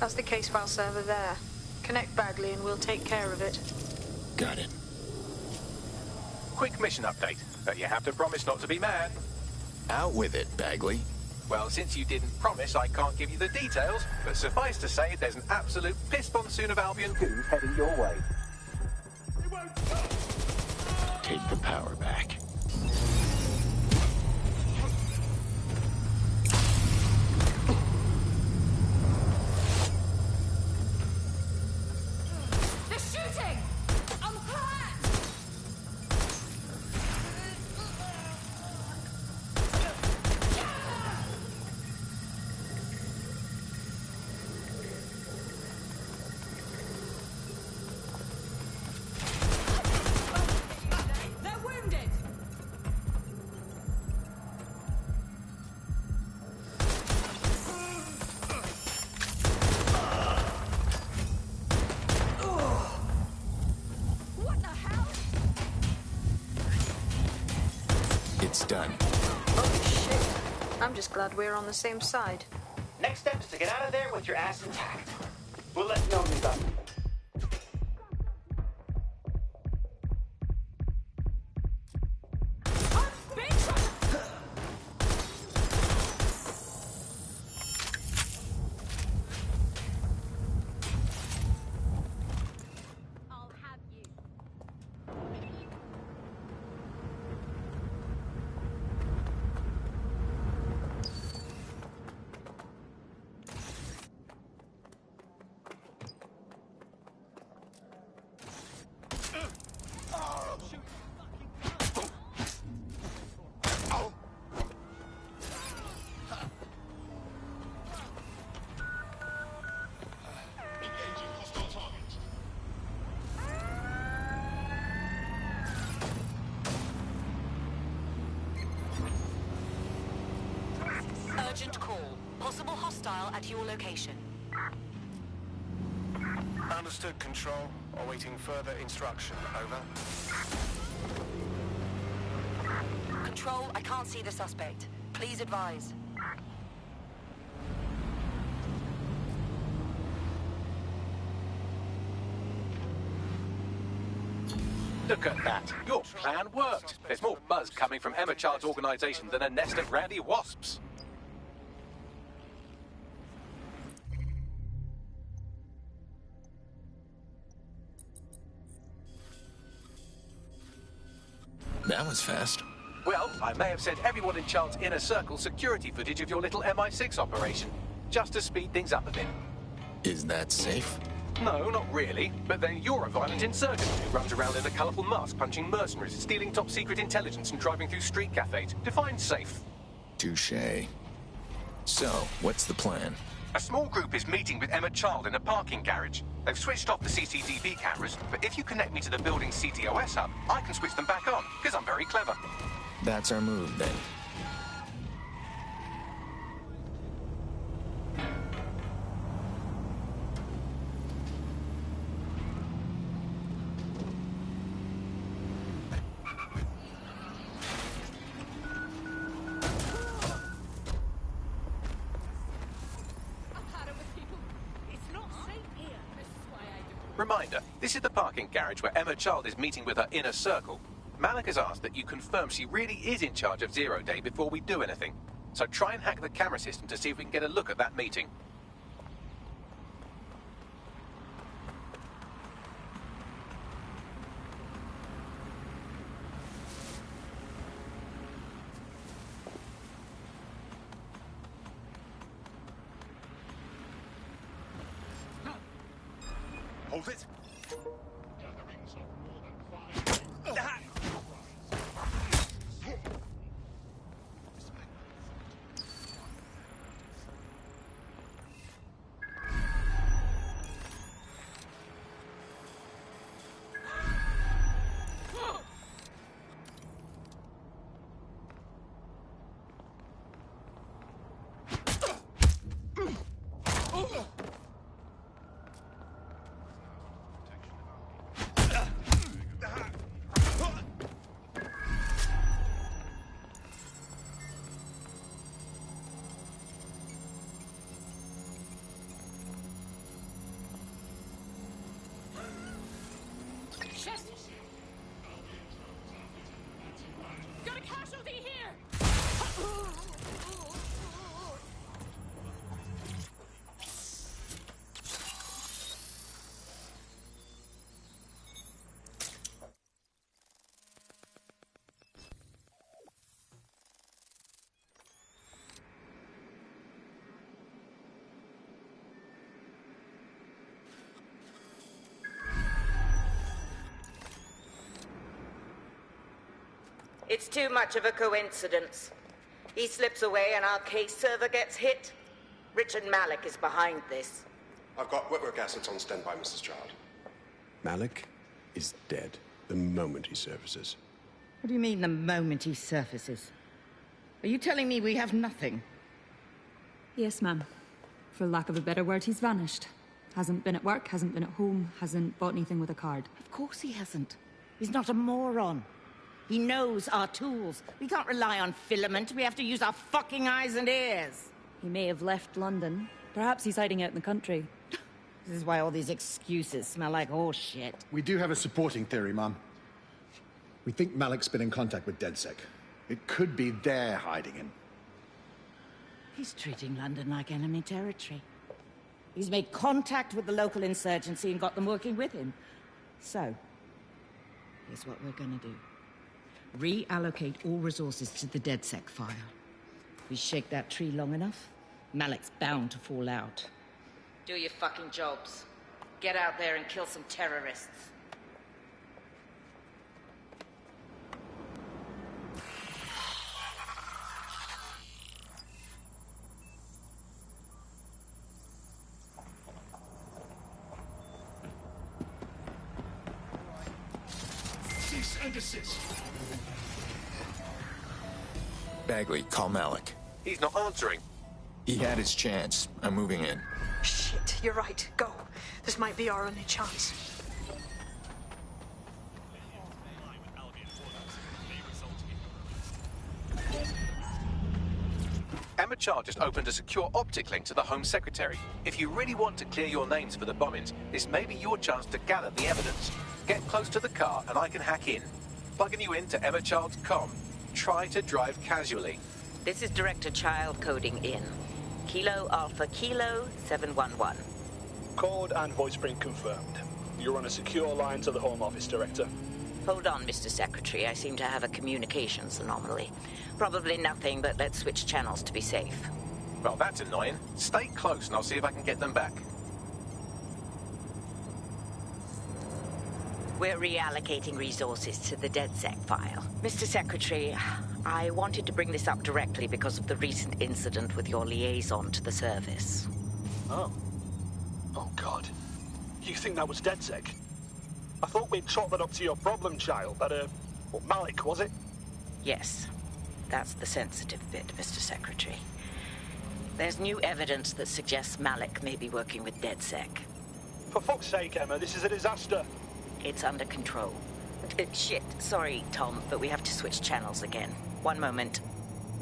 That's the case file server there. Connect Bagley and we'll take care of it. Got it. Quick mission update, but you have to promise not to be mad. Out with it, Bagley. Well, since you didn't promise, I can't give you the details, but suffice to say, there's an absolute piss monsoon of Albion goons heading your way. Take the power back. They're shooting! On fire! They're wounded! What the hell? It's done. Holy shit. I'm just glad we're on the same side. Next step is to get out of there with your ass intact. We'll let you know when we've done. Urgent call. Possible hostile at your location. Understood, Control. Awaiting further instruction. Over. Control, I can't see the suspect. Please advise. Look at that. Your plan worked. There's more buzz coming from Emma Child's organization than a nest of randy wasps. That was fast. Well, I may have sent everyone in Child's inner circle security footage of your little MI6 operation, just to speed things up a bit. Is that safe? No, not really. But then you're a violent insurgent who runs around in a colourful mask, punching mercenaries, stealing top-secret intelligence and driving through street cafes. Define safe. Touché. So, what's the plan? A small group is meeting with Emma Child in a parking garage. They've switched off the CCTV cameras, but if you connect me to the building's CTOS hub, I can switch them back on, because I'm very clever. That's our move, then. Reminder, this is the parking garage where Emma Child is meeting with her inner circle. Malik has asked that you confirm she really is in charge of Zero Day before we do anything. So try and hack the camera system to see if we can get a look at that meeting. Hold it. Shit! Got a casualty here! It's too much of a coincidence. He slips away and our case server gets hit. Richard Malik is behind this. I've got wetwork assets on standby, Mrs. Child. Malik is dead the moment he surfaces. What do you mean, the moment he surfaces? Are you telling me we have nothing? Yes, ma'am. For lack of a better word, he's vanished. Hasn't been at work, hasn't been at home, hasn't bought anything with a card. Of course he hasn't. He's not a moron. He knows our tools. We can't rely on filament. We have to use our fucking eyes and ears. He may have left London. Perhaps he's hiding out in the country. This is why all these excuses smell like horse shit. We do have a supporting theory, Mum. We think Malik's been in contact with DedSec. It could be they're hiding him. He's treating London like enemy territory. He's made contact with the local insurgency and got them working with him. So, here's what we're gonna do. Reallocate all resources to the DedSec file. If we shake that tree long enough, Malik's bound to fall out. Do your fucking jobs. Get out there and kill some terrorists. Cease and desist. Bagley, call Malik. He's not answering. He had his chance. I'm moving in. Shit, you're right. Go. This might be our only chance. Emma Child just opened a secure optic link to the Home Secretary. If you really want to clear your names for the bombings, this may be your chance to gather the evidence. Get close to the car and I can hack in. Plugging you into Emma Child's comm. Try to drive casually. This is Director Child coding in. Kilo Alpha Kilo 711. Code and voice print confirmed. You're on a secure line to the Home Office, Director. Hold on, Mr. Secretary. I seem to have a communications anomaly. Probably nothing, but let's switch channels to be safe. Well, that's annoying. Stay close and I'll see if I can get them back. We're reallocating resources to the DedSec file. Mr. Secretary, I wanted to bring this up directly because of the recent incident with your liaison to the service. Oh. Oh, God. You think that was DedSec? I thought we'd chalk that up to your problem child, that, Malik, was it? Yes. That's the sensitive bit, Mr. Secretary. There's new evidence that suggests Malik may be working with DedSec. For fuck's sake, Emma, this is a disaster. It's under control. Shit, sorry, Tom, but we have to switch channels again. One moment.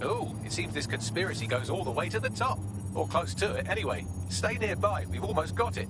Oh, it seems this conspiracy goes all the way to the top. Or close to it, anyway. Stay nearby, we've almost got it.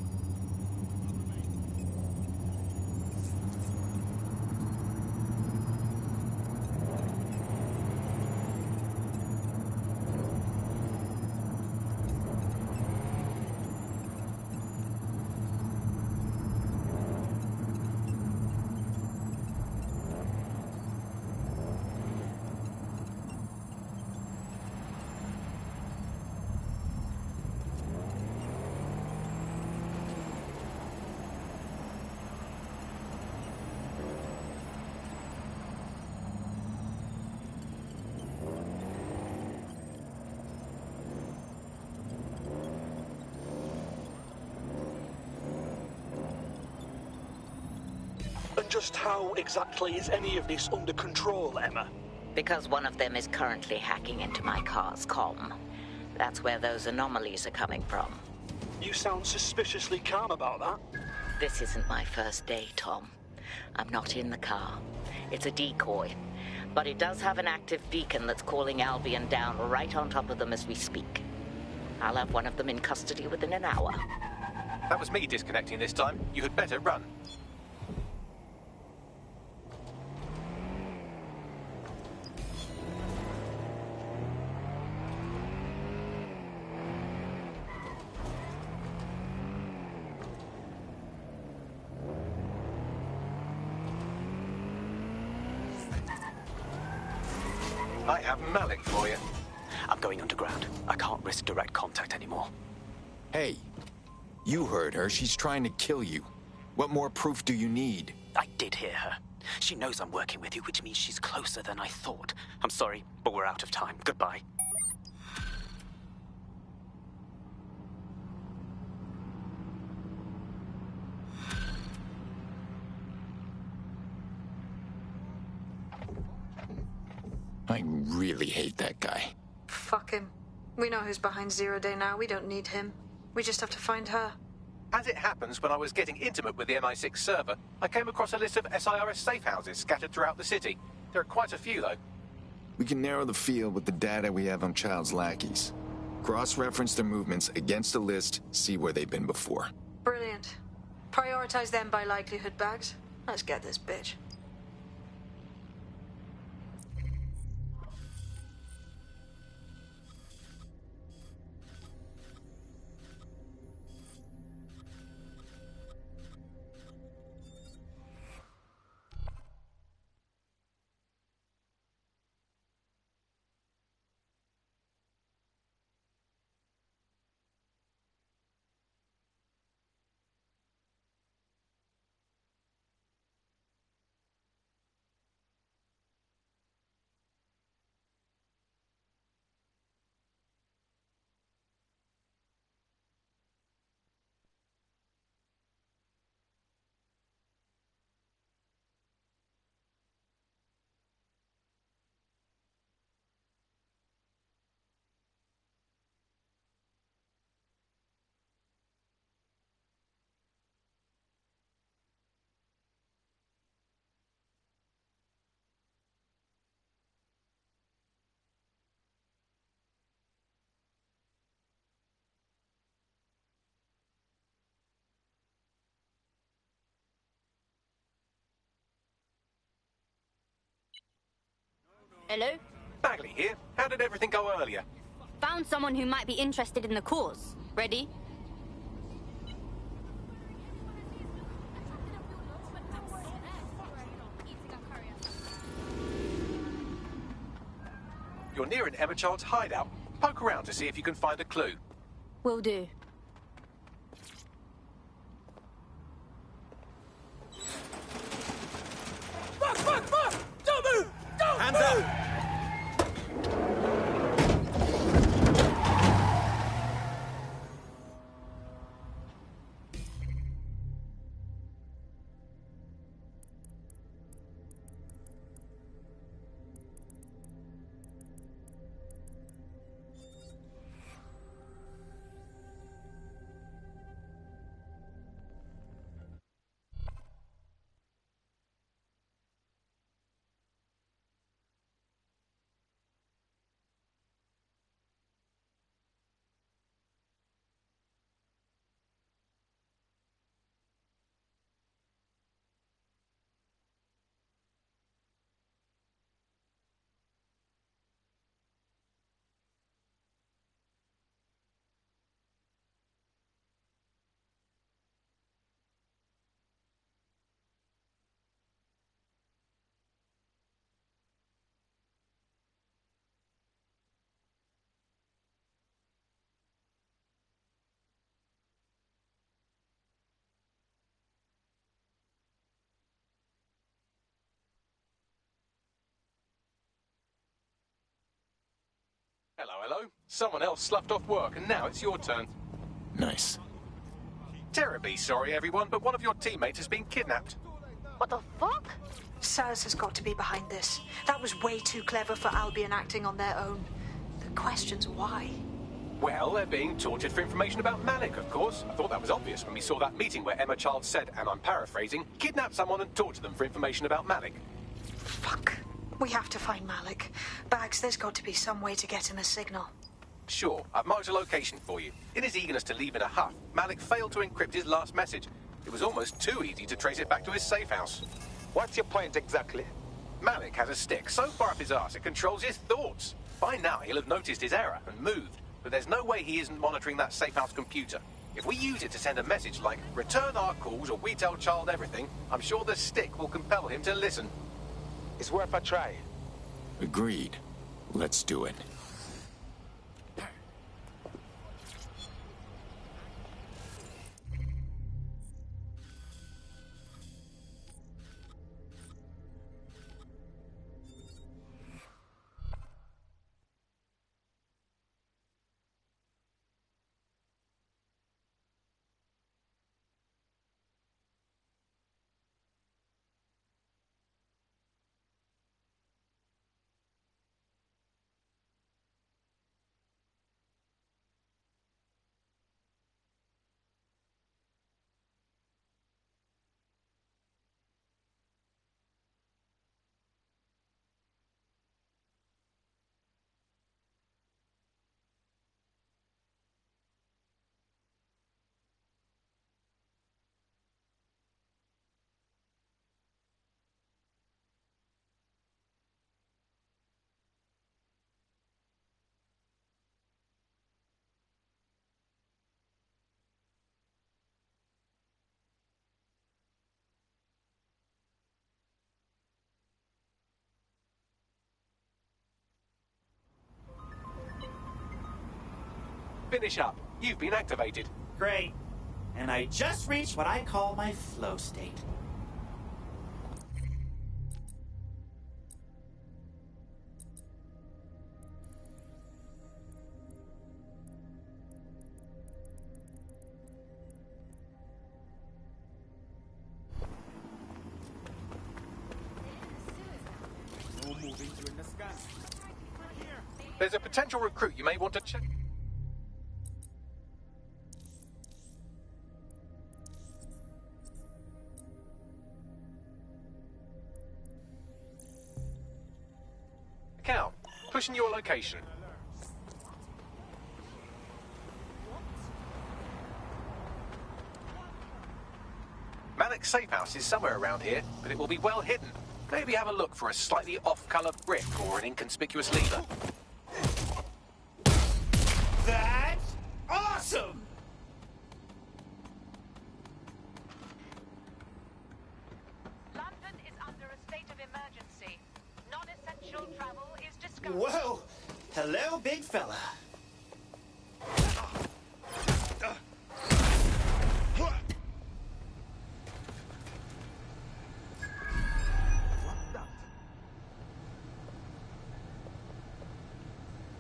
Just how exactly is any of this under control, Emma? Because one of them is currently hacking into my car's comm. That's where those anomalies are coming from. You sound suspiciously calm about that. This isn't my first day, Tom. I'm not in the car. It's a decoy. But it does have an active beacon that's calling Albion down right on top of them as we speak. I'll have one of them in custody within an hour. That was me disconnecting this time. You had better run. I have Malik for you. I'm going underground. I can't risk direct contact anymore. Hey, you heard her. She's trying to kill you. What more proof do you need? I did hear her. She knows I'm working with you, which means she's closer than I thought. I'm sorry, but we're out of time. Goodbye. I really hate that guy. Fuck him. We know who's behind Zero Day now. We don't need him. We just have to find her. As it happens, when I was getting intimate with the MI6 server, I came across a list of SIRS safe houses scattered throughout the city. There are quite a few, though. We can narrow the field with the data we have on Child's lackeys. Cross-reference their movements against the list, see where they've been before. Brilliant. Prioritize them by likelihood, Bags. Let's get this bitch. Hello? Bagley here. How did everything go earlier? Found someone who might be interested in the cause. Ready? You're near an Emma Child's hideout. Poke around to see if you can find a clue. Will do. Fuck! Don't move! Don't Hands move! up! Hello. Someone else sloughed off work, and now it's your turn. Nice. Terribly sorry, everyone, but one of your teammates has been kidnapped. What the fuck? SIRS has got to be behind this. That was way too clever for Albion acting on their own. The question's why. Well, they're being tortured for information about Malik, of course. I thought that was obvious when we saw that meeting where Emma Child said, and I'm paraphrasing, kidnap someone and torture them for information about Malik. Fuck. We have to find Malik. Bags, there's got to be some way to get him a signal. Sure, I've marked a location for you. In his eagerness to leave in a huff, Malik failed to encrypt his last message. It was almost too easy to trace it back to his safe house. What's your point exactly? Malik has a stick so far up his arse it controls his thoughts. By now he'll have noticed his error and moved, but there's no way he isn't monitoring that safe house computer. If we use it to send a message like, return our calls or we tell Child everything, I'm sure the stick will compel him to listen. It's worth a try. Agreed. Let's do it. Finish up. You've been activated. Great. And I just reached what I call my flow state. There's a potential recruit you may want to check. Cal, pushing your location. Malik's safe house is somewhere around here, but it will be well hidden. Maybe have a look for a slightly off-color brick or an inconspicuous lever. That's awesome! London is under a state of emergency. Non-essential travel is discouraged. Whoa! Hello, big fella.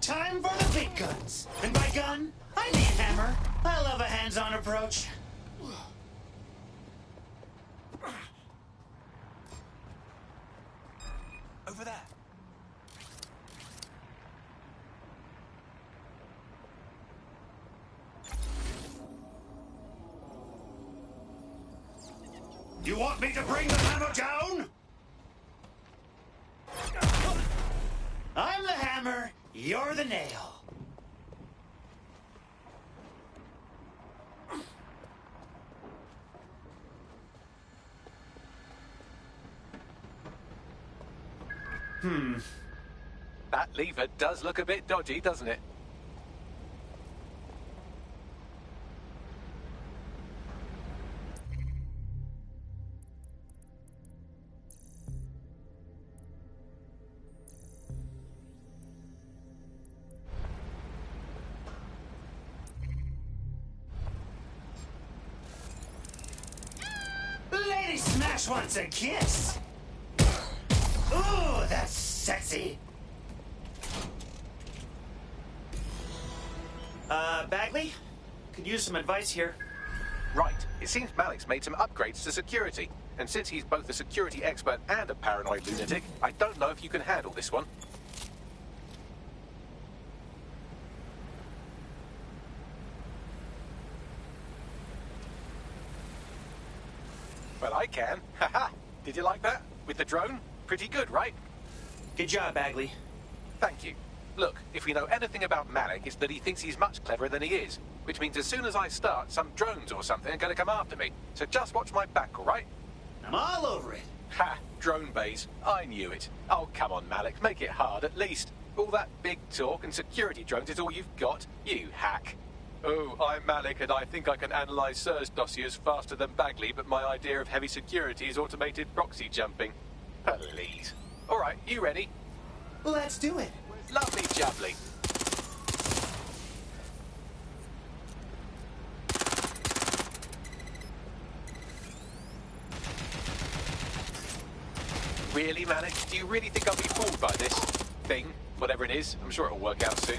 Time for the big guns. And by gun, I mean hammer. I love a hands-on approach. Over there. You want me to bring the hammer down? I'm the hammer, you're the nail. That lever does look a bit dodgy, doesn't it? Lady Smash wants a kiss. Ooh, that's sexy. Bagley? Could use some advice here. Right. It seems Malik's made some upgrades to security. And since he's both a security expert and a paranoid lunatic, I don't know if you can handle this one. Well, I can. Haha. Did you like that? With the drone? Pretty good, right? Good job, Bagley. Thank you. Look, if we know anything about Malik, it's that he thinks he's much cleverer than he is. Which means as soon as I start, some drones or something are going to come after me. So just watch my back, all right? I'm all over it. Ha! Drone bays. I knew it. Oh, come on, Malik. Make it hard, at least. All that big talk and security drones is all you've got. You hack. Oh, I'm Malik, and I think I can analyze SIRS dossiers faster than Bagley, but my idea of heavy security is automated proxy jumping. Please. All right, you ready? Let's do it. Lovely jubbly. Really, Malik? Do you really think I'll be fooled by this thing? Whatever it is, I'm sure it'll work out soon.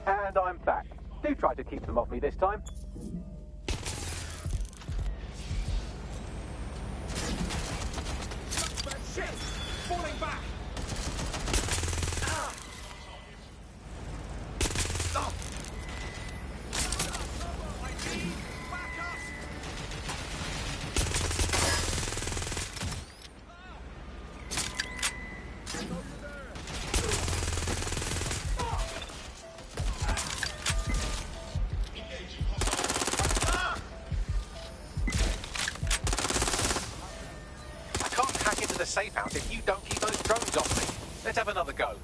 And I'm back. Do try to keep them off me this time. Shit! Falling back! Ah. Oh. The safe house if you don't keep those drones off me. Let's have another go.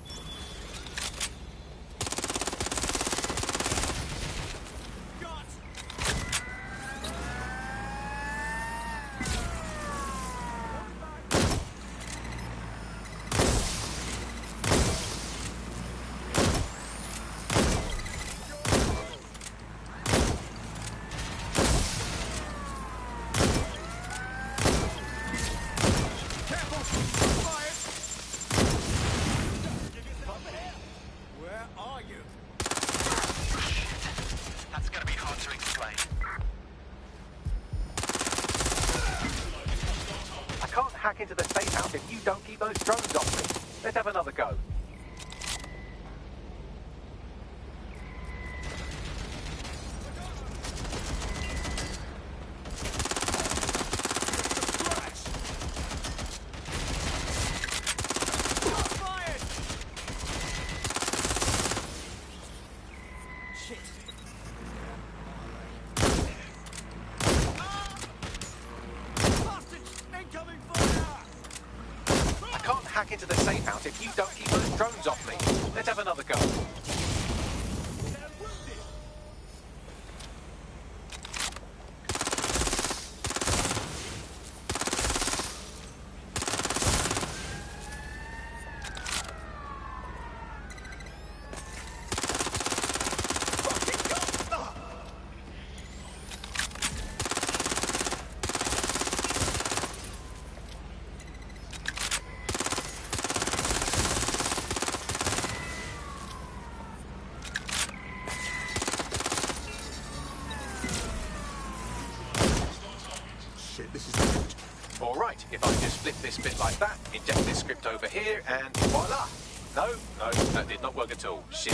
Hack into the safe house if you don't keep those drones off me. Let's have another go. Hack into the safe house if you don't keep those drones off me. Let's have another go. Alright, if I just flip this bit like that, inject this script over here, and voila! No, that did not work at all. Shit.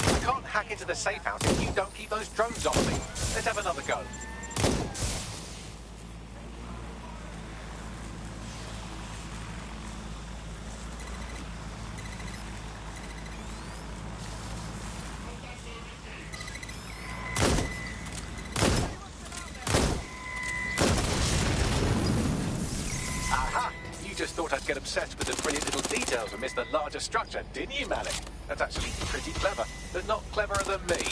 I can't hack into the safe house if you don't keep those drones off me. Let's have another go. You just thought I'd get obsessed with the brilliant little details and miss the larger structure, didn't you, Malik? That's actually pretty clever, but not cleverer than me.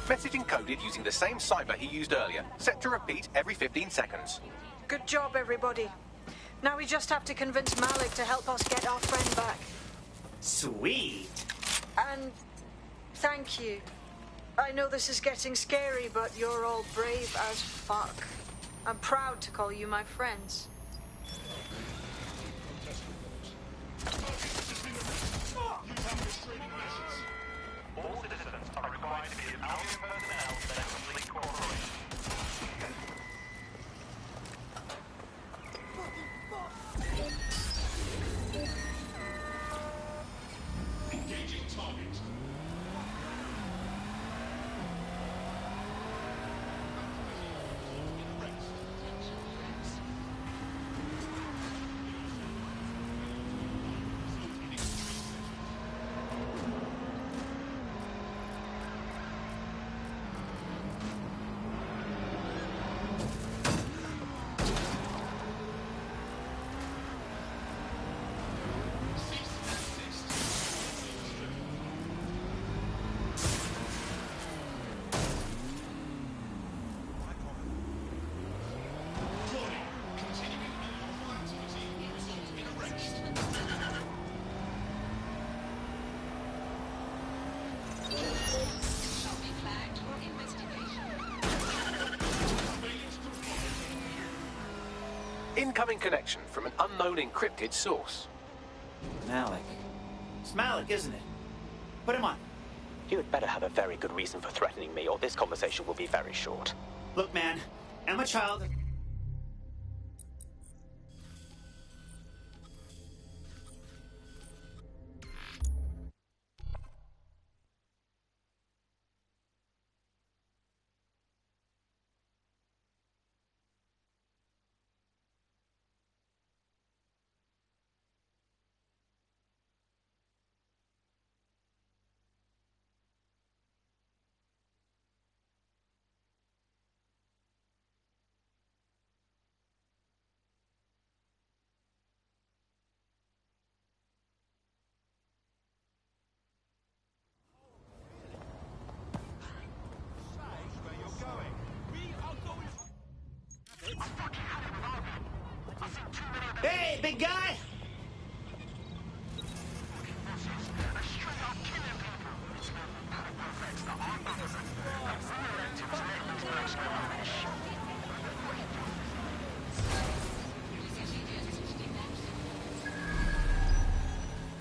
Message encoded using the same cipher he used earlier, set to repeat every 15 seconds. Good job, everybody. Now we just have to convince Malik to help us get our friend back. Sweet. And thank you. I know this is getting scary, but you're all brave as fuck. I'm proud to call you my friends. All citizens are required to be Albion personnel that have complete cooperation. Engaging target. Incoming connection from an unknown encrypted source. Malik. It's Malik, isn't it? Put him on. You had better have a very good reason for threatening me, or this conversation will be very short. Look, man, Emma Child... Hey, big guy!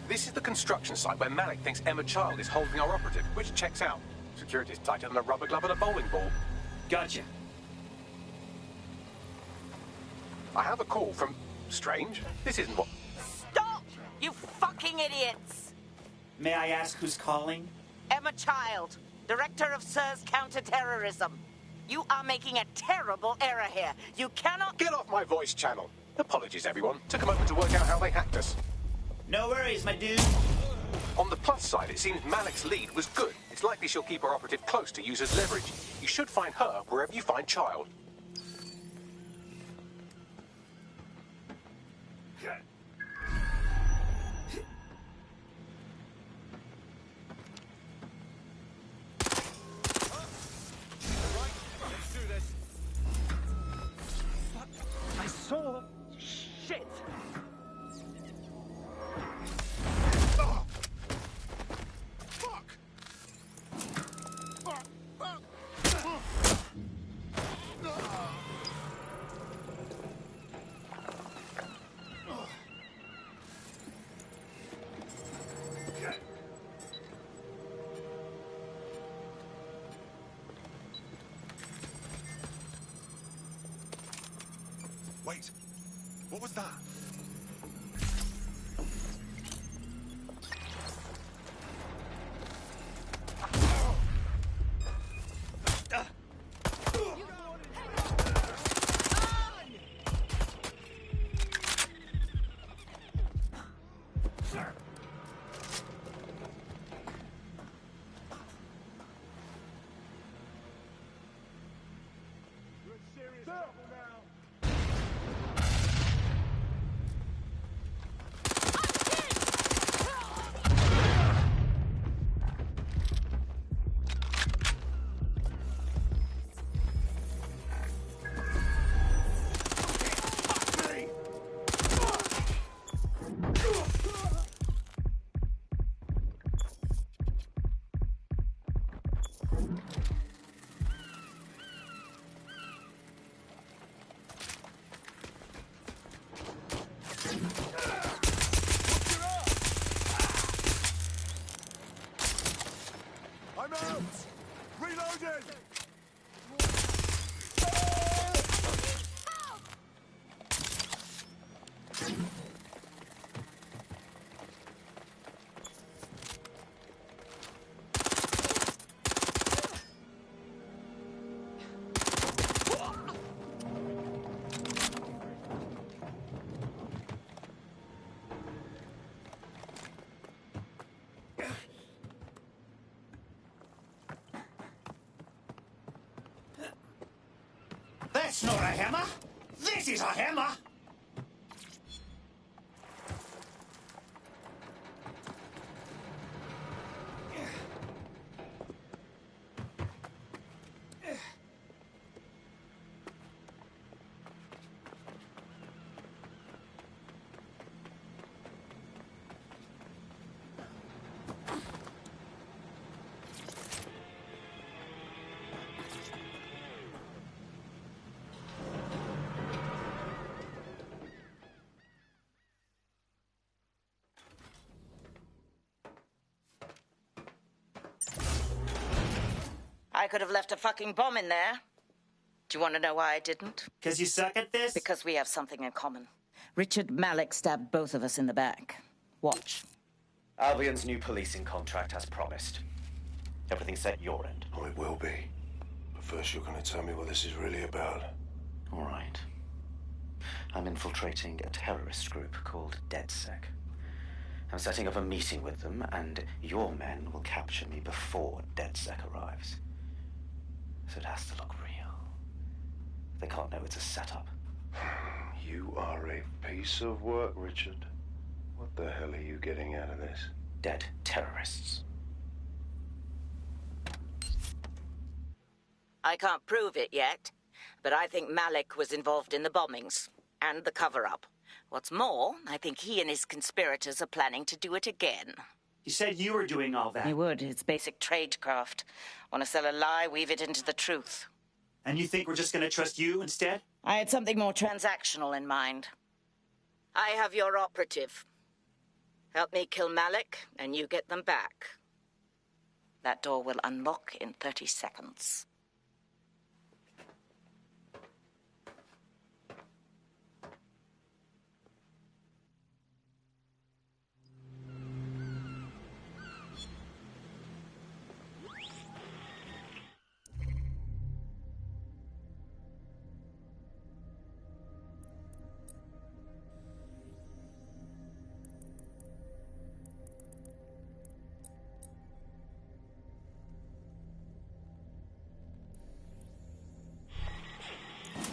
This is the construction site where Malik thinks Emma Child is holding our operative, which checks out. Security's tighter than a rubber glove and a bowling ball. Gotcha. I have a call from... Strange. This isn't what... Stop! You fucking idiots! May I ask who's calling? Emma Child, Director of SIRS Counterterrorism. You are making a terrible error here. You cannot... Get off my voice channel. Apologies, everyone. Took a moment to work out how they hacked us. No worries, my dude. On the plus side, it seems Malik's lead was good. It's likely she'll keep her operative close to use as leverage. You should find her wherever you find Child. I saw... Shit! Oh! Fuck! Wait, what was that? I'm out! Reloading! That's not a hammer! This is a hammer! I could have left a fucking bomb in there. Do you want to know why I didn't? 'Cause you suck at this? Because we have something in common. Richard Malik stabbed both of us in the back. Watch. Albion's new policing contract as promised. Everything set your end. Oh, it will be. But first you're going to tell me what this is really about. All right. I'm infiltrating a terrorist group called DedSec. I'm setting up a meeting with them, and your men will capture me before DedSec arrives. So it has to look real. They can't know it's a setup. You are a piece of work, Richard. What the hell are you getting out of this? Dead terrorists. I can't prove it yet, but I think Malik was involved in the bombings and the cover-up. What's more, I think he and his conspirators are planning to do it again. You said you were doing all that. You would. It's basic tradecraft. Want to sell a lie, weave it into the truth. And you think we're just going to trust you instead? I had something more transactional in mind. I have your operative. Help me kill Malik, and you get them back. That door will unlock in 30 seconds.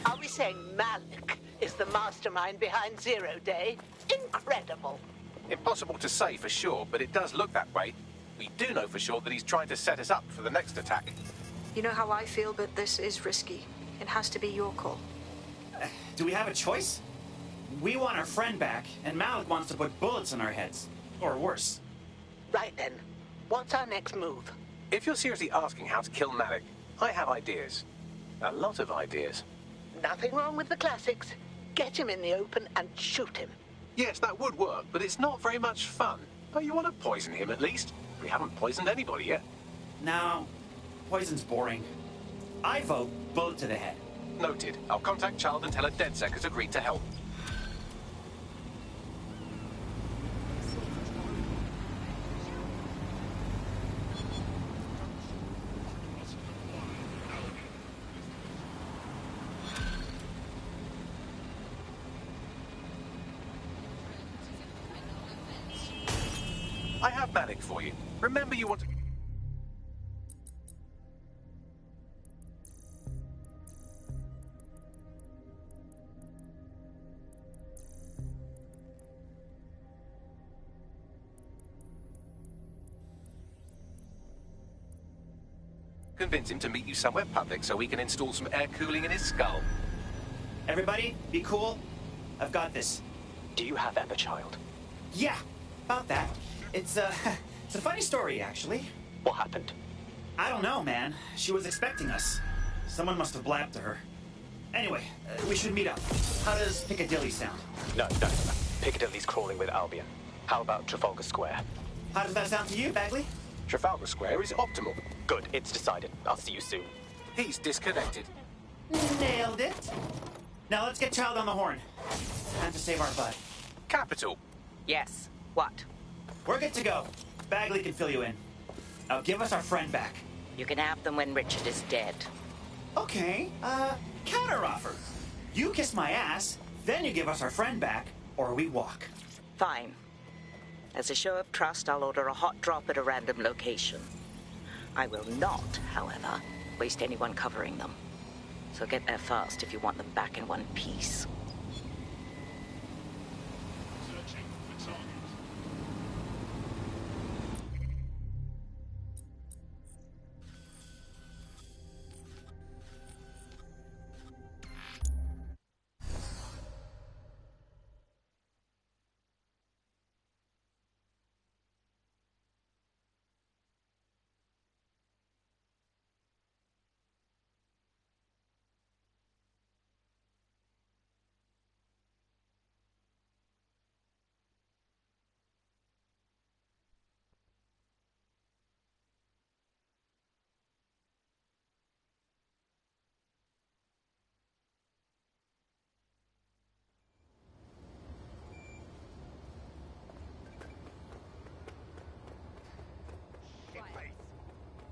Are we saying Malik is the mastermind behind Zero Day? Incredible. Impossible to say for sure, but it does look that way. We do know for sure that he's trying to set us up for the next attack. You know how I feel, but this is risky. It has to be your call. Do we have a choice? We want our friend back, and Malik wants to put bullets in our heads. Or worse. Right then. What's our next move? If you're seriously asking how to kill Malik, I have ideas. A lot of ideas. Nothing wrong with the classics. Get him in the open and shoot him. Yes, that would work, but it's not very much fun. But you want to poison him at least. We haven't poisoned anybody yet. No, poison's boring. I vote bullet to the head. Noted. I'll contact Child and tell her DedSec has agreed to help. I have Malik for you. Remember you want to... Convince him to meet you somewhere public so we can install some air cooling in his skull. Everybody, be cool. I've got this. Do you have Everchild? Yeah, about that. It's a funny story, actually. What happened? I don't know, man. She was expecting us. Someone must have blabbed to her. Anyway, we should meet up. How does Piccadilly sound? No. Piccadilly's crawling with Albion. How about Trafalgar Square? How does that sound to you, Bagley? Trafalgar Square is optimal. Good, it's decided. I'll see you soon. He's disconnected. Nailed it. Now let's get Child on the horn. Time to save our butt. Capital. Yes. What? We're good to go. Bagley can fill you in. Now give us our friend back. You can have them when Richard is dead. Okay, counteroffer. You kiss my ass, then you give us our friend back, or we walk. Fine. As a show of trust, I'll order a hot drop at a random location. I will not, however, waste anyone covering them. So get there fast if you want them back in one piece.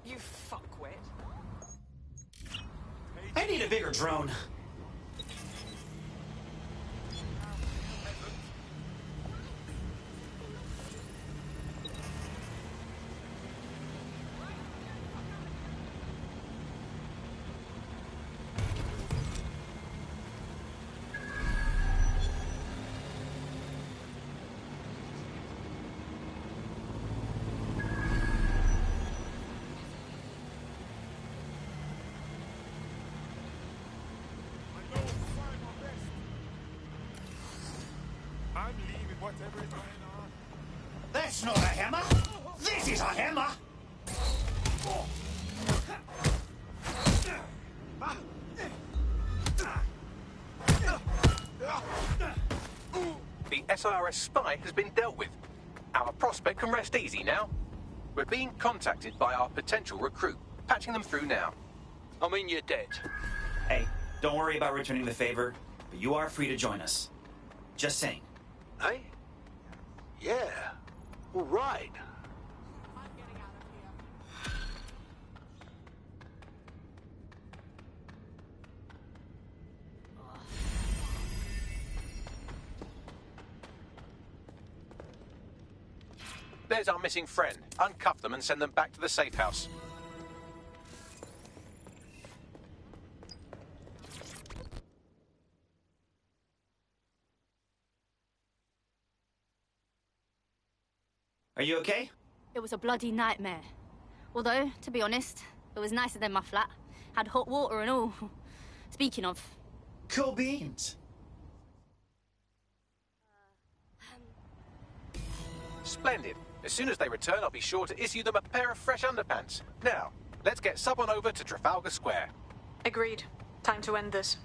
You fuckwit. I need a bigger drone. I'm leaving whatever is going on. That's not a hammer. This is a hammer. The SIRS spy has been dealt with. Our prospect can rest easy now. We're being contacted by our potential recruit. Patching them through now. I mean, you're dead. Hey, don't worry about returning the favor, but you are free to join us. Just saying. Hey? Yeah. All right. There's our missing friend. Uncuff them and send them back to the safe house. Are you okay? It was a bloody nightmare. Although, to be honest, it was nicer than my flat. Had hot water and all. Speaking of... Cool beans. Splendid. As soon as they return, I'll be sure to issue them a pair of fresh underpants. Now, let's get sub on over to Trafalgar Square. Agreed. Time to end this.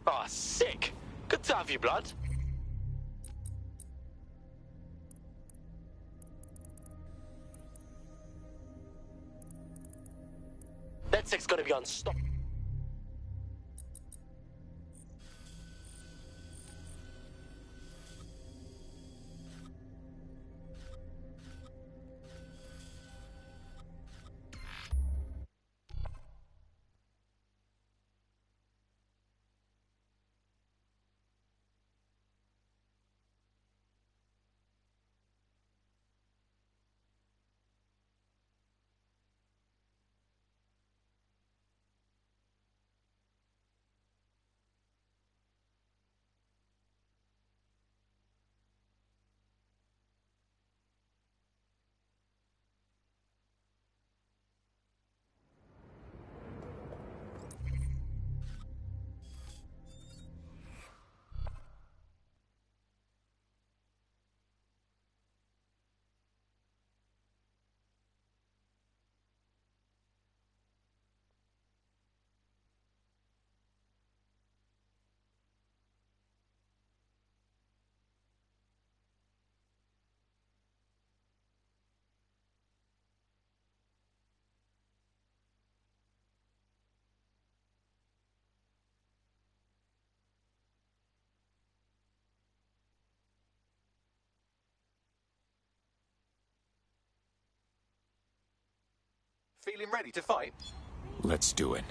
Ah, sick. Good to have you, blood. DedSec's gonna be unstoppable. Feeling ready to fight? Let's do it.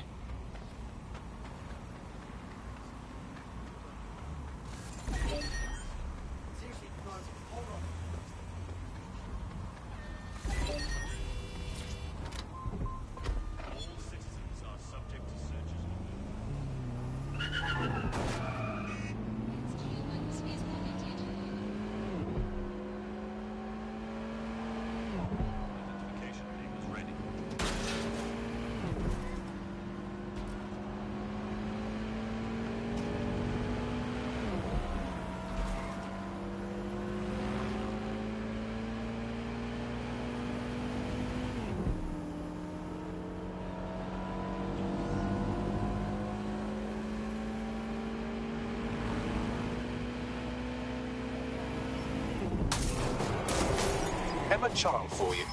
I'm a child for you.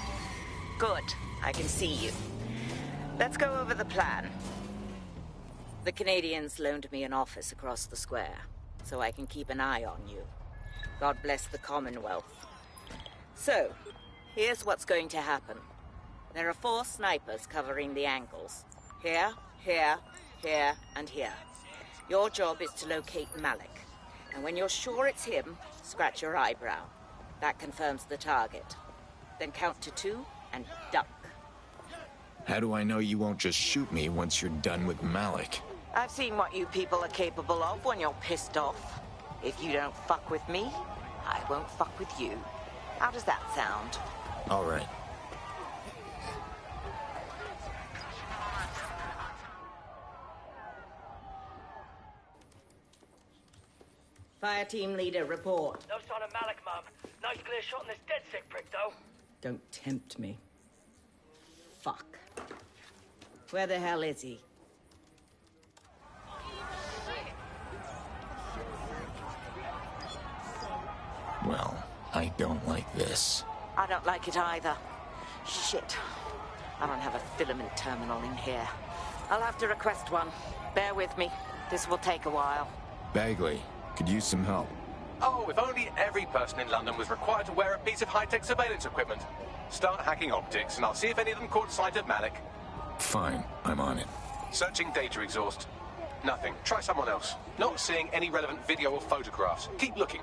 Good. I can see you. Let's go over the plan. The Canadians loaned me an office across the square, so I can keep an eye on you. God bless the Commonwealth. So, here's what's going to happen. There are 4 snipers covering the angles. Here, here, here, and here. Your job is to locate Malik. And when you're sure it's him, scratch your eyebrow. That confirms the target. Then count to 2 and duck. How do I know you won't just shoot me once you're done with Malik? I've seen what you people are capable of when you're pissed off. If you don't fuck with me, I won't fuck with you. How does that sound? All right. Fire team leader, report. No sign of Malik, Mum. Nice clear shot on this DedSec prick, though. Don't tempt me. Fuck. Where the hell is he? Well, I don't like this. I don't like it either. Shit. I don't have a filament terminal in here. I'll have to request one. Bear with me. This will take a while. Bagley, could use some help. Oh, if only every person in London was required to wear a piece of high-tech surveillance equipment. Start hacking optics, and I'll see if any of them caught sight of Malik. Fine, I'm on it. Searching data exhaust. Nothing. Try someone else. Not seeing any relevant video or photographs. Keep looking.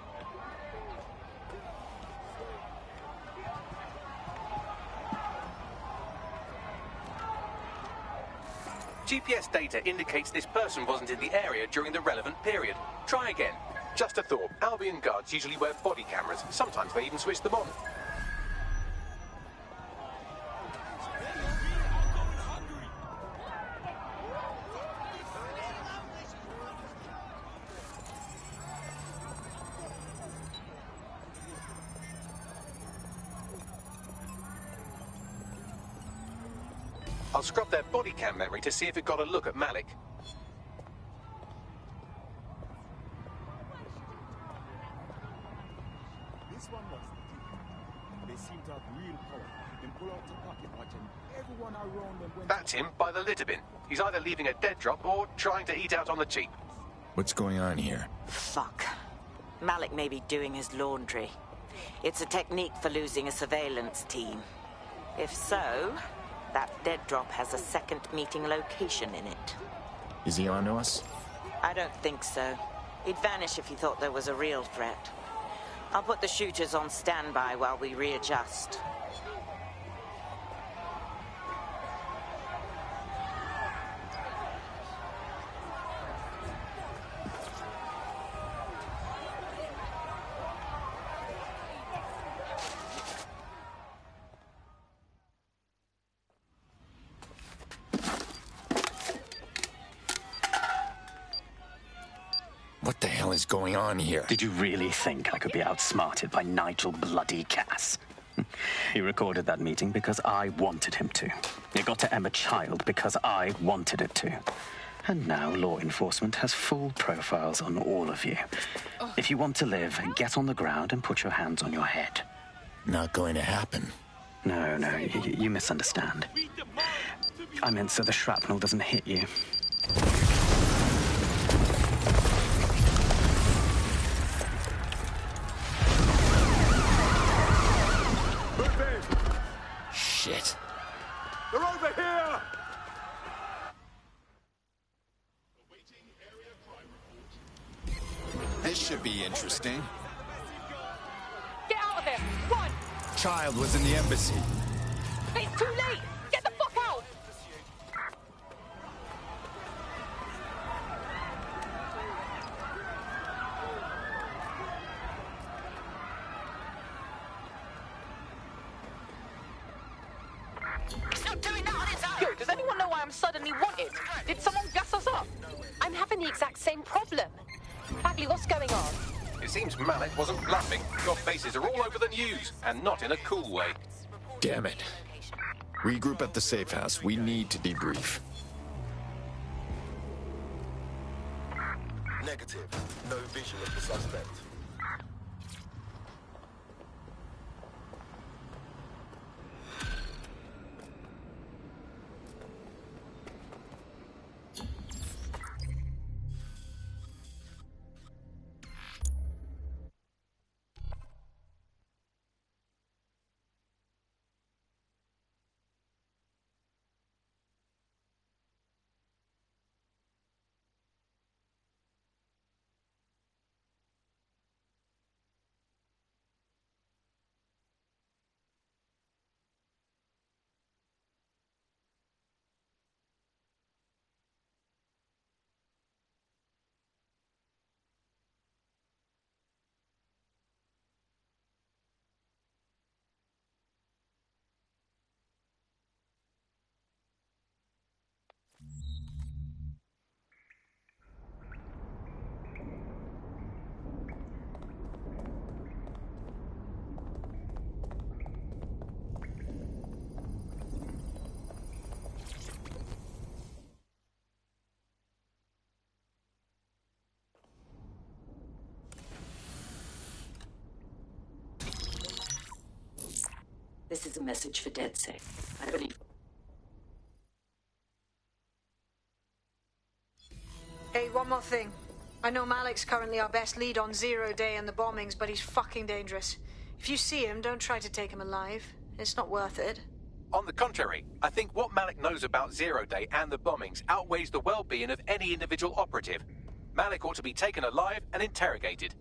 GPS data indicates this person wasn't in the area during the relevant period. Try again. Just a thought. Albion guards usually wear body cameras. Sometimes they even switch them on. I'll scrub their body cam memory to see if it got a look at Malik. This one was the They seem to have real power. Then pull out the pocket watch and everyone around them went... That's him by the litter bin. He's either leaving a dead drop or trying to eat out on the cheap. What's going on here? Fuck. Malik may be doing his laundry. It's a technique for losing a surveillance team. If so, that dead drop has a second meeting location in it. Is he on to us? I don't think so. He'd vanish if he thought there was a real threat. I'll put the shooters on standby while we readjust. What the hell is going on here? Did you really think I could be outsmarted by Nigel bloody Cass? He recorded that meeting because I wanted him to. It got to Emma Child because I wanted it to. And now law enforcement has full profiles on all of you. If you want to live, get on the ground and put your hands on your head. Not going to happen. No, you misunderstand. I meant so the shrapnel doesn't hit you. Shit. They're over here! This should be interesting. Get out of here! Run! Child was in the embassy. It's too late! Get the fuck out! It's not doing that on its own! Yo, does anyone know why I'm suddenly wanted? Did someone gas us up? I'm having the exact same problem. Bagley, what's going on? It seems Malik wasn't bluffing. Your faces are all over the news, and not in a cool way. Damn it. Regroup at the safe house. We need to debrief. Negative. No vision of the suspect. This is a message for DedSec. I believe... Hey, one more thing. I know Malik's currently our best lead on Zero Day and the bombings, but he's fucking dangerous. If you see him, don't try to take him alive. It's not worth it. On the contrary, I think what Malik knows about Zero Day and the bombings outweighs the well-being of any individual operative. Malik ought to be taken alive and interrogated.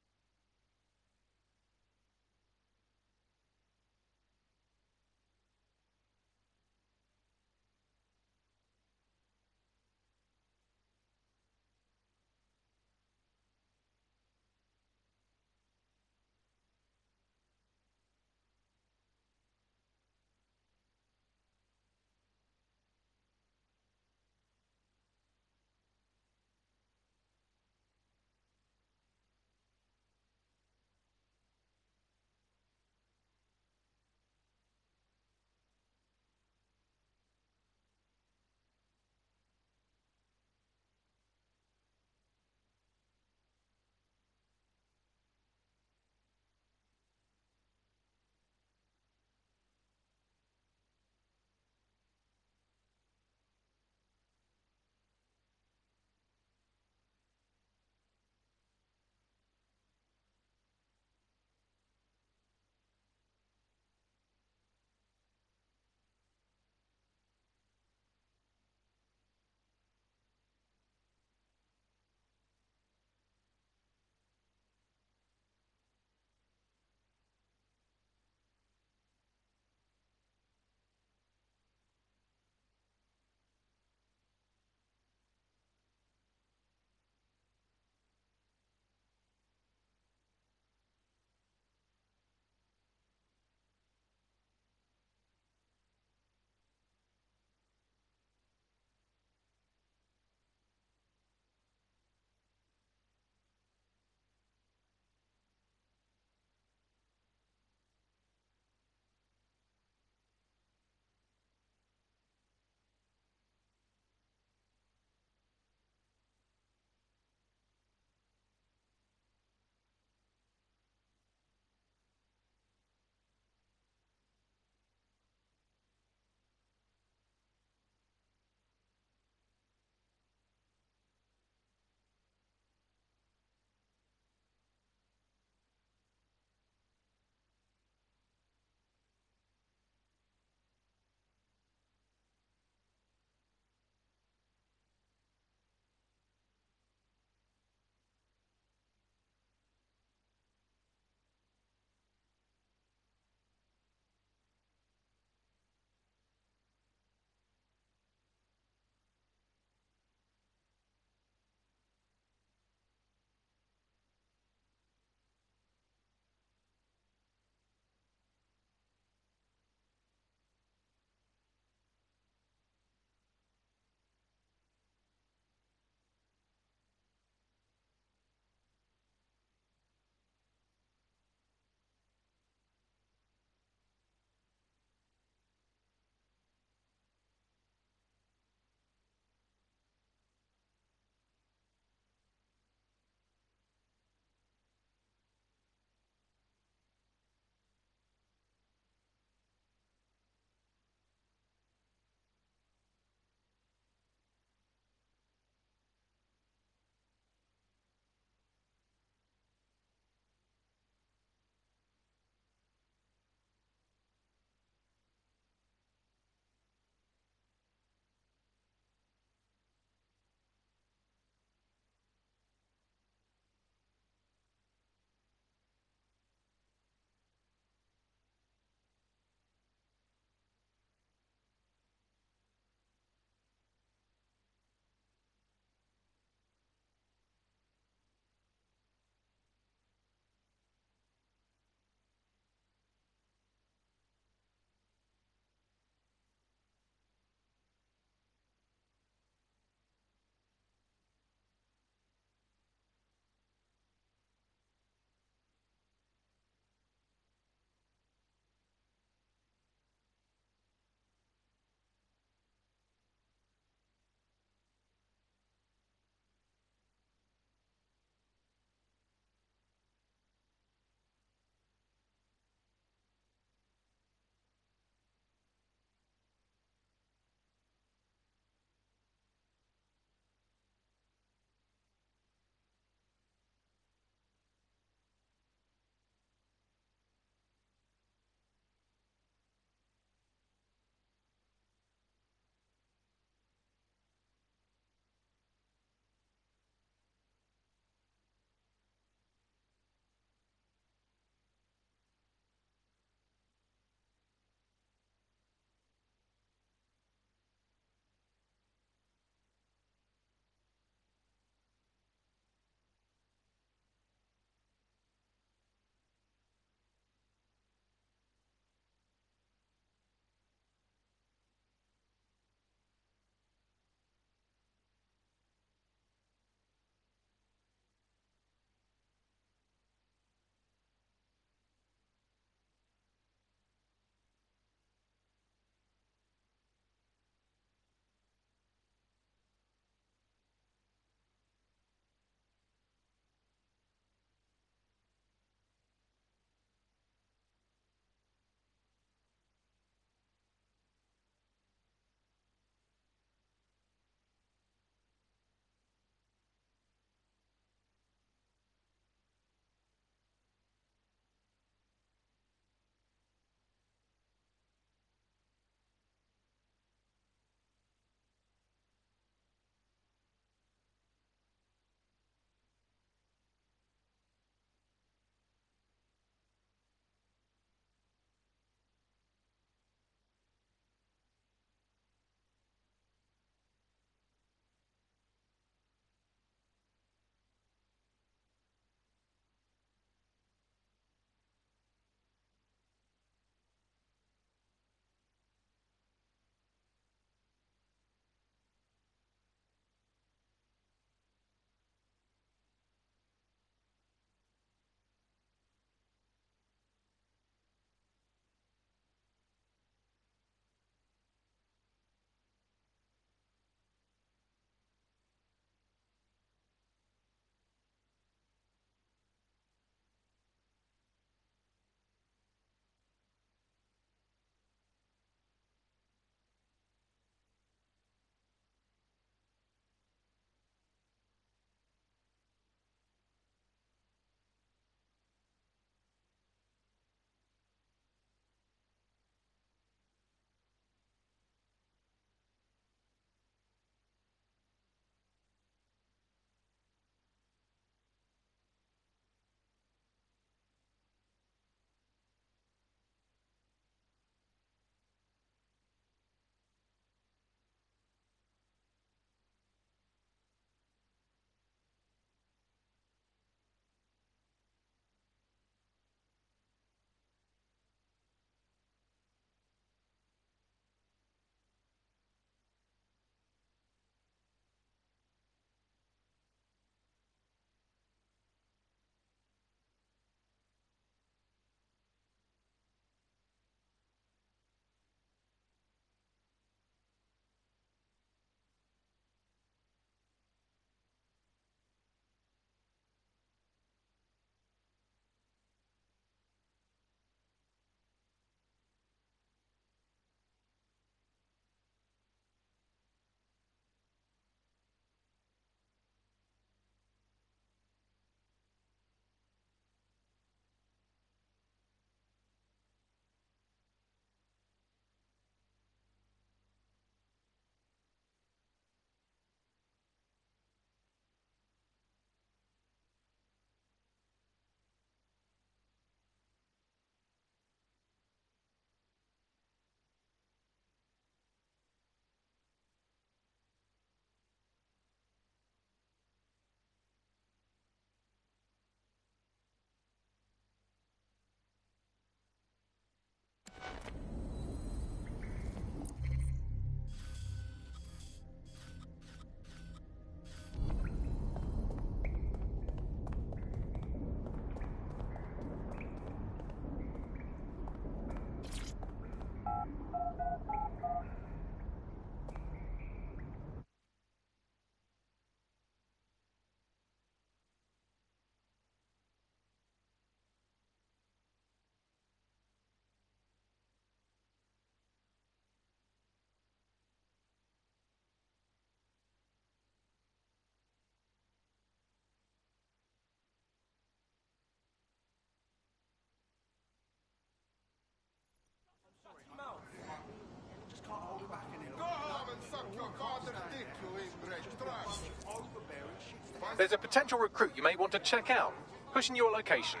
There's a potential recruit you may want to check out. Pushing your location.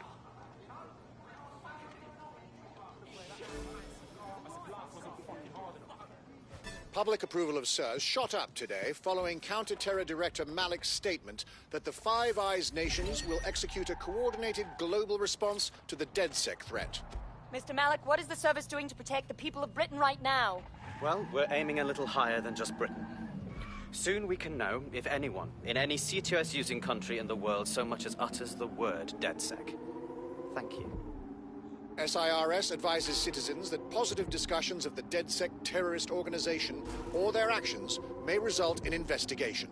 Public approval of SIRS shot up today following Counter-Terror Director Malik's statement that the Five Eyes nations will execute a coordinated global response to the DedSec threat. Mr. Malik, what is the service doing to protect the people of Britain right now? Well, we're aiming a little higher than just Britain. Soon we can know if anyone in any CTOS-using country in the world so much as utters the word DedSec. Thank you. SIRS advises citizens that positive discussions of the DedSec terrorist organization or their actions may result in investigation.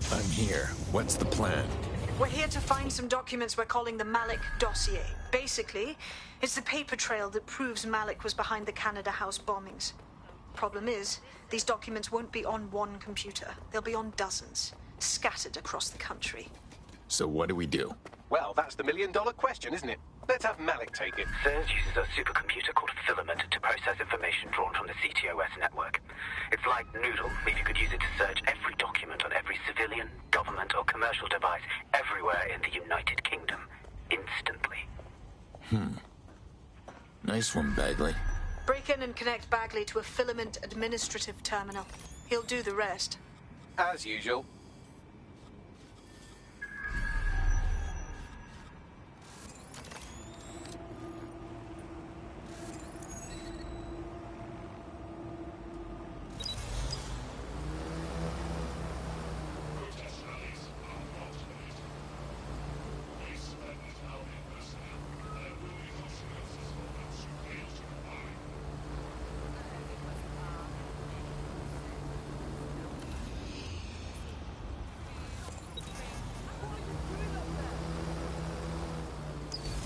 I'm here. What's the plan? We're here to find some documents we're calling the Malik dossier. Basically, it's the paper trail that proves Malik was behind the Canada House bombings. Problem is, these documents won't be on one computer. They'll be on dozens, scattered across the country. So what do we do? Well, that's the million-dollar question, isn't it? Let's have Malik take it. SIRS uses a supercomputer called Filament to process information drawn from the CTOS network. It's like Noodle, if you could use it to search every document on every civilian, government, or commercial device everywhere in the United Kingdom, instantly. Nice one, Bagley. Break in and connect Bagley to a Filament administrative terminal. He'll do the rest. As usual.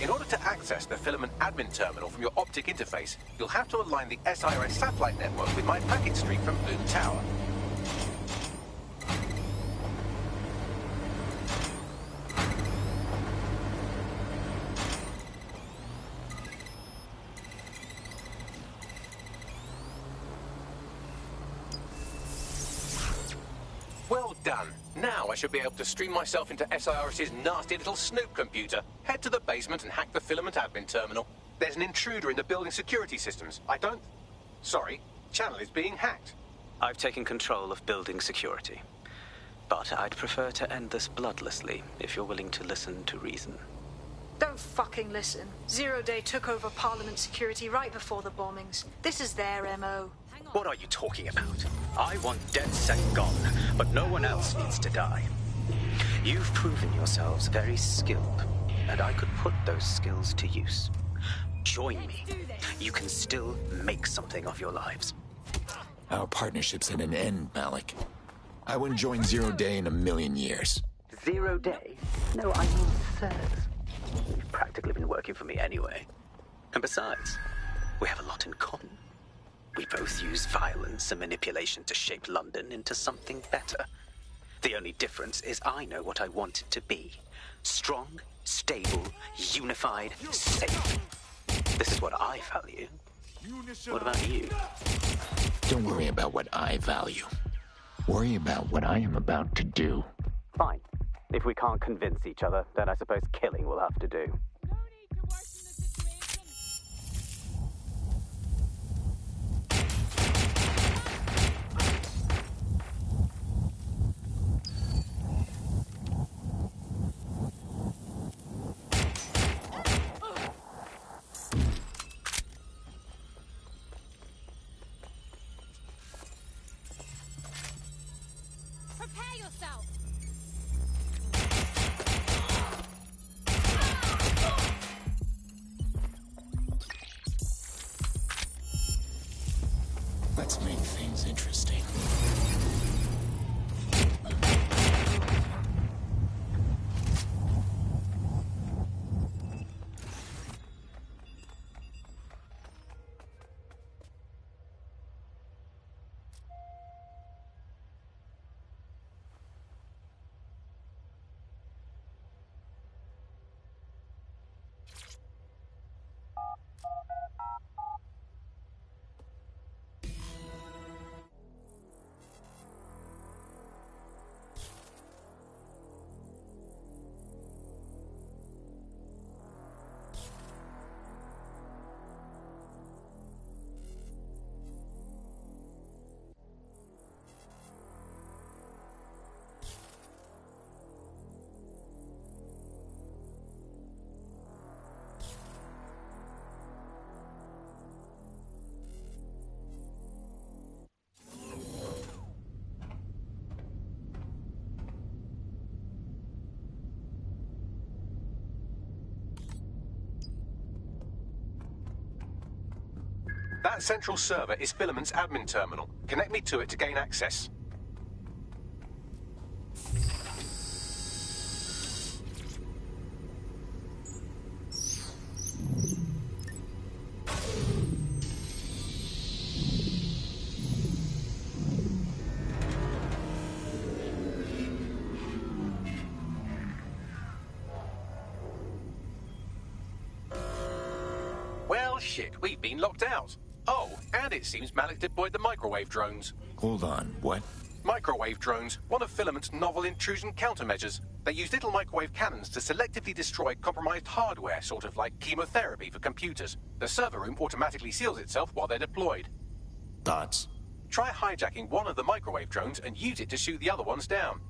In order to access the Filament admin terminal from your optic interface, you'll have to align the SIRS satellite network with my packet stream from Boom Tower. Well done. Now I should be able to stream myself into SIRS's nasty little snoop computer, head to the basement and hack the Filament admin terminal. There's an intruder in the building security systems. Sorry, channel is being hacked. I've taken control of building security. But I'd prefer to end this bloodlessly, if you're willing to listen to reason. Don't fucking listen. Zero Day took over Parliament security right before the bombings. This is their MO. What are you talking about? I want DedSec gone, but no one else needs to die. You've proven yourselves very skilled, and I could put those skills to use. Join me. You can still make something of your lives. Our partnership's at an end, Malik. I wouldn't join Zero Day in a million years. 0 Day? No, I mean SIRS. You've practically been working for me anyway. And besides, we have a lot in common. We both use violence and manipulation to shape London into something better. The only difference is I know what I want it to be. Strong, stable, unified, safe. This is what I value. What about you? Don't worry about what I value. Worry about what I am about to do. Fine. If we can't convince each other, then I suppose killing will have to do. Prepare yourself! Let's make things interesting. That central server is Filament's admin terminal. Connect me to it to gain access. Well, shit, we've been locked out. Oh, and it seems Malik deployed the microwave drones. Hold on, what? Microwave drones, one of Filament's novel intrusion countermeasures. They use little microwave cannons to selectively destroy compromised hardware, sort of like chemotherapy for computers. The server room automatically seals itself while they're deployed. Thoughts? Try hijacking one of the microwave drones and use it to shoot the other ones down.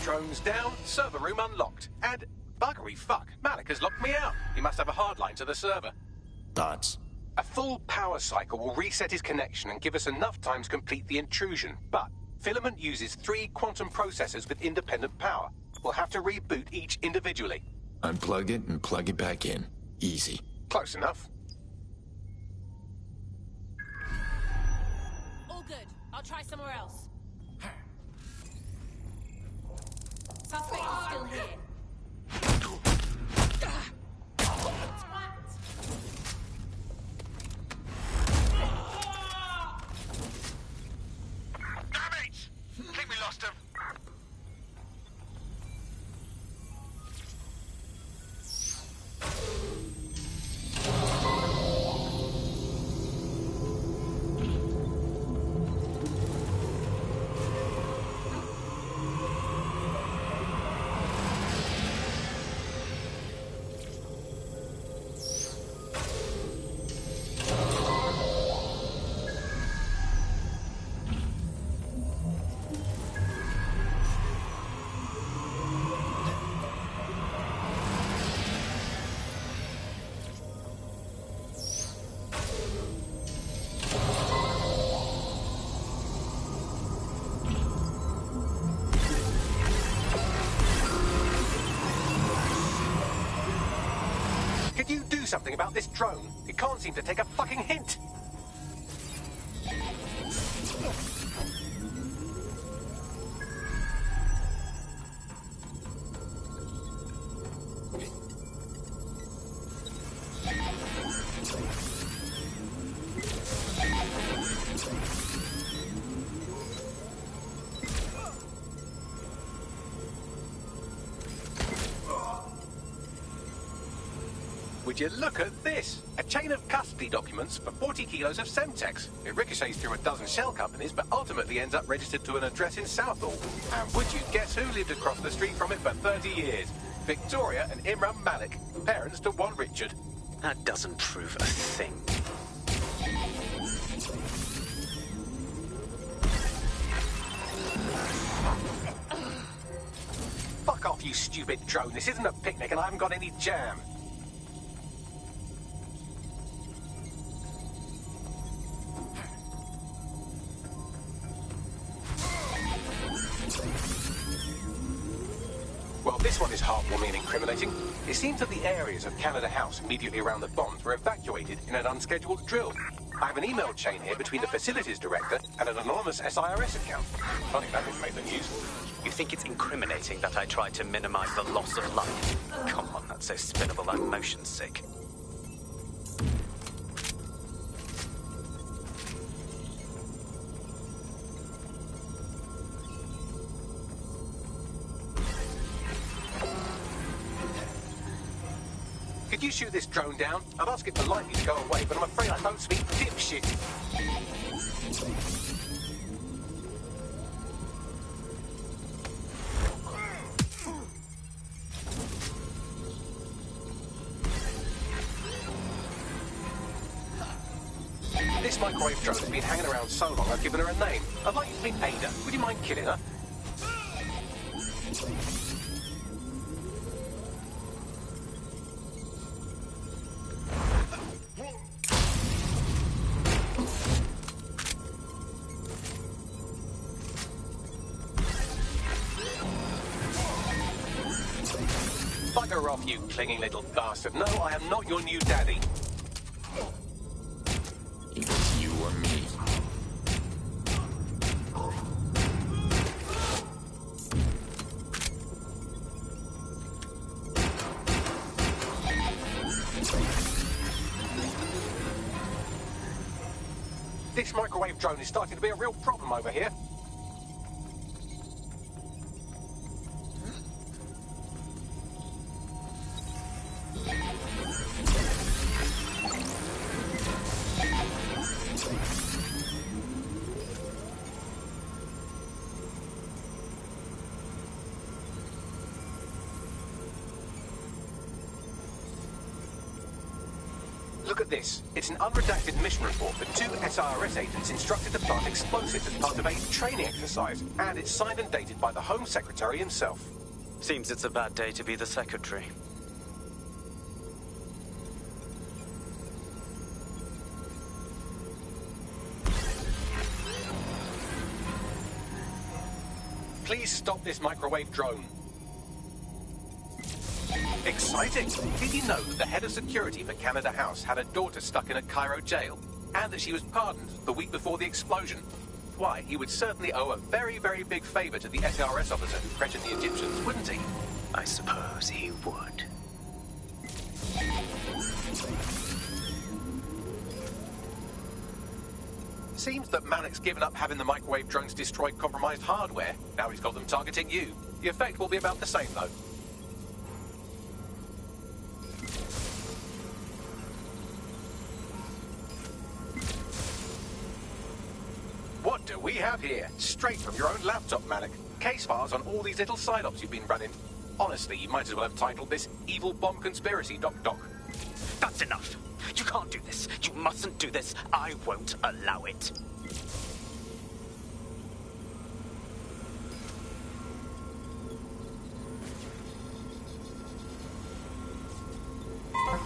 Drones down, server room unlocked. And buggery fuck, Malik has locked me out. He must have a hard line to the server. Thoughts? A full power cycle will reset his connection and give us enough time to complete the intrusion. But Filament uses 3 quantum processors with independent power. We'll have to reboot each individually. Unplug it and plug it back in. Easy. Close enough. All good. I'll try somewhere else. Suspect is still here. Damn it! Think we lost him. Could you do something about this drone? It can't seem to take a fucking hint. Would you look at this? A chain of custody documents for 40 kilos of Semtex. It ricochets through a dozen shell companies, but ultimately ends up registered to an address in Southall. And would you guess who lived across the street from it for 30 years? Victoria and Imran Malik, parents to one Richard. That doesn't prove a thing. Fuck off, you stupid drone. This isn't a picnic and I haven't got any jam. Well, this one is heartwarming and incriminating. It seems that the areas of Canada House immediately around the bombs were evacuated in an unscheduled drill. I have an email chain here between the facilities director and an anonymous SIRS account. Funny that didn't make the news. You think it's incriminating that I tried to minimize the loss of life? Come on, that's so spinnable I'm motion sick. Could you shoot this drone down? I'd ask it politely to go away, but I'm afraid I don't speak dipshit. This microwave drone has been hanging around so long I've given her a name. I'd like you to meet Ada. Would you mind killing her? Bugger off, you clinging little bastard. No, I am not your new daddy. It was you or me. This microwave drone is starting to be a real problem over here. Look at this. It's an unredacted mission report for 2 SIRS agents instructed to plant explosives as part of a training exercise. And it's signed and dated by the Home Secretary himself. Seems it's a bad day to be the secretary. Please stop this microwave drone. Exciting! Did you know that the head of security for Canada House had a daughter stuck in a Cairo jail? And that she was pardoned the week before the explosion? Why, he would certainly owe a very, very big favor to the SRS officer who pressured the Egyptians, wouldn't he? I suppose he would. Seems that Malik's given up having the microwave drones destroy compromised hardware. Now he's got them targeting you. The effect will be about the same, though. What do we have here? Straight from your own laptop, Malik. Case files on all these little side ops you've been running. Honestly, you might as well have titled this Evil Bomb Conspiracy, Doc. That's enough. You can't do this. You mustn't do this. I won't allow it.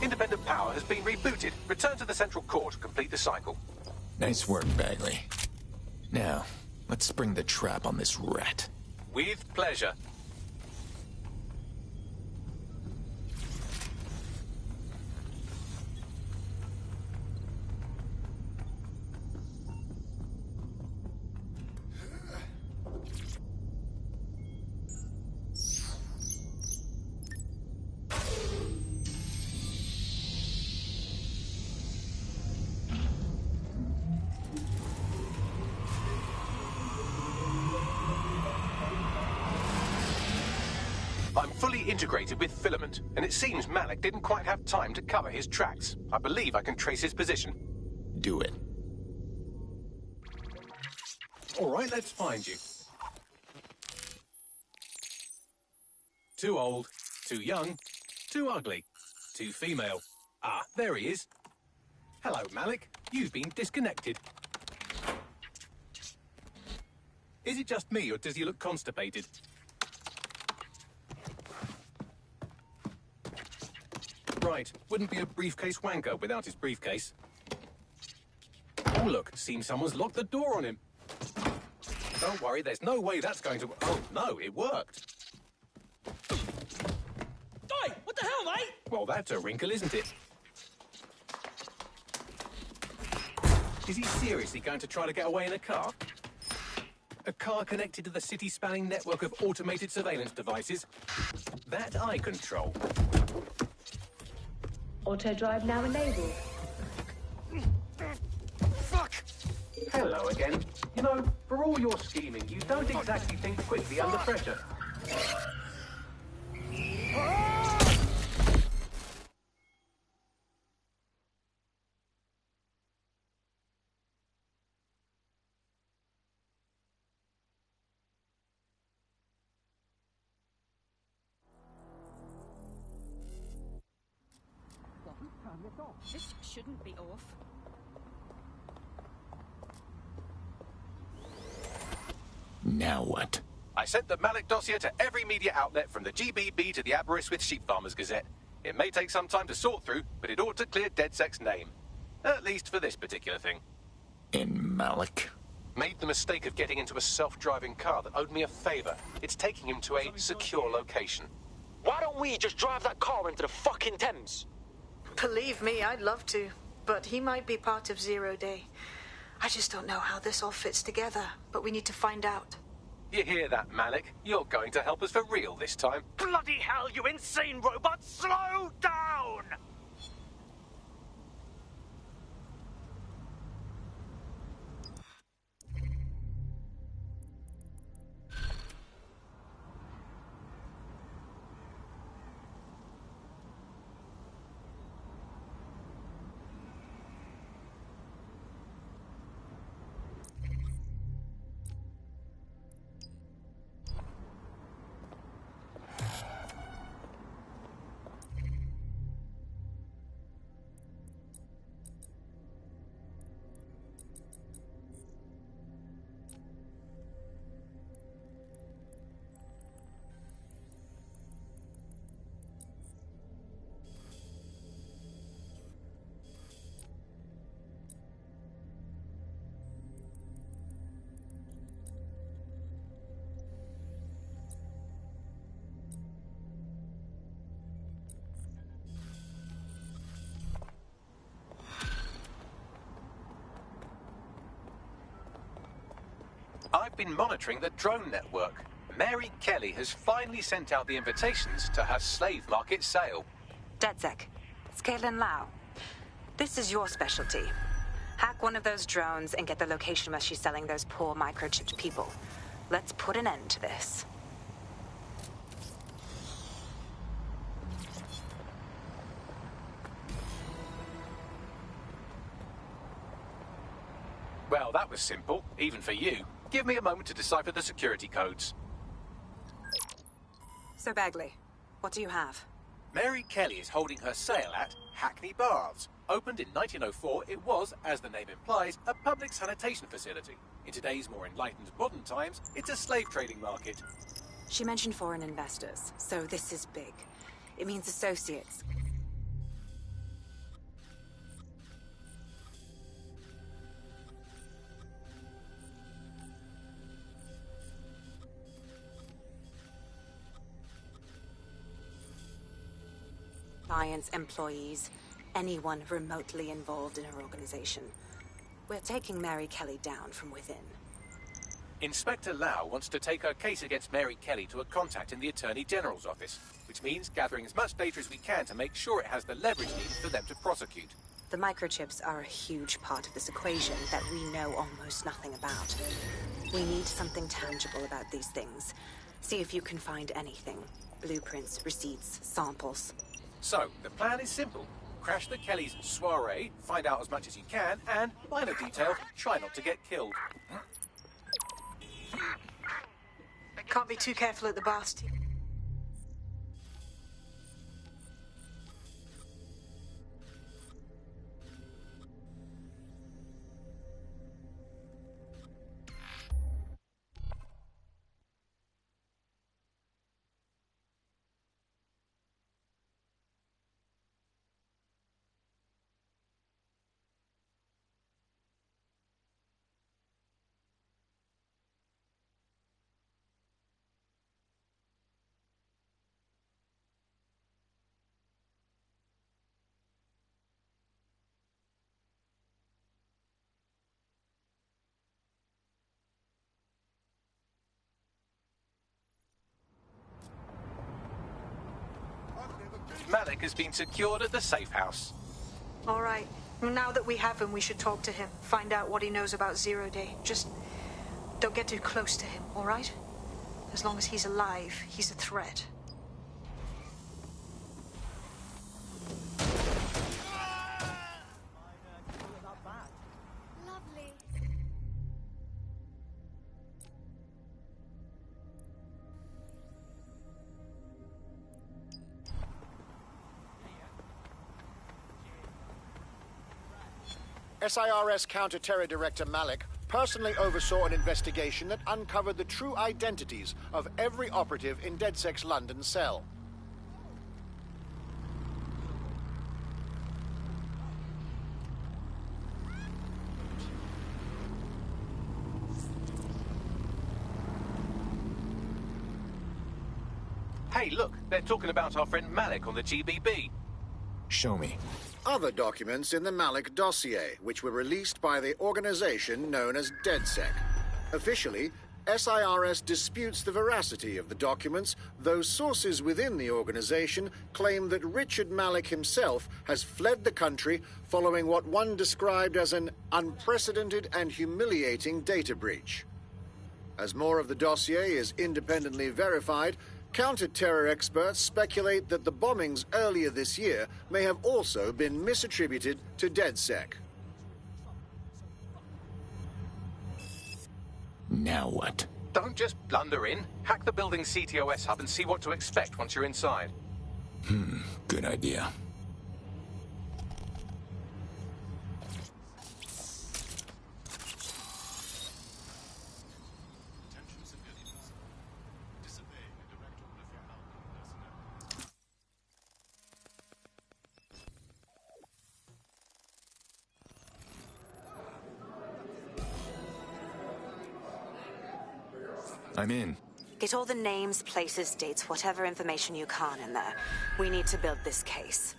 Independent power has been rebooted. Return to the central core to complete the cycle. Nice work, Bagley. Now, let's spring the trap on this rat. With pleasure. I'm fully integrated with Filament, and it seems Malik didn't quite have time to cover his tracks. I believe I can trace his position. Do it. All right, let's find you. Too old. Too young, too ugly, too female. Ah, there he is. Hello, Malik. You've been disconnected. Is it just me, or does he look constipated? Right, wouldn't be a briefcase wanker without his briefcase. Oh, look, seems someone's locked the door on him. Don't worry, there's no way that's going to... Oh, no, it worked. Oi, what the hell, mate? Well, that's a wrinkle, isn't it? Is he seriously going to try to get away in a car? A car connected to the city-spanning network of automated surveillance devices? That I control. Auto drive now enabled. Fuck! Hello again. You know, for all your scheming, you don't exactly think quickly under pressure. This shouldn't be off. Now what? I sent the Malik dossier to every media outlet from the GBB to the Aberystwyth Sheep Farmers Gazette. It may take some time to sort through, but it ought to clear DedSec's name. At least for this particular thing. In Malik? Made the mistake of getting into a self-driving car that owed me a favor. It's taking him to a secure location. Why don't we just drive that car into the fucking Thames? Believe me, I'd love to. But he might be part of Zero Day. I just don't know how this all fits together, but we need to find out. You hear that, Malik? You're going to help us for real this time. Bloody hell, you insane robot! Slow down! I've been monitoring the drone network. Mary Kelly has finally sent out the invitations to her slave market sale. DedSec, it's Caitlin Lau. This is your specialty. Hack one of those drones and get the location where she's selling those poor microchipped people. Let's put an end to this. Well, that was simple, even for you. Give me a moment to decipher the security codes. So, Bagley, what do you have? Mary Kelly is holding her sale at Hackney Baths. Opened in 1904, it was, as the name implies, a public sanitation facility. In today's more enlightened modern times, it's a slave trading market. She mentioned foreign investors, so this is big. It means associates. Clients, employees, anyone remotely involved in her organization. We're taking Mary Kelly down from within. Inspector Lau wants to take her case against Mary Kelly to a contact in the Attorney General's office, which means gathering as much data as we can to make sure it has the leverage needed for them to prosecute. The microchips are a huge part of this equation that we know almost nothing about. We need something tangible about these things. See if you can find anything. Blueprints, receipts, samples. So, the plan is simple. Crash the Kellys' soiree, find out as much as you can, and, minor detail, try not to get killed. Can't be too careful at the baths. Malik has been secured at the safe house. All right. Now that we have him, we should talk to him. Find out what he knows about Zero Day. Just don't get too close to him, all right? As long as he's alive, he's a threat. Lovely. SIRS Counter-Terror Director Malik personally oversaw an investigation that uncovered the true identities of every operative in DedSec's London cell. Hey, look, they're talking about our friend Malik on the GBB. Show me. Other documents in the Malik dossier, which were released by the organization known as DedSec. Officially, SIRS disputes the veracity of the documents, though sources within the organization claim that Richard Malik himself has fled the country following what one described as an unprecedented and humiliating data breach. As more of the dossier is independently verified, counter-terror experts speculate that the bombings earlier this year may have also been misattributed to DedSec. Now what? Don't just blunder in. Hack the building's CTOS hub and see what to expect once you're inside. Good idea. I'm in. Get all the names, places, dates, whatever information you can in there. We need to build this case.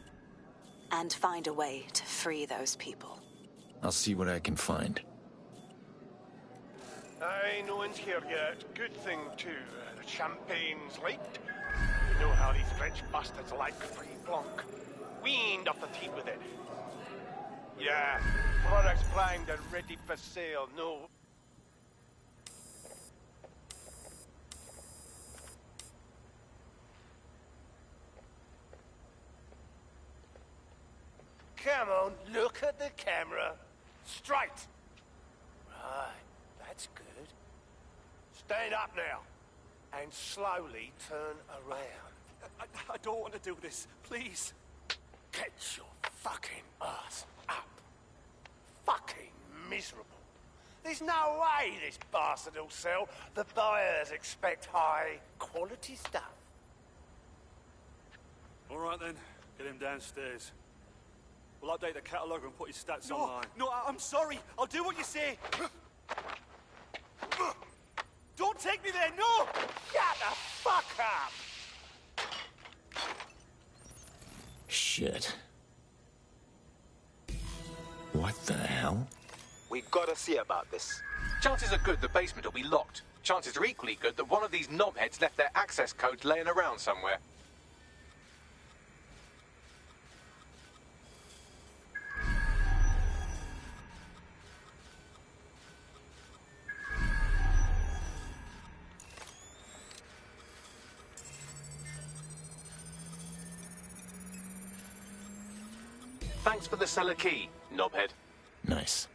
And find a way to free those people. I'll see what I can find. Aye, no one's here yet. Good thing, too. The champagne's late. You know how these French bastards like free blanc. We ain't off the team with it. Yeah, products primed and ready for sale. No... Come on, look at the camera. Straight. Right, that's good. Stand up now. And slowly turn around. I don't want to do this. Please. Get your fucking ass up. Fucking miserable. There's no way this bastard will sell. The buyers expect high quality stuff. All right then, get him downstairs. We'll update the catalogue and put his stats online. No, I'm sorry. I'll do what you say. Don't take me there, no! Shut the fuck up! Shit. What the hell? We gotta see about this. Chances are good the basement will be locked. Chances are equally good that one of these knobheads left their access codes laying around somewhere. Thanks for the cellar key, knobhead. Nice.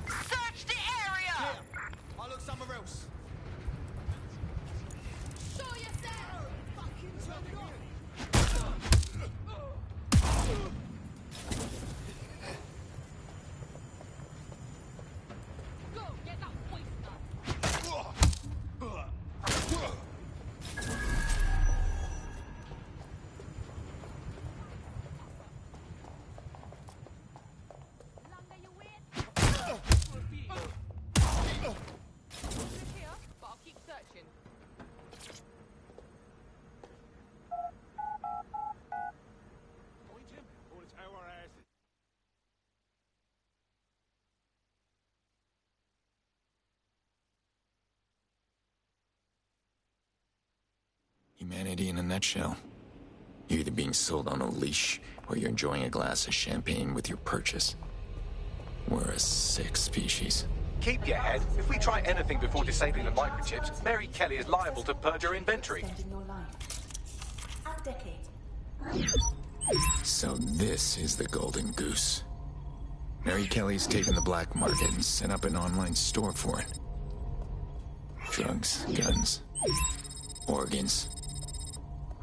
Search the area! Yeah. I'll look somewhere else. Show yourself! Fucking turn it on! Humanity in a nutshell. You're either being sold on a leash, or you're enjoying a glass of champagne with your purchase. We're a sick species. Keep your head. If we try anything before disabling the microchips, Mary Kelly is liable to purge her inventory. So this is the Golden Goose. Mary Kelly's taken the black market and set up an online store for it. Drugs, guns, organs.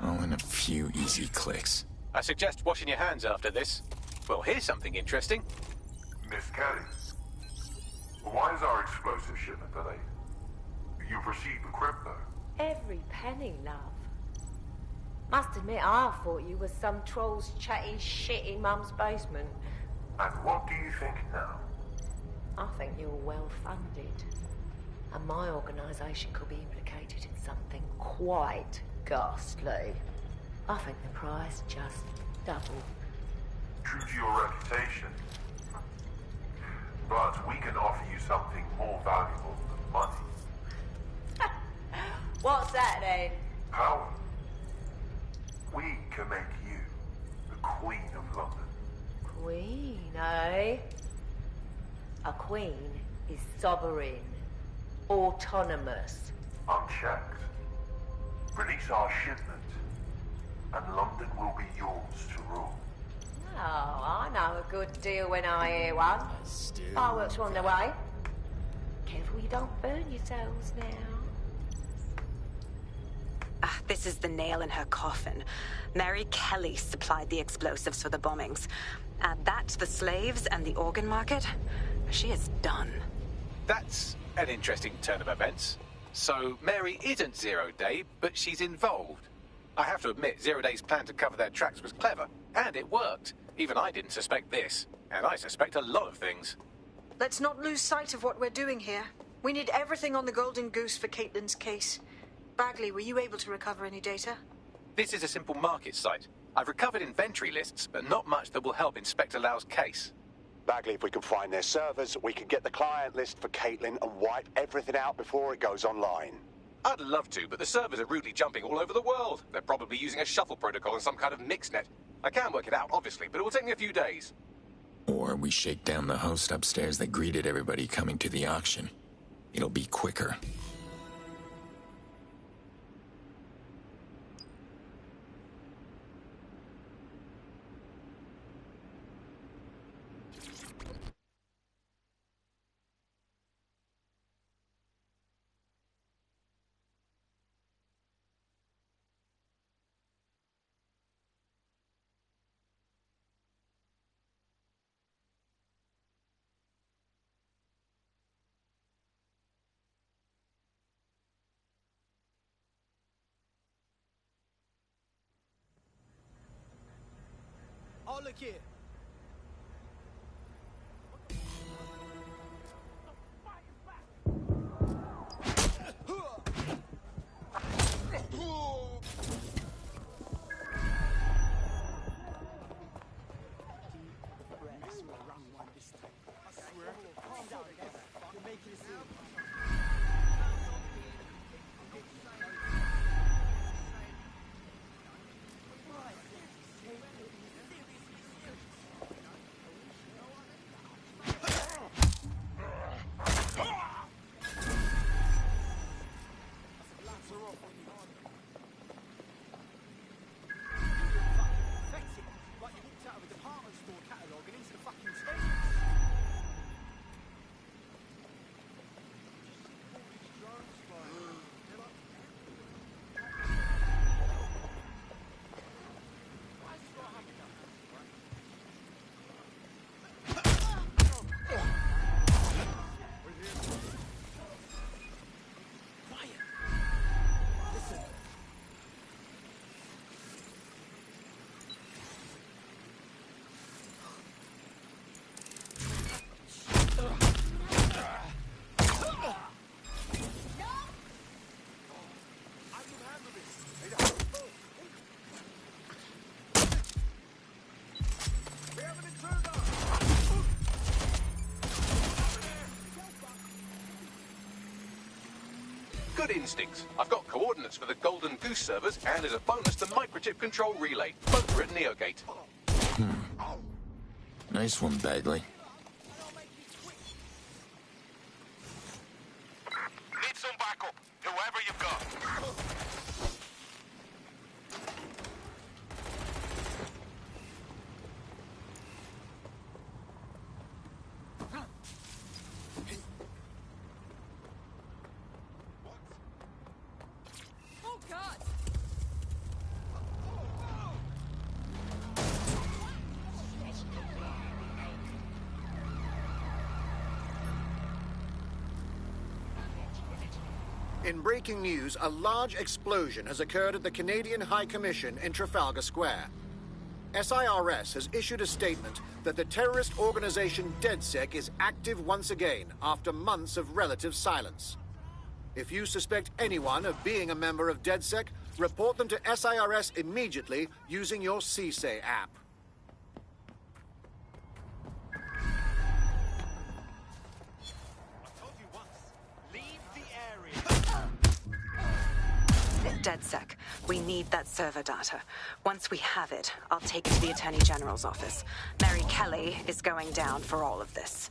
All in a few easy clicks. I suggest washing your hands after this. Well, here's something interesting. Miss Kelly, why is our explosive shipment delayed? You've received the crypto. Every penny, love. Must admit, I thought you were some trolls chatting shit in Mum's basement. And what do you think now? I think you're well funded. And my organisation could be implicated in something quite ghastly. I think the price just doubled. True to your reputation. But we can offer you something more valuable than money. What's that then? Power. We can make you the Queen of London. Queen, eh? A queen is sovereign, autonomous. Unchecked. Release our shipment, and London will be yours to rule. Oh, I know a good deal when I hear one. Fireworks are on the way. Careful you don't burn yourselves now. This is the nail in her coffin. Mary Kelly supplied the explosives for the bombings. Add that to the slaves and the organ market, she is done. That's an interesting turn of events. So Mary isn't Zero Day, but she's involved. I have to admit, Zero Day's plan to cover their tracks was clever, and it worked. Even I didn't suspect this, and I suspect a lot of things. Let's not lose sight of what we're doing here. We need everything on the Golden Goose for Caitlin's case. Bagley, were you able to recover any data? This is a simple market site. I've recovered inventory lists, but not much that will help Inspector Lau's case. Bagley, if we can find their servers, we can get the client list for Caitlin and wipe everything out before it goes online. I'd love to, but the servers are rudely jumping all over the world. They're probably using a shuffle protocol and some kind of mixnet. I can work it out, obviously, but it will take me a few days. Or we shake down the host upstairs that greeted everybody coming to the auction. It'll be quicker. Oh, look here. Good instincts. I've got coordinates for the Golden Goose servers, and as a bonus, the microchip control relay. Both are at Neogate. Nice one, Bagley. Need some backup, whoever you've got. Oh, God! In breaking news, a large explosion has occurred at the Canadian High Commission in Trafalgar Square. SIRS has issued a statement that the terrorist organization DedSec is active once again after months of relative silence. If you suspect anyone of being a member of DedSec, report them to SIRS immediately using your CSAY app. DedSec, we need that server data. Once we have it, I'll take it to the Attorney General's office. Mary Kelly is going down for all of this.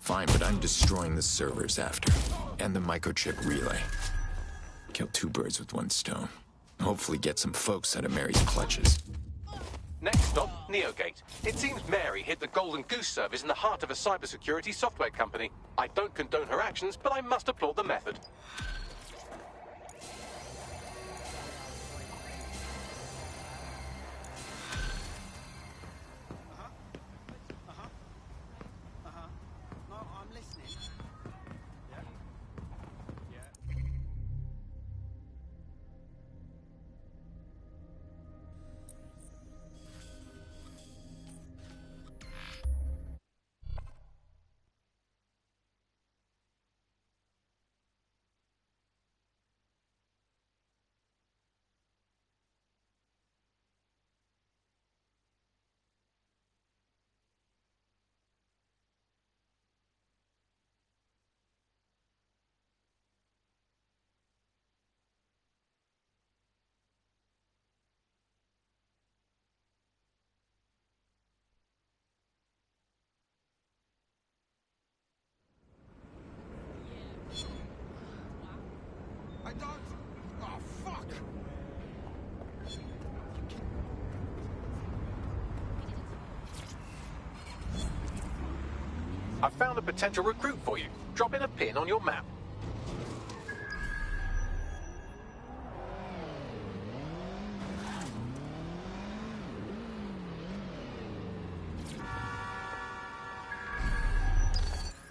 Fine, but I'm destroying the servers after. And the microchip relay. Kill two birds with one stone. Hopefully get some folks out of Mary's clutches. Next stop, Neogate. It seems Mary hid the Golden Goose service in the heart of a cybersecurity software company. I don't condone her actions, but I must applaud the method. I found a potential recruit for you. Drop in a pin on your map.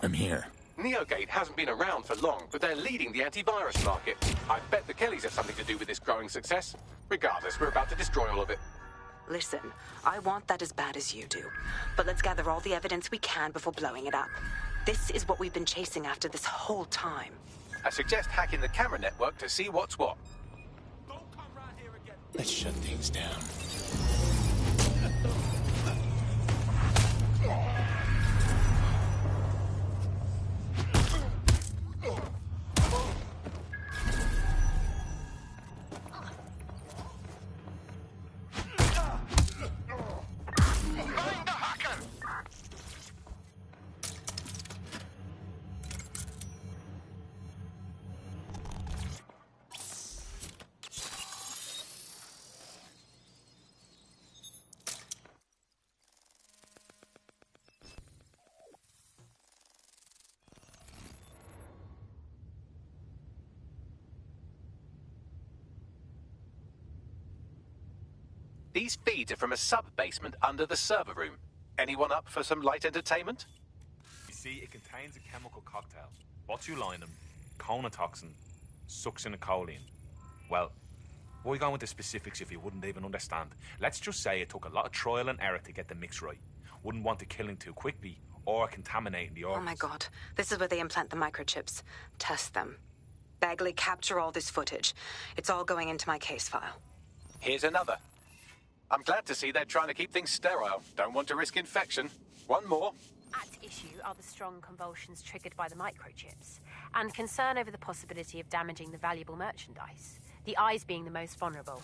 I'm here. Neogate hasn't been around for long, but they're leading the antivirus market. I bet the Kellys have something to do with this growing success. Regardless, we're about to destroy all of it. Listen, I want that as bad as you do. But let's gather all the evidence we can before blowing it up. This is what we've been chasing after this whole time. I suggest hacking the camera network to see what's what. Let's shut things down. These feeds are from a sub-basement under the server room. Anyone up for some light entertainment? You see, it contains a chemical cocktail. Botulinum, conotoxin, succinylcholine. Well, why go into specifics if you wouldn't even understand? Let's just say it took a lot of trial and error to get the mix right. Wouldn't want it killing too quickly or contaminating the organs. Oh my God, this is where they implant the microchips. Test them. Bagley, capture all this footage. It's all going into my case file. Here's another. I'm glad to see they're trying to keep things sterile. Don't want to risk infection. One more. At issue are the strong convulsions triggered by the microchips, and concern over the possibility of damaging the valuable merchandise, the eyes being the most vulnerable.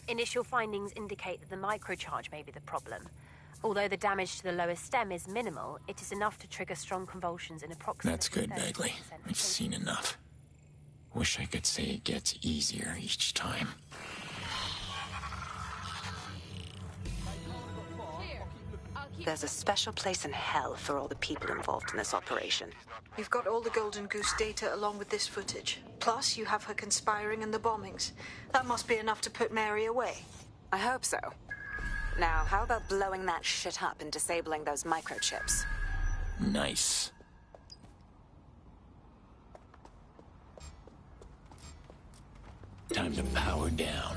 Initial findings indicate that the microcharge may be the problem. Although the damage to the lower stem is minimal, it is enough to trigger strong convulsions in approximately... That's good, Bagley. I've seen enough. Wish I could say it gets easier each time. There's a special place in hell for all the people involved in this operation. We've got all the Golden Goose data along with this footage. Plus, you have her conspiring in the bombings. That must be enough to put Mary away. I hope so. Now, how about blowing that shit up and disabling those microchips? Nice. Time to power down.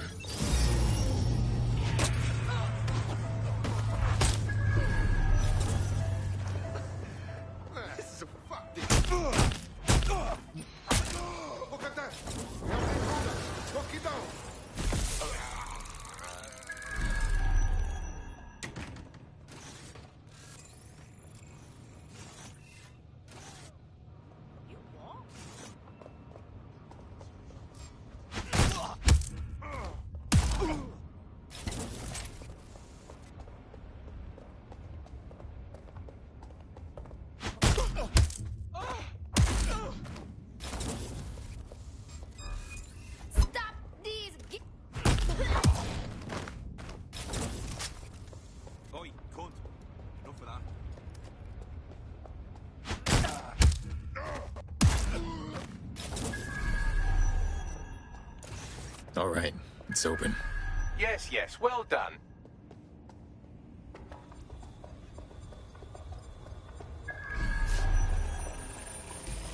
All right, it's open. Yes, yes, well done.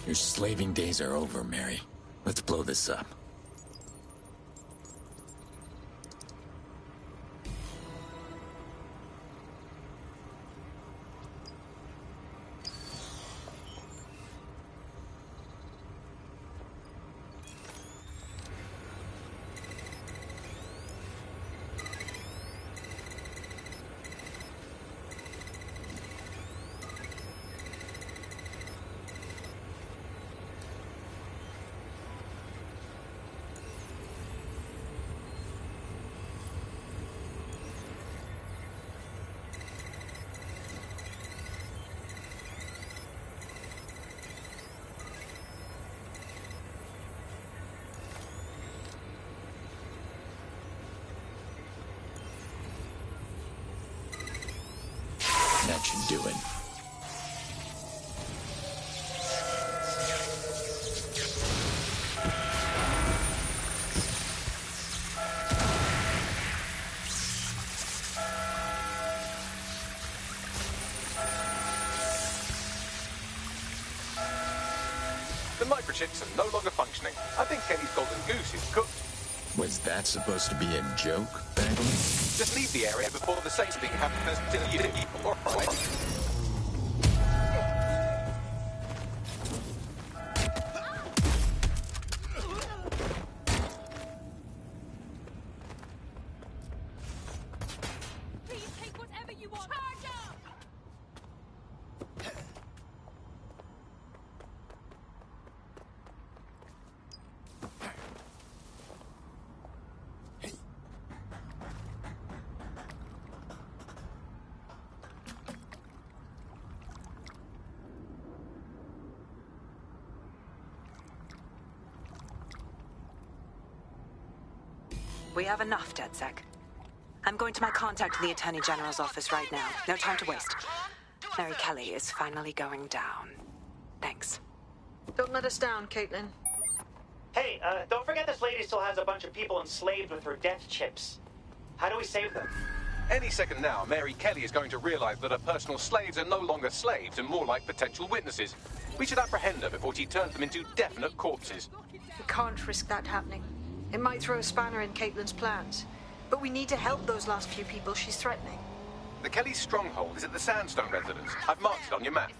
Your slaving days are over, Mary. Let's blow this up. That should do it. The microchips are no longer functioning. I think Kenny's Golden Goose is cooked. Was that supposed to be a joke, Bagley? Just leave the area before the same thing happens to you. All right. We have enough, DedSec. I'm going to my contact in the Attorney General's office right now. No time to waste. Mary Kelly is finally going down. Thanks. Don't let us down, Caitlin. Hey, don't forget this lady still has a bunch of people enslaved with her death chips. How do we save them? Any second now, Mary Kelly is going to realize that her personal slaves are no longer slaves and more like potential witnesses. We should apprehend her before she turns them into definite corpses. We can't risk that happening. It might throw a spanner in Caitlin's plans. But we need to help those last few people she's threatening. The Kelly stronghold is at the Sandstone residence. I've marked it on your map.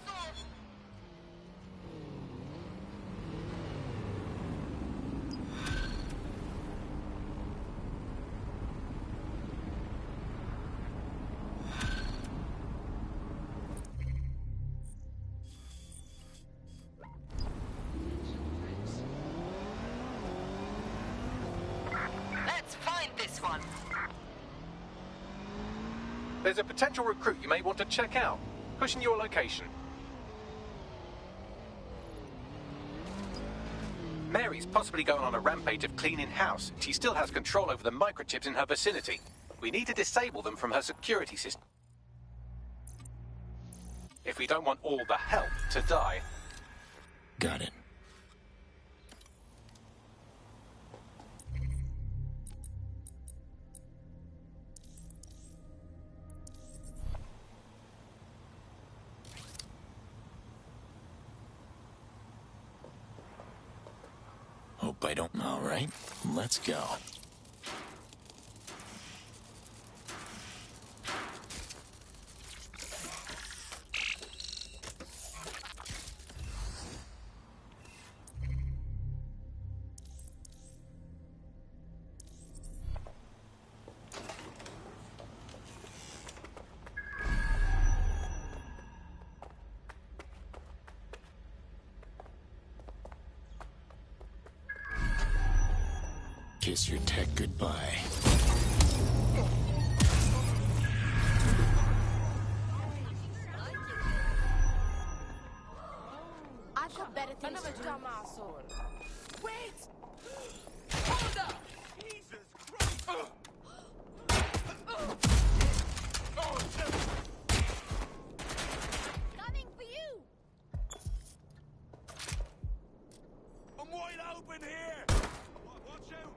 this one. There's a potential recruit you may want to check out. Pushing your location. Mary's possibly going on a rampage of cleaning house. She still has control over the microchips in her vicinity. We need to disable them from her security system if we don't want all the help to die. Got it. Hope I don't... All right, let's go. Kiss your tech goodbye. I've got better things to do. Dumb asshole. Wait! Hold up! Jesus Christ! Coming for you! I'm wide open here! Watch out!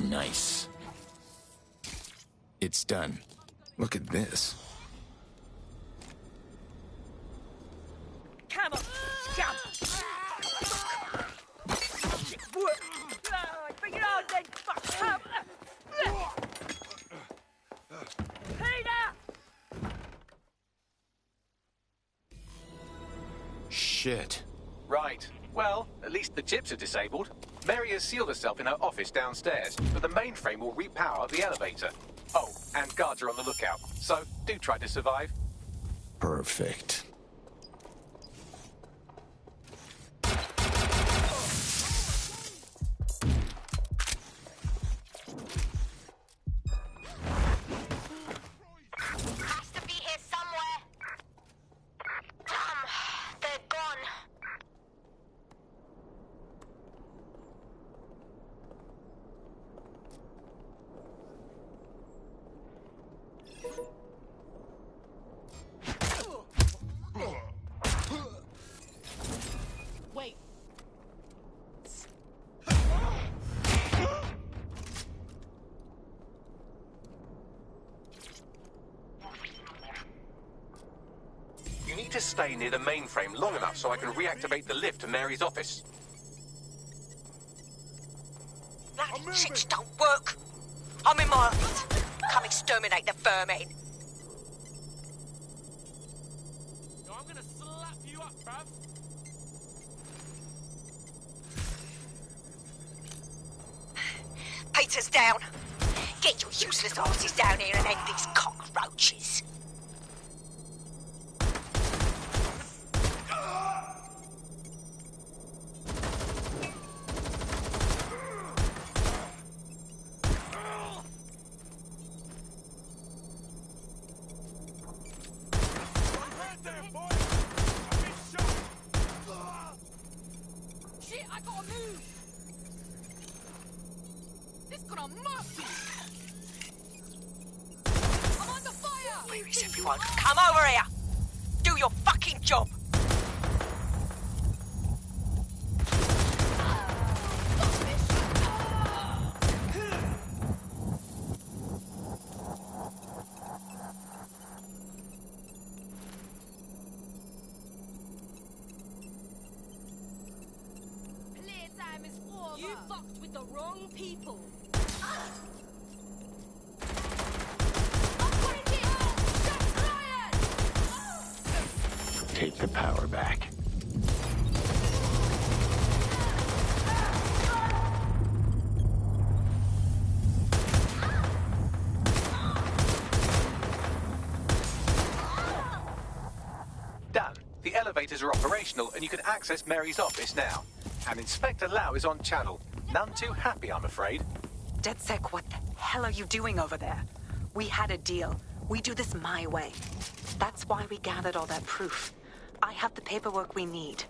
Nice. It's done. Look at this. Come on, scum! Bring it on then, fuck! Peter! Shit. Right. Well, at least the chips are disabled. Mary has sealed herself in her office downstairs, but the mainframe will repower the elevator. Oh, and guards are on the lookout, so do try to survive. Perfect. Has to be here somewhere. Damn, they're gone. Wait. You need to stay near the mainframe long enough so I can reactivate the lift to Mary's office. Bloody chips don't work. I'm in my office. Come exterminate the vermin. I'm gonna slap you up, bruv. Peter's down. Get your useless asses down here and end these cockroaches. Shit, I gotta move! This gonna murk me! I'm under fire! Where is everyone? Come over here! Do your fucking job! Playtime is over! You fucked with the wrong people! Take the power back. Dan, the elevators are operational and you can access Mary's office now. And Inspector Lau is on channel. None too happy, I'm afraid. DedSec, what the hell are you doing over there? We had a deal. We do this my way. That's why we gathered all that proof. I have the paperwork we need.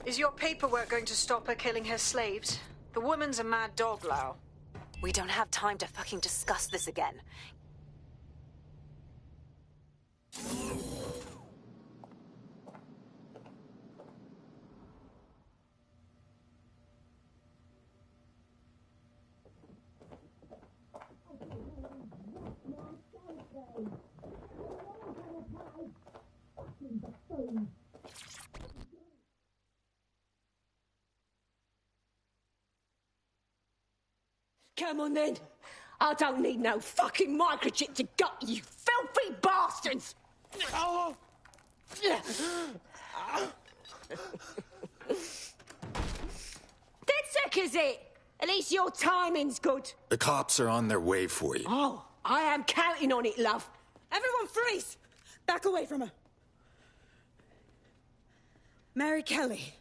Is your paperwork going to stop her killing her slaves? The woman's a mad dog, Lau. We don't have time to fucking discuss this again. Come on then. I don't need no fucking microchip to gut you filthy bastards! Oh. DedSec, is it? At least your timing's good. The cops are on their way for you. Oh, I am counting on it, love. Everyone freeze! Back away from her. Mary Kelly,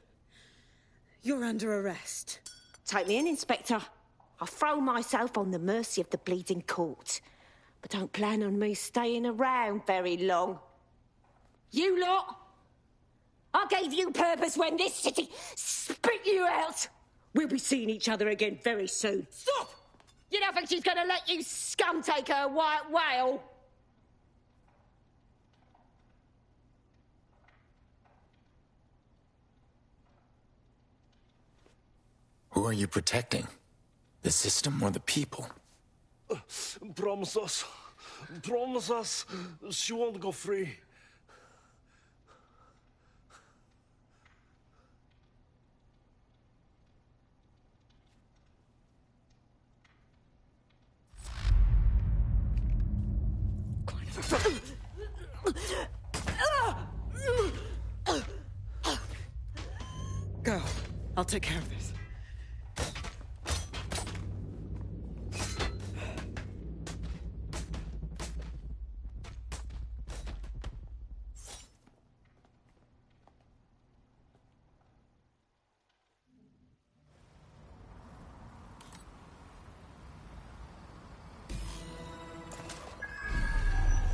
you're under arrest. Take me in, Inspector. I'll throw myself on the mercy of the bleeding court. But don't plan on me staying around very long. You lot! I gave you purpose when this city spit you out! We'll be seeing each other again very soon. Stop! You don't think she's gonna let you scum take her white whale? Who are you protecting? The system or the people? Promise us. Promise us she won't go free. Go. I'll take care of this.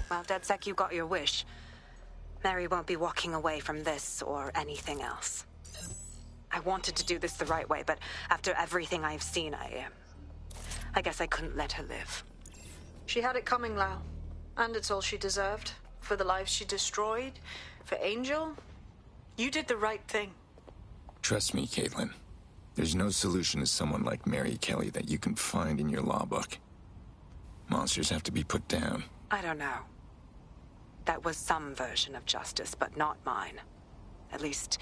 Well, DedSec, you got your wish. Mary won't be walking away from this or anything else. I wanted to do this the right way, but after everything I've seen, I guess I couldn't let her live. She had it coming, Lau. And it's all she deserved. For the lives she destroyed, for Angel. You did the right thing. Trust me, Caitlin. There's no solution to someone like Mary Kelly that you can find in your law book. Monsters have to be put down. I don't know. That was some version of justice, but not mine. At least,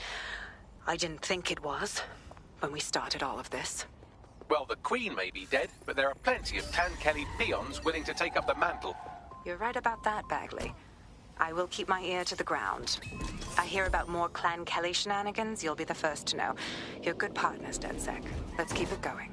I didn't think it was when we started all of this. Well, the Queen may be dead, but there are plenty of Tan Kelly peons willing to take up the mantle. You're right about that, Bagley. I will keep my ear to the ground. I hear about more Clan Kelly shenanigans, you'll be the first to know. You're good partners, DedSec. Let's keep it going.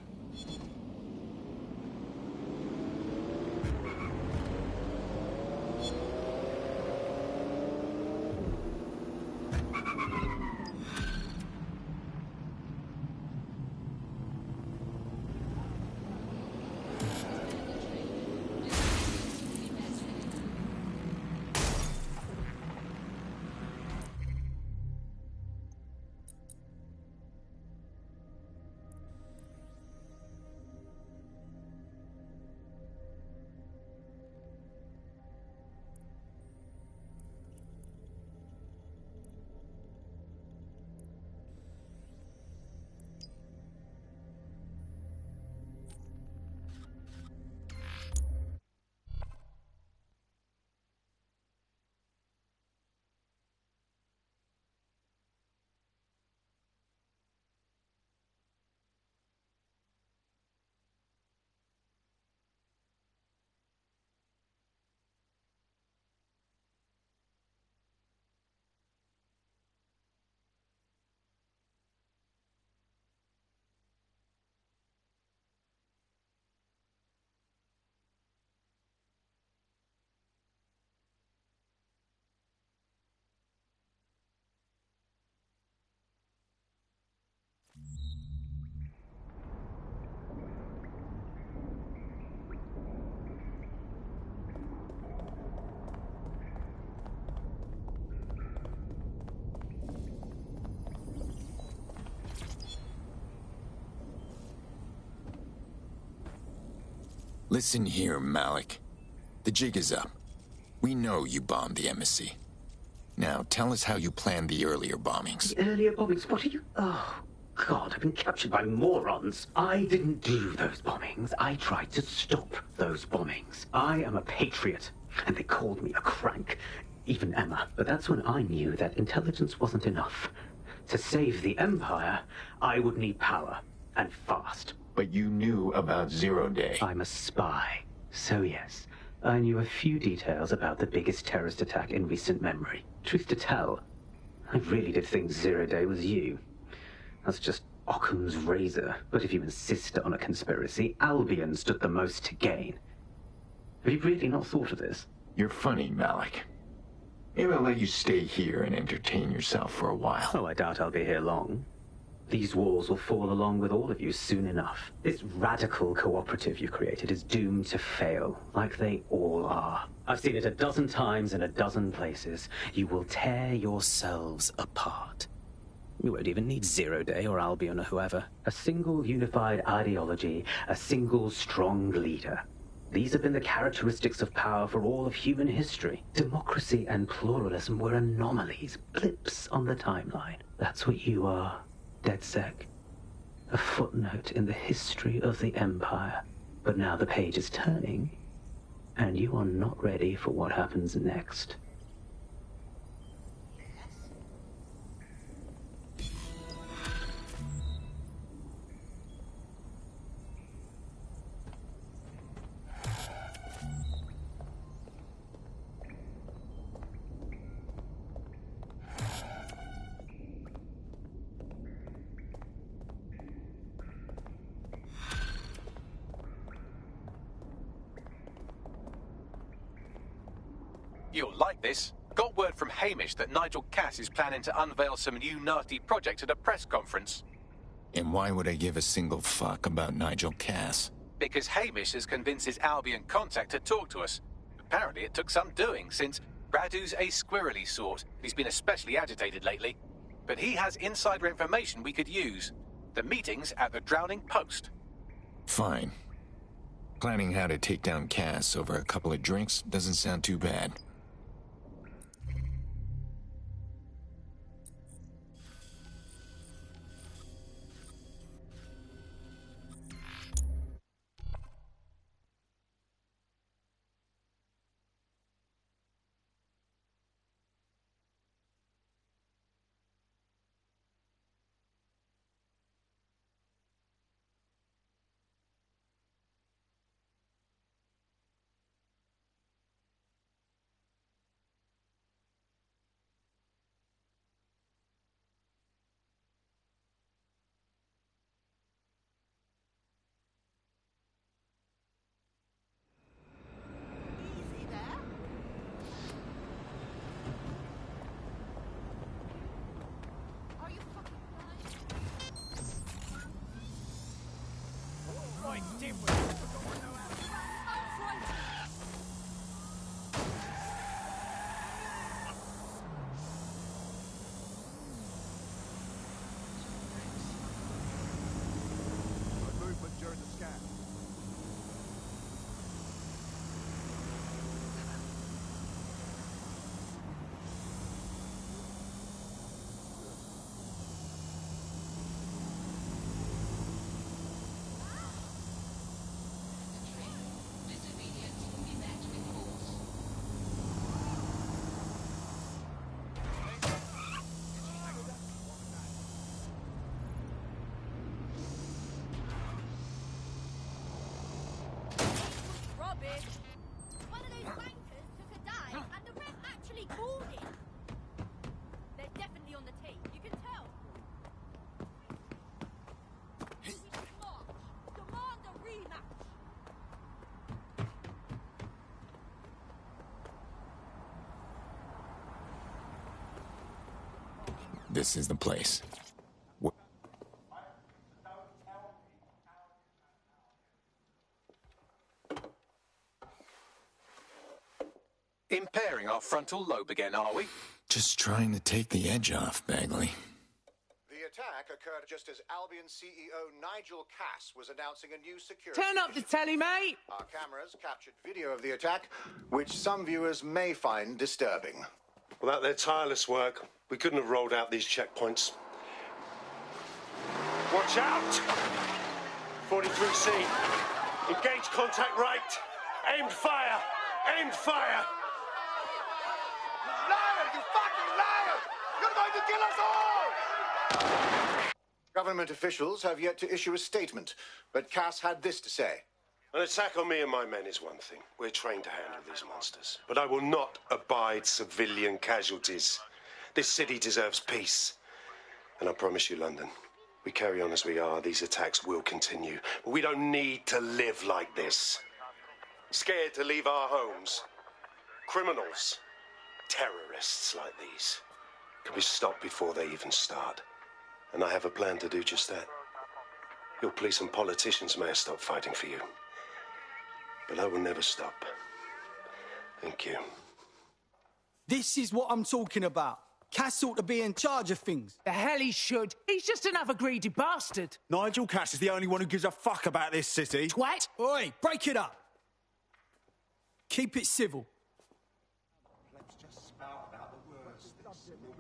Listen here, Malik. The jig is up. We know you bombed the embassy. Now, tell us how you planned the earlier bombings. The earlier bombings? What are you... Oh, God, I've been captured by morons. I didn't do those bombings. I tried to stop those bombings. I am a patriot, and they called me a crank. Even Emma. But that's when I knew that intelligence wasn't enough. To save the Empire, I would need power, and fast. But you knew about Zero Day. I'm a spy. So yes, I knew a few details about the biggest terrorist attack in recent memory. Truth to tell, I really did think Zero Day was you. That's just Occam's razor. But if you insist on a conspiracy, Albion stood the most to gain. Have you really not thought of this? You're funny, Malik. Maybe I'll let you stay here and entertain yourself for a while. Oh, I doubt I'll be here long. These walls will fall along with all of you soon enough. This radical cooperative you created is doomed to fail, like they all are. I've seen it a dozen times in a dozen places. You will tear yourselves apart. You won't even need Zero Day or Albion or whoever. A single unified ideology, a single strong leader. These have been the characteristics of power for all of human history. Democracy and pluralism were anomalies, blips on the timeline. That's what you are. DedSec. A footnote in the history of the Empire. But now the page is turning, and you are not ready for what happens next. You'll like this. Got word from Hamish that Nigel Cass is planning to unveil some new nasty project at a press conference. And why would I give a single fuck about Nigel Cass? Because Hamish has convinced his Albion contact to talk to us. Apparently it took some doing, since Radu's a squirrely sort. He's been especially agitated lately. But he has insider information we could use. The meeting's at the Drowning Post. Fine. Planning how to take down Cass over a couple of drinks doesn't sound too bad. One of those wankers took a dive and the ref actually called it. They're definitely on the tee, you can tell. We should march. Demand a rematch. This is the place. Impairing our frontal lobe again, are we? Just trying to take the edge off, Bagley. The attack occurred just as Albion CEO Nigel Cass was announcing a new security... Turn up the telly, mate! Our cameras captured video of the attack, which some viewers may find disturbing. Without their tireless work, we couldn't have rolled out these checkpoints. Watch out! 43C. Engage contact right. Aimed fire! Aimed fire! Liar! You fucking liar! You're going to kill us all! Government officials have yet to issue a statement, but Cass had this to say. An attack on me and my men is one thing. We're trained to handle these monsters. But I will not abide civilian casualties. This city deserves peace. And I promise you, London, we carry on as we are, these attacks will continue. But we don't need to live like this. Scared to leave our homes. Criminals, terrorists like these, can be stopped before they even start. And I have a plan to do just that. Your police and politicians may have stopped fighting for you. But I will never stop. Thank you. This is what I'm talking about. Cass ought to be in charge of things. The hell he should. He's just another greedy bastard. Nigel Cass is the only one who gives a fuck about this city. Twat! Oi, break it up. Keep it civil.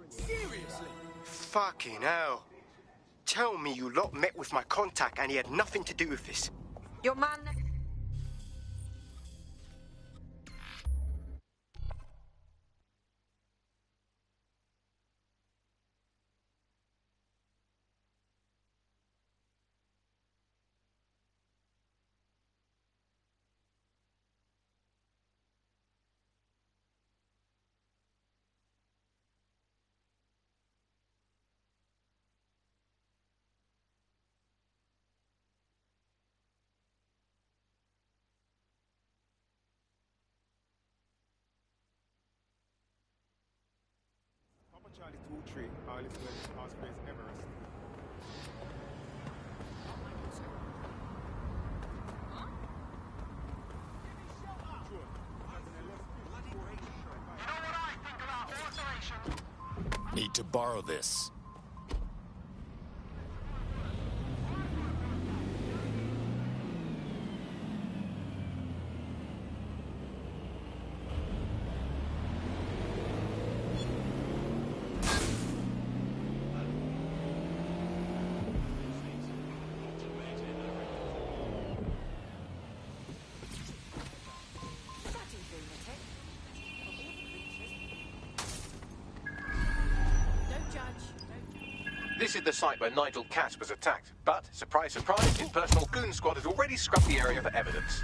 Seriously? Fucking hell. Tell me you lot met with my contact and he had nothing to do with this. Your man... Charlie 2-3, all is well, Ospreys Everest. Need to borrow this. This is the site where Nigel Cass was attacked, but, surprise, surprise, his personal goon squad has already scrubbed the area for evidence.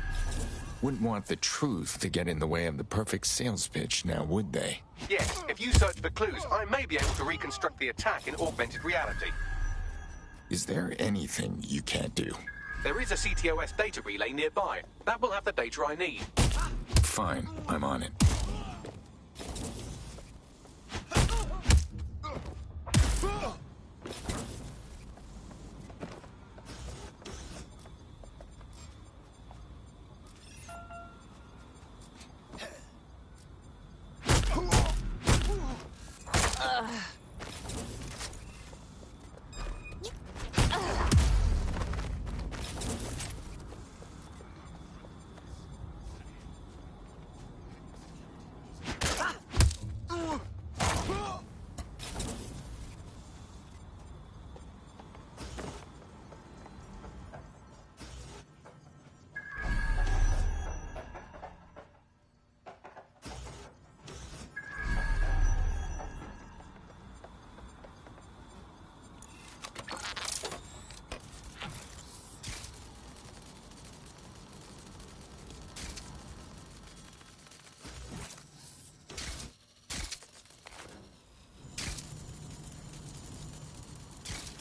Wouldn't want the truth to get in the way of the perfect sales pitch, now would they? Yes, if you search for clues, I may be able to reconstruct the attack in augmented reality. Is there anything you can't do? There is a CTOS data relay nearby. That will have the data I need. Fine, I'm on it.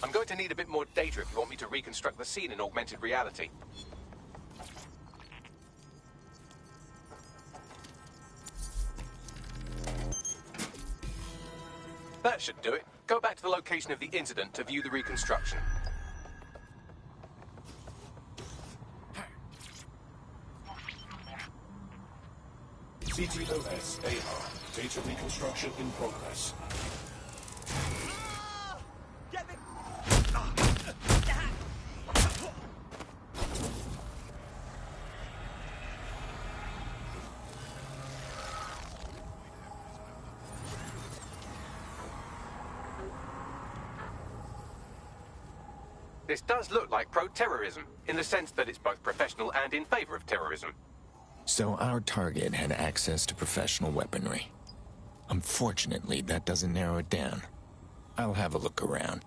I'm going to need a bit more data if you want me to reconstruct the scene in augmented reality. That should do it. Go back to the location of the incident to view the reconstruction. CTOS AR. Data reconstruction in progress. Get me! This does look like pro-terrorism, in the sense that it's both professional and in favor of terrorism. So our target had access to professional weaponry. Unfortunately, that doesn't narrow it down. I'll have a look around.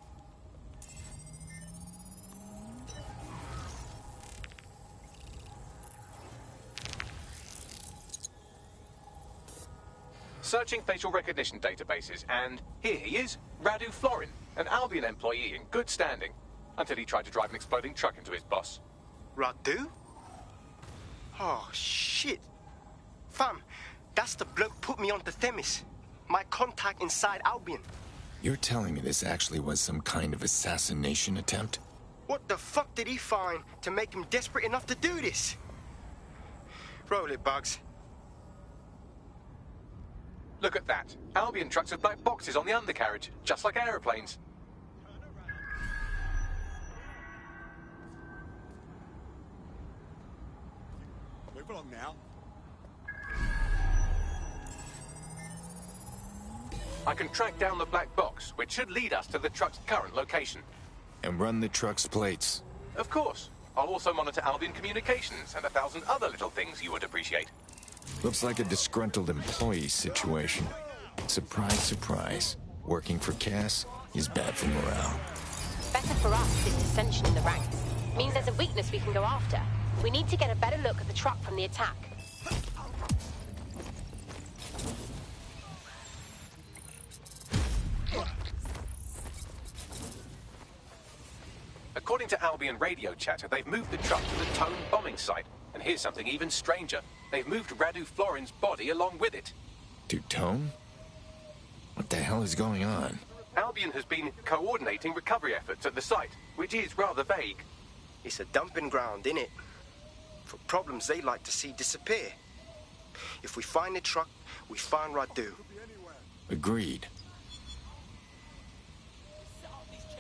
Searching facial recognition databases, and here he is, Radu Florin, an Albion employee in good standing, until he tried to drive an exploding truck into his boss. Radu? Oh, shit. Fam, that's the bloke put me onto Themis. My contact inside Albion. You're telling me this actually was some kind of assassination attempt? What the fuck did he find to make him desperate enough to do this? Roll it, Bugs. Look at that. Albion trucks with black boxes on the undercarriage, just like aeroplanes. Move along now. I can track down the black box, which should lead us to the truck's current location. And run the truck's plates. Of course. I'll also monitor Albion communications and 1,000 other little things you would appreciate. Looks like a disgruntled employee situation. Surprise, surprise. Working for Cass is bad for morale. Better for us is dissension in the ranks. Means there's a weakness we can go after. We need to get a better look at the truck from the attack. According to Albion radio chatter, they've moved the truck to the Tone bombing site. And here's something even stranger. They've moved Radu Florin's body along with it. To Tone? What the hell is going on? Albion has been coordinating recovery efforts at the site, which is rather vague. It's a dumping ground, innit? For problems they like to see disappear. If we find the truck, we find Radu. Agreed.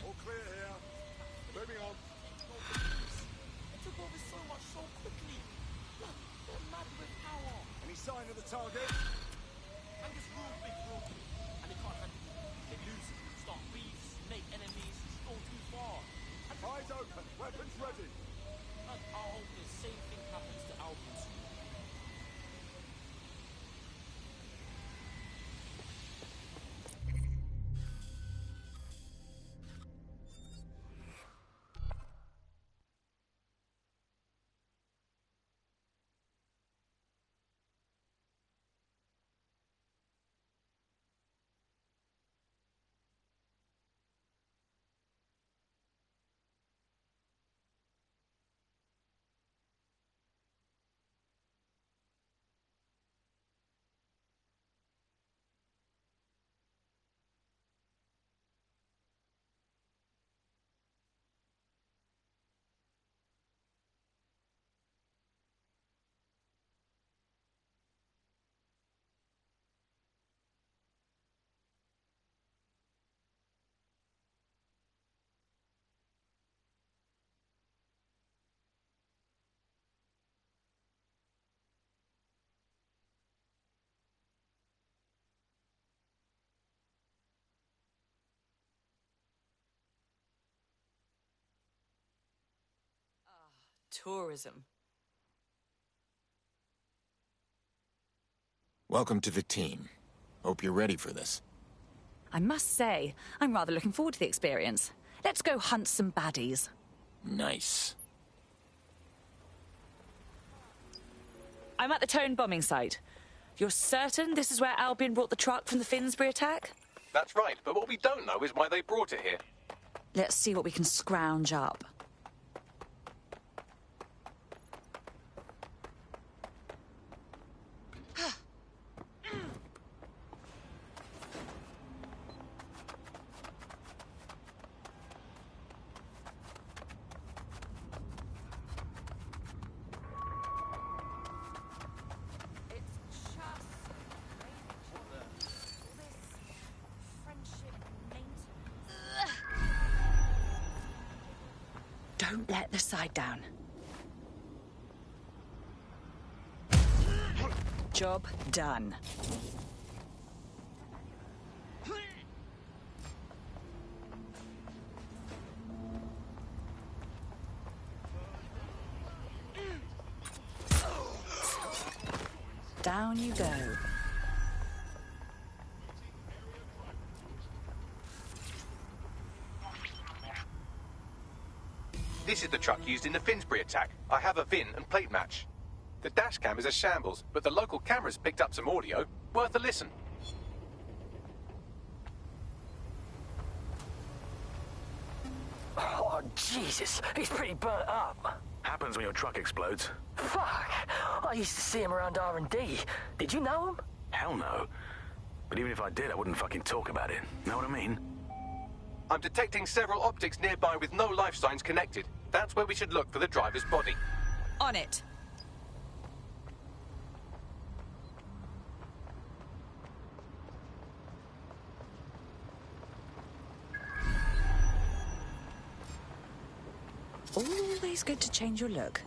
All clear here. Moving on. It took over so much so quickly. Look, they're mad with power. Any sign of the target? And this real big room. And they can't handle it. They lose it. Start beefs, make enemies, go too far. Eyes open, weapons ready. And I hope the same thing happens to Albion soon. Tourism. Welcome to the team. Hope you're ready for this. I must say, I'm rather looking forward to the experience. Let's go hunt some baddies. Nice. I'm at the Tone bombing site. You're certain this is where Albion brought the truck from the Finsbury attack? That's right, but what we don't know is why they brought it here. Let's see what we can scrounge up. Don't let the side down. Job done. Down you go. This is the truck used in the Finsbury attack. I have a VIN and plate match. The dash cam is a shambles, but the local cameras picked up some audio. Worth a listen. Oh, Jesus. He's pretty burnt up. Happens when your truck explodes. Fuck. I used to see him around R&D. Did you know him? Hell no. But even if I did, I wouldn't fucking talk about it. Know what I mean? I'm detecting several optics nearby with no life signs connected. That's where we should look for the driver's body. On it. Always good to change your look.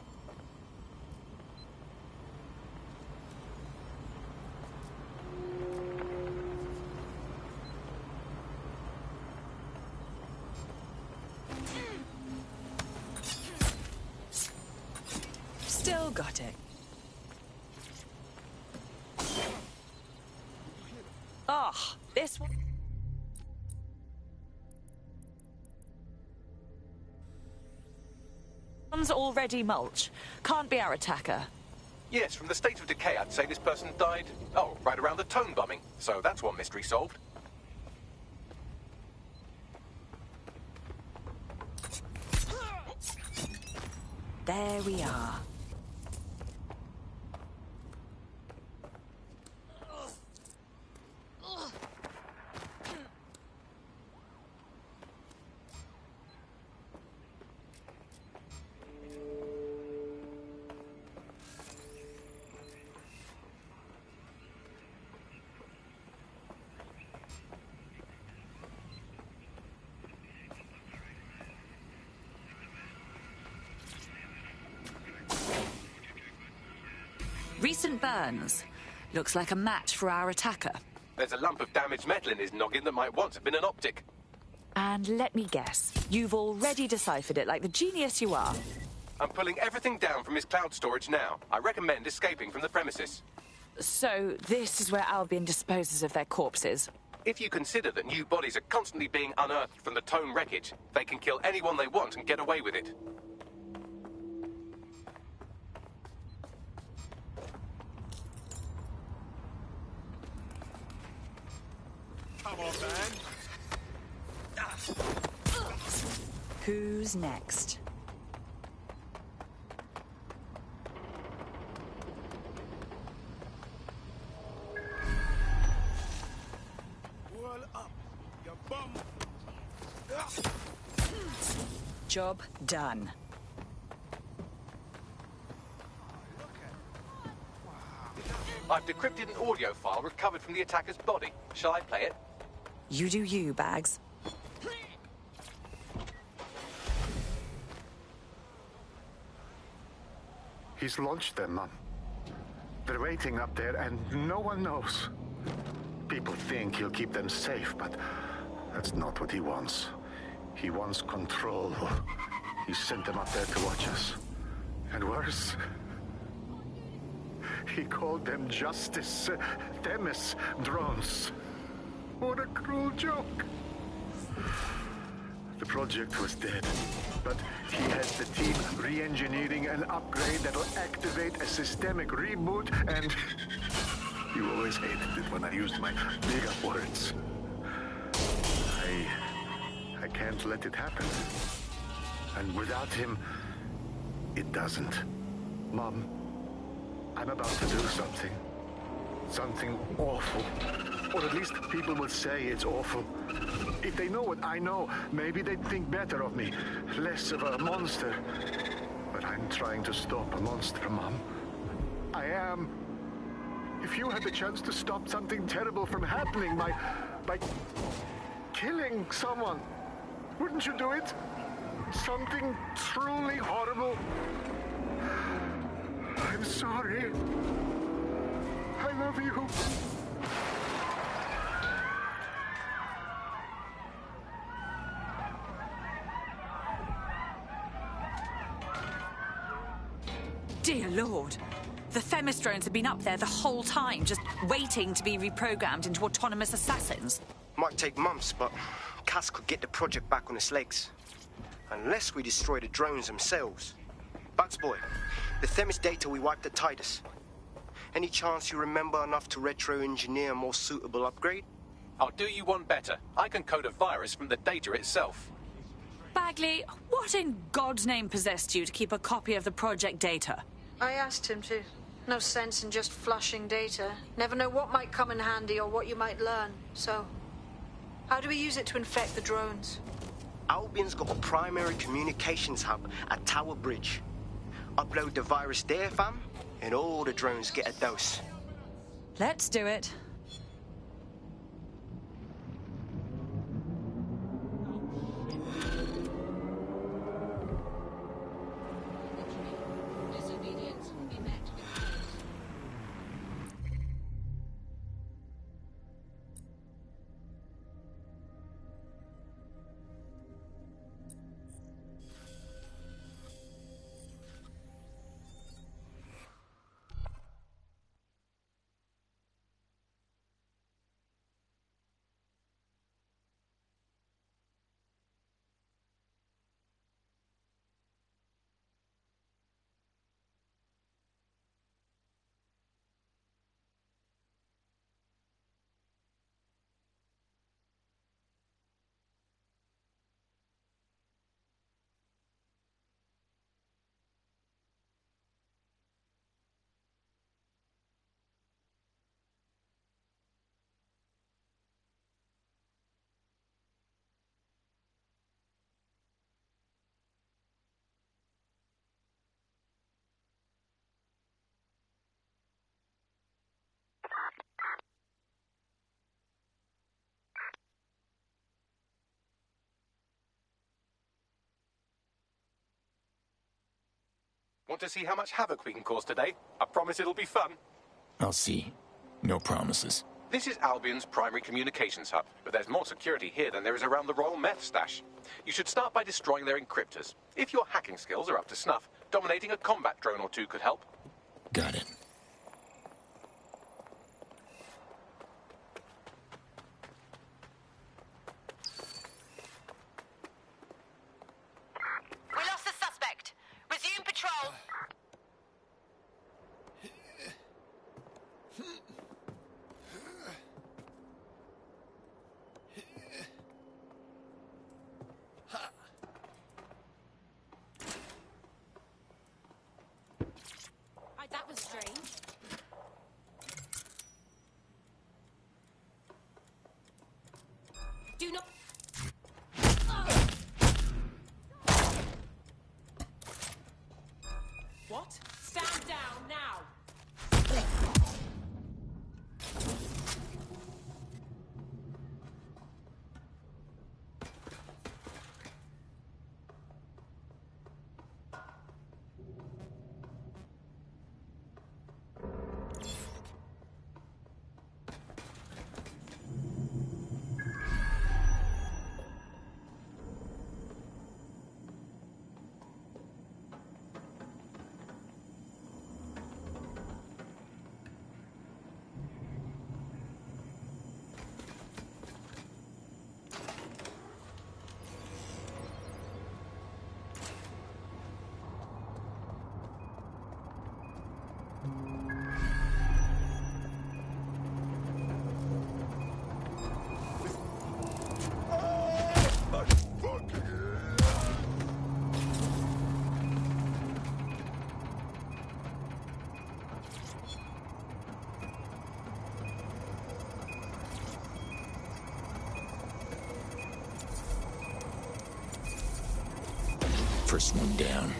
Still got it. Oh, this one. One's already mulch. Can't be our attacker. Yes, from the state of decay, I'd say this person died, right around the Tone bombing. So that's one mystery solved. There we are. Recent burns. Looks like a match for our attacker. There's a lump of damaged metal in his noggin that might once have been an optic. And let me guess, you've already deciphered it like the genius you are. I'm pulling everything down from his cloud storage now. I recommend escaping from the premises. So, this is where Albion disposes of their corpses? If you consider that new bodies are constantly being unearthed from the Tone wreckage, they can kill anyone they want and get away with it. Come on, man. Who's next? Well up, you bum. Job done. I've decrypted an audio file recovered from the attacker's body. Shall I play it? You do you, Bags. He's launched them, Mum. They're waiting up there, and no one knows. People think he'll keep them safe, but that's not what he wants. He wants control. He sent them up there to watch us. And worse, he called them Justice Themis drones. What a cruel joke. The project was dead, but he has the team re-engineering an upgrade that'll activate a systemic reboot, and you always hated it when I used my big words. I can't let it happen. And without him, it doesn't. Mom, I'm about to do something. Something awful. Or at least people will say it's awful. If they know what I know, maybe they'd think better of me. Less of a monster. But I'm trying to stop a monster, Mom. I am. If you had the chance to stop something terrible from happening by killing someone, wouldn't you do it? Something truly horrible. I'm sorry. I love you. Dear Lord, The Themis drones have been up there the whole time, just waiting to be reprogrammed into autonomous assassins. Might take months, but Cass could get the project back on its legs. Unless we destroy the drones themselves. Bugs boy, the Themis data we wiped at Titus. Any chance you remember enough to retro-engineer a more suitable upgrade? I'll do you one better. I can code a virus from the data itself. Bagley, what in God's name possessed you to keep a copy of the project data? I asked him to. No sense in just flushing data. Never know what might come in handy or what you might learn. So, how do we use it to infect the drones? Albion's got a primary communications hub at Tower Bridge. Upload the virus there, fam, and all the drones get a dose. Let's do it. Want to see how much havoc we can cause today? I promise it'll be fun. I'll see. No promises. This is Albion's primary communications hub, but there's more security here than there is around the Royal Meth stash. You should start by destroying their encryptors. If your hacking skills are up to snuff, dominating a combat drone or two could help. Got it. We lost the suspect. Resume patrol. That was strange. Do not... What? Stand down now! First one down.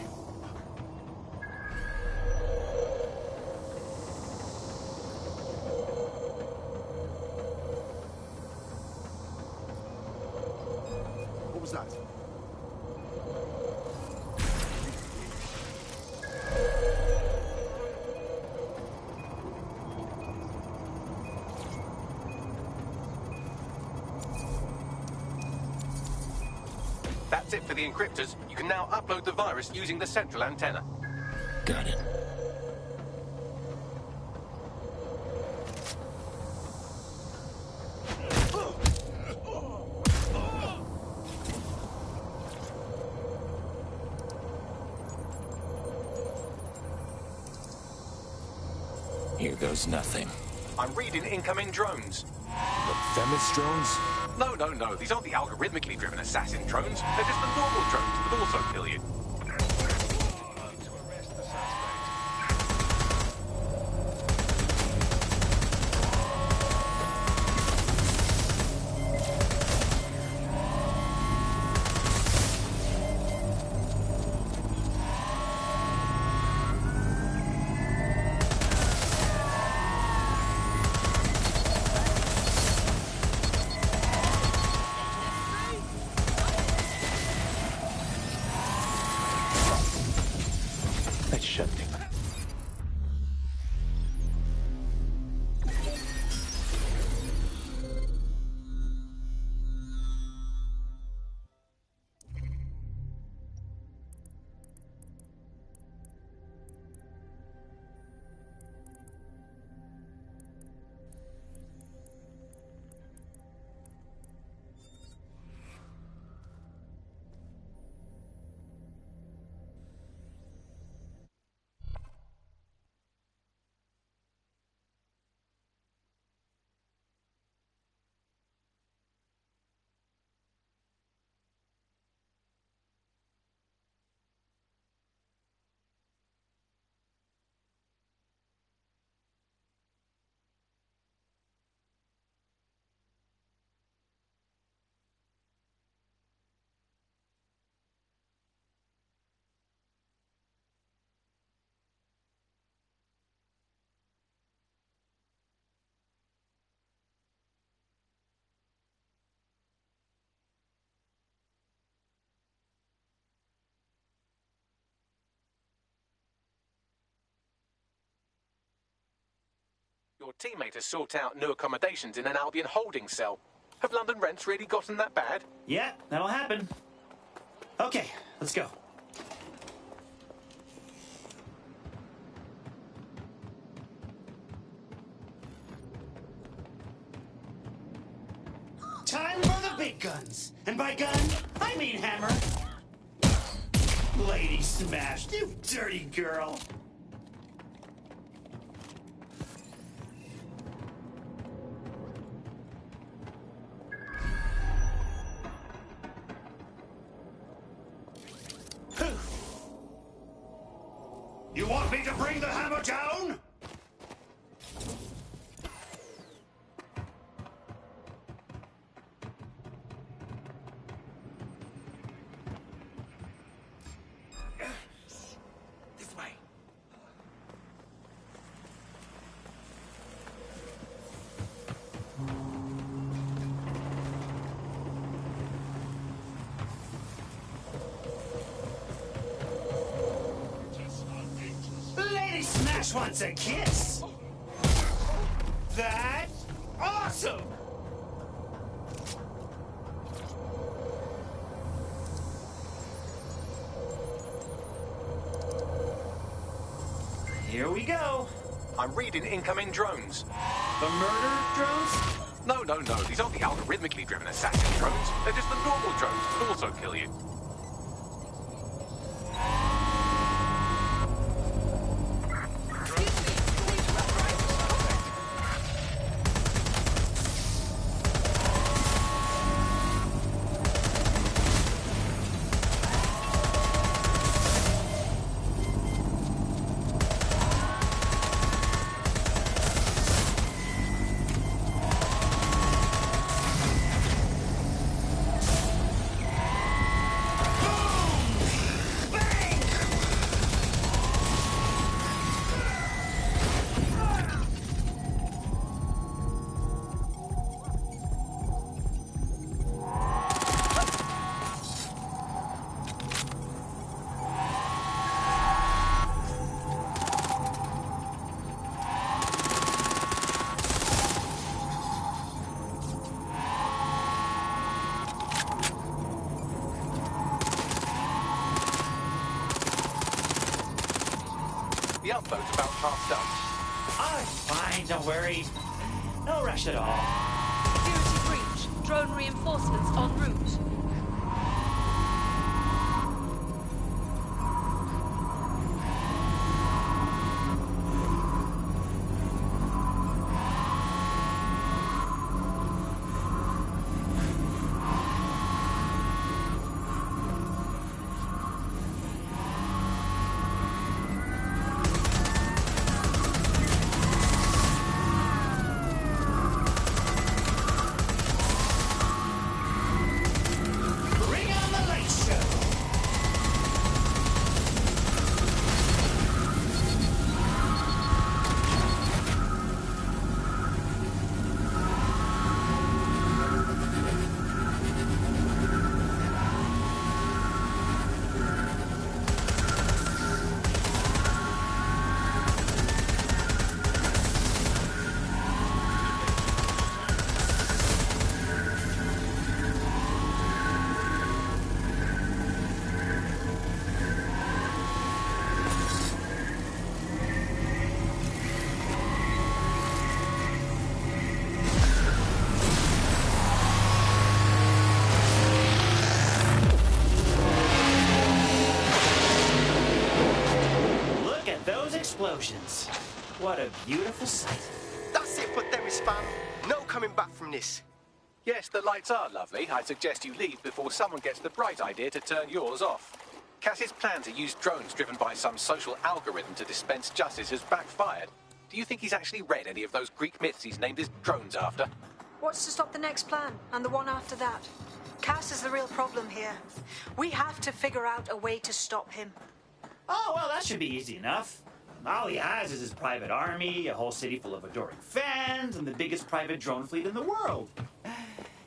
What was that? That's it for the encryptors. You can now upload the virus using the central antenna. Got it. Here goes nothing. I'm reading incoming drones. The Themis drones? No. These aren't the algorithmically driven assassin drones. They're just the normal drones that also kill you. Let's shut things. Your teammate has sought out new accommodations in an Albion holding cell. Have London rents really gotten that bad? Yeah, that'll happen. Okay, let's go. Time for the big guns. And by gun, I mean hammer. Lady smashed, you dirty girl. You want me to bring the hammer down? This way. Lady Smash wants a kiss. That's awesome. Here we go. I'm reading incoming drones. The murder drones? No. These aren't the algorithmically driven assassin drones. They're just the normal drones that also kill you. The upload's about half done. Oh, it's fine, don't worry. No rush at all. Security breach. Drone reinforcements en route. Those explosions. What a beautiful sight. That's it for Themis, fam. No coming back from this. Yes, the lights are lovely. I suggest you leave before someone gets the bright idea to turn yours off. Cass's plan to use drones driven by some social algorithm to dispense justice has backfired. Do you think he's actually read any of those Greek myths he's named his drones after? What's to stop the next plan, and the one after that? Cass is the real problem here. We have to figure out a way to stop him. Oh, well, that should be easy enough. All he has is his private army, a whole city full of adoring fans, and the biggest private drone fleet in the world.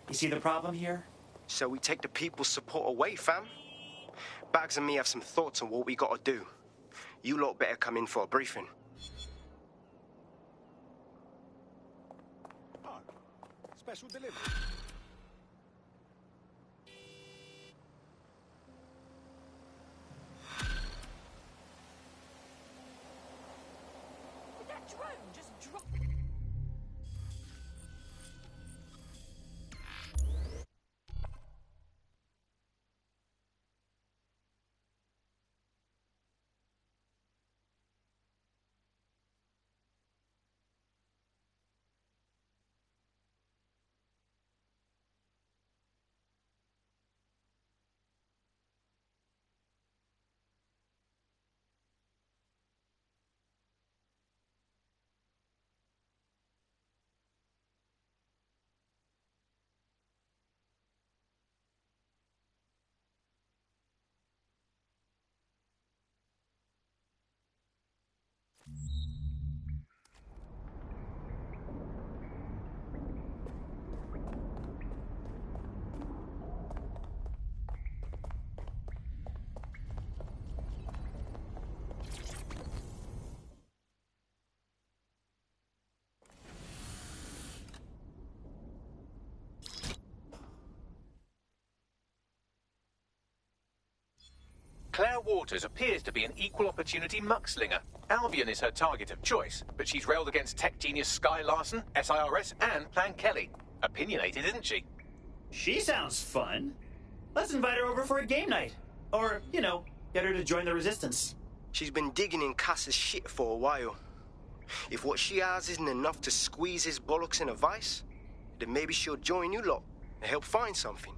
You see the problem here? So we take the people's support away, fam. Bags and me have some thoughts on what we gotta do. You lot better come in for a briefing. Oh, special delivery. Did that drone just drop? Claire Waters appears to be an equal opportunity muckslinger. Albion is her target of choice, but she's railed against tech genius Sky Larson, SIRS, and Plan Kelly. Opinionated, isn't she? She sounds fun. Let's invite her over for a game night. Or, you know, get her to join the Resistance. She's been digging in Cass's shit for a while. If what she has isn't enough to squeeze his bollocks in a vice, then maybe she'll join you lot and help find something.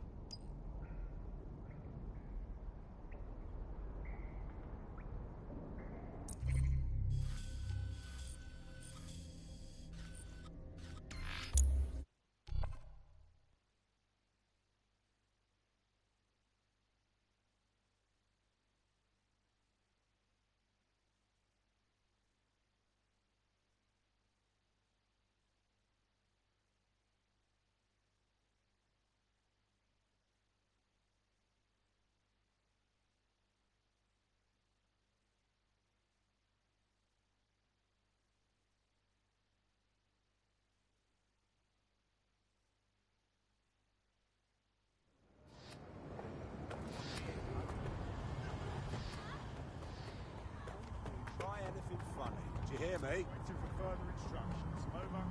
Try anything funny. Do you hear me? Waiting for further instructions. Over.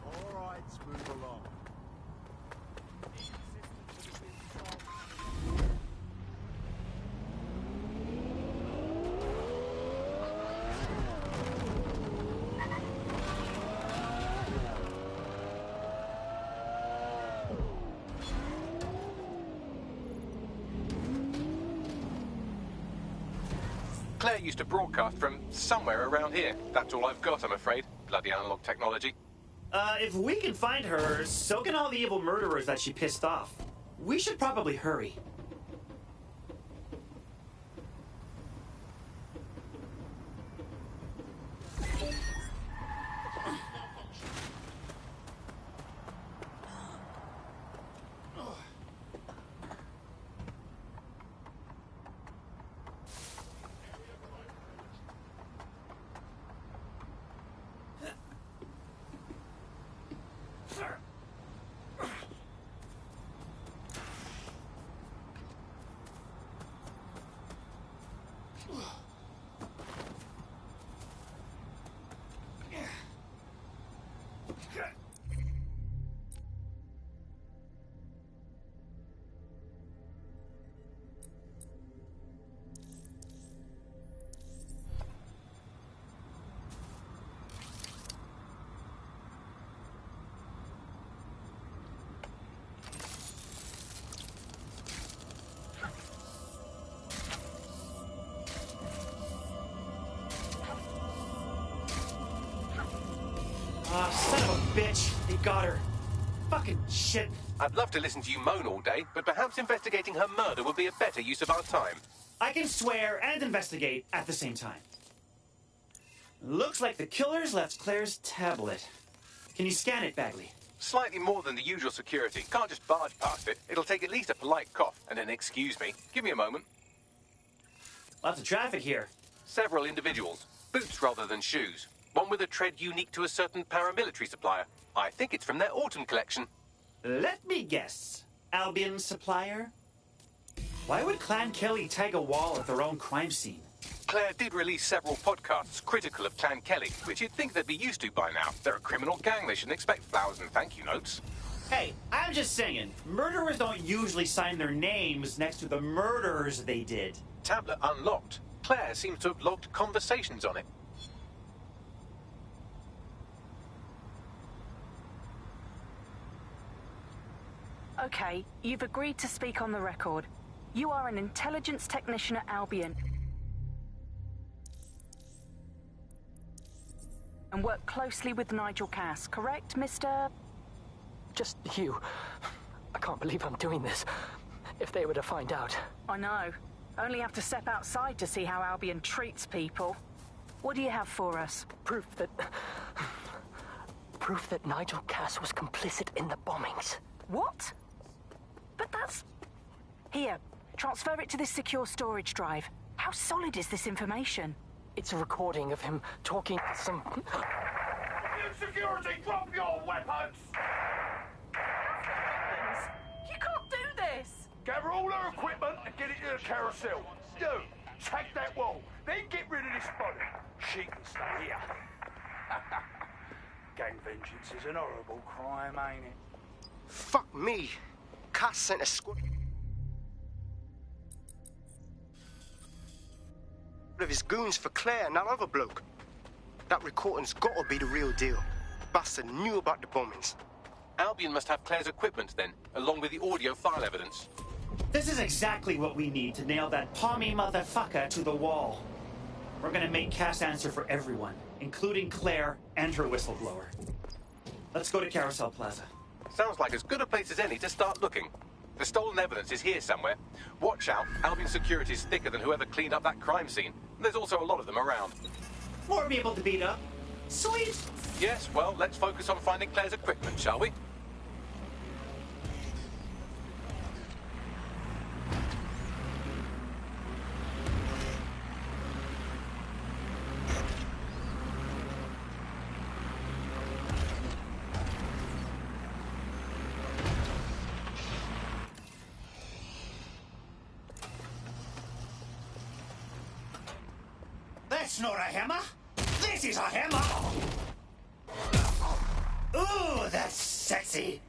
All right, move along. Claire used to broadcast from somewhere around here. That's all I've got, I'm afraid. Bloody analog technology. If we can find her, so can all the evil murderers that she pissed off. We should probably hurry. Son of a bitch. They got her. Fucking shit. I'd love to listen to you moan all day, but perhaps investigating her murder would be a better use of our time. I can swear and investigate at the same time. Looks like the killers left Claire's tablet. Can you scan it, Bagley? Slightly more than the usual security. Can't just barge past it. It'll take at least a polite cough and an excuse me. Give me a moment. Lots of traffic here. Several individuals. Boots rather than shoes. One with a tread unique to a certain paramilitary supplier. I think it's from their autumn collection. Let me guess. Albion supplier? Why would Clan Kelly tag a wall at their own crime scene? Claire did release several podcasts critical of Clan Kelly, which you'd think they'd be used to by now. They're a criminal gang. They shouldn't expect flowers and thank you notes. Hey, I'm just saying, murderers don't usually sign their names next to the murders they did. Tablet unlocked. Claire seems to have logged conversations on it. Okay, you've agreed to speak on the record. You are an intelligence technician at Albion and work closely with Nigel Cass, correct, Mr.? Just you. I can't believe I'm doing this. If they were to find out. I know. Only have to step outside to see how Albion treats people. What do you have for us? Proof that Nigel Cass was complicit in the bombings. What? But that's... Here, transfer it to this secure storage drive. How solid is this information? It's a recording of him talking to some... Security, drop your weapons! You can't do this! Gather all her equipment and get it to the carousel. You, tag that wall, then get rid of this body. She can stay here. Gang vengeance is an horrible crime, ain't it? Fuck me. Cass sent a squad of his goons for Claire and that other bloke. That recording's gotta be the real deal. Bastard knew about the bombings. Albion must have Claire's equipment then, along with the audio file evidence. This is exactly what we need to nail that palmy motherfucker to the wall. We're gonna make Cass answer for everyone, including Claire and her whistleblower. Let's go to Carousel Plaza. Sounds like as good a place as any to start looking. The stolen evidence is here somewhere. Watch out, Albion security's thicker than whoever cleaned up that crime scene. There's also a lot of them around. More people to beat up. Sweet! Yes, well, let's focus on finding Claire's equipment, shall we? That's not a hammer. This is a hammer. Ooh, that's sexy.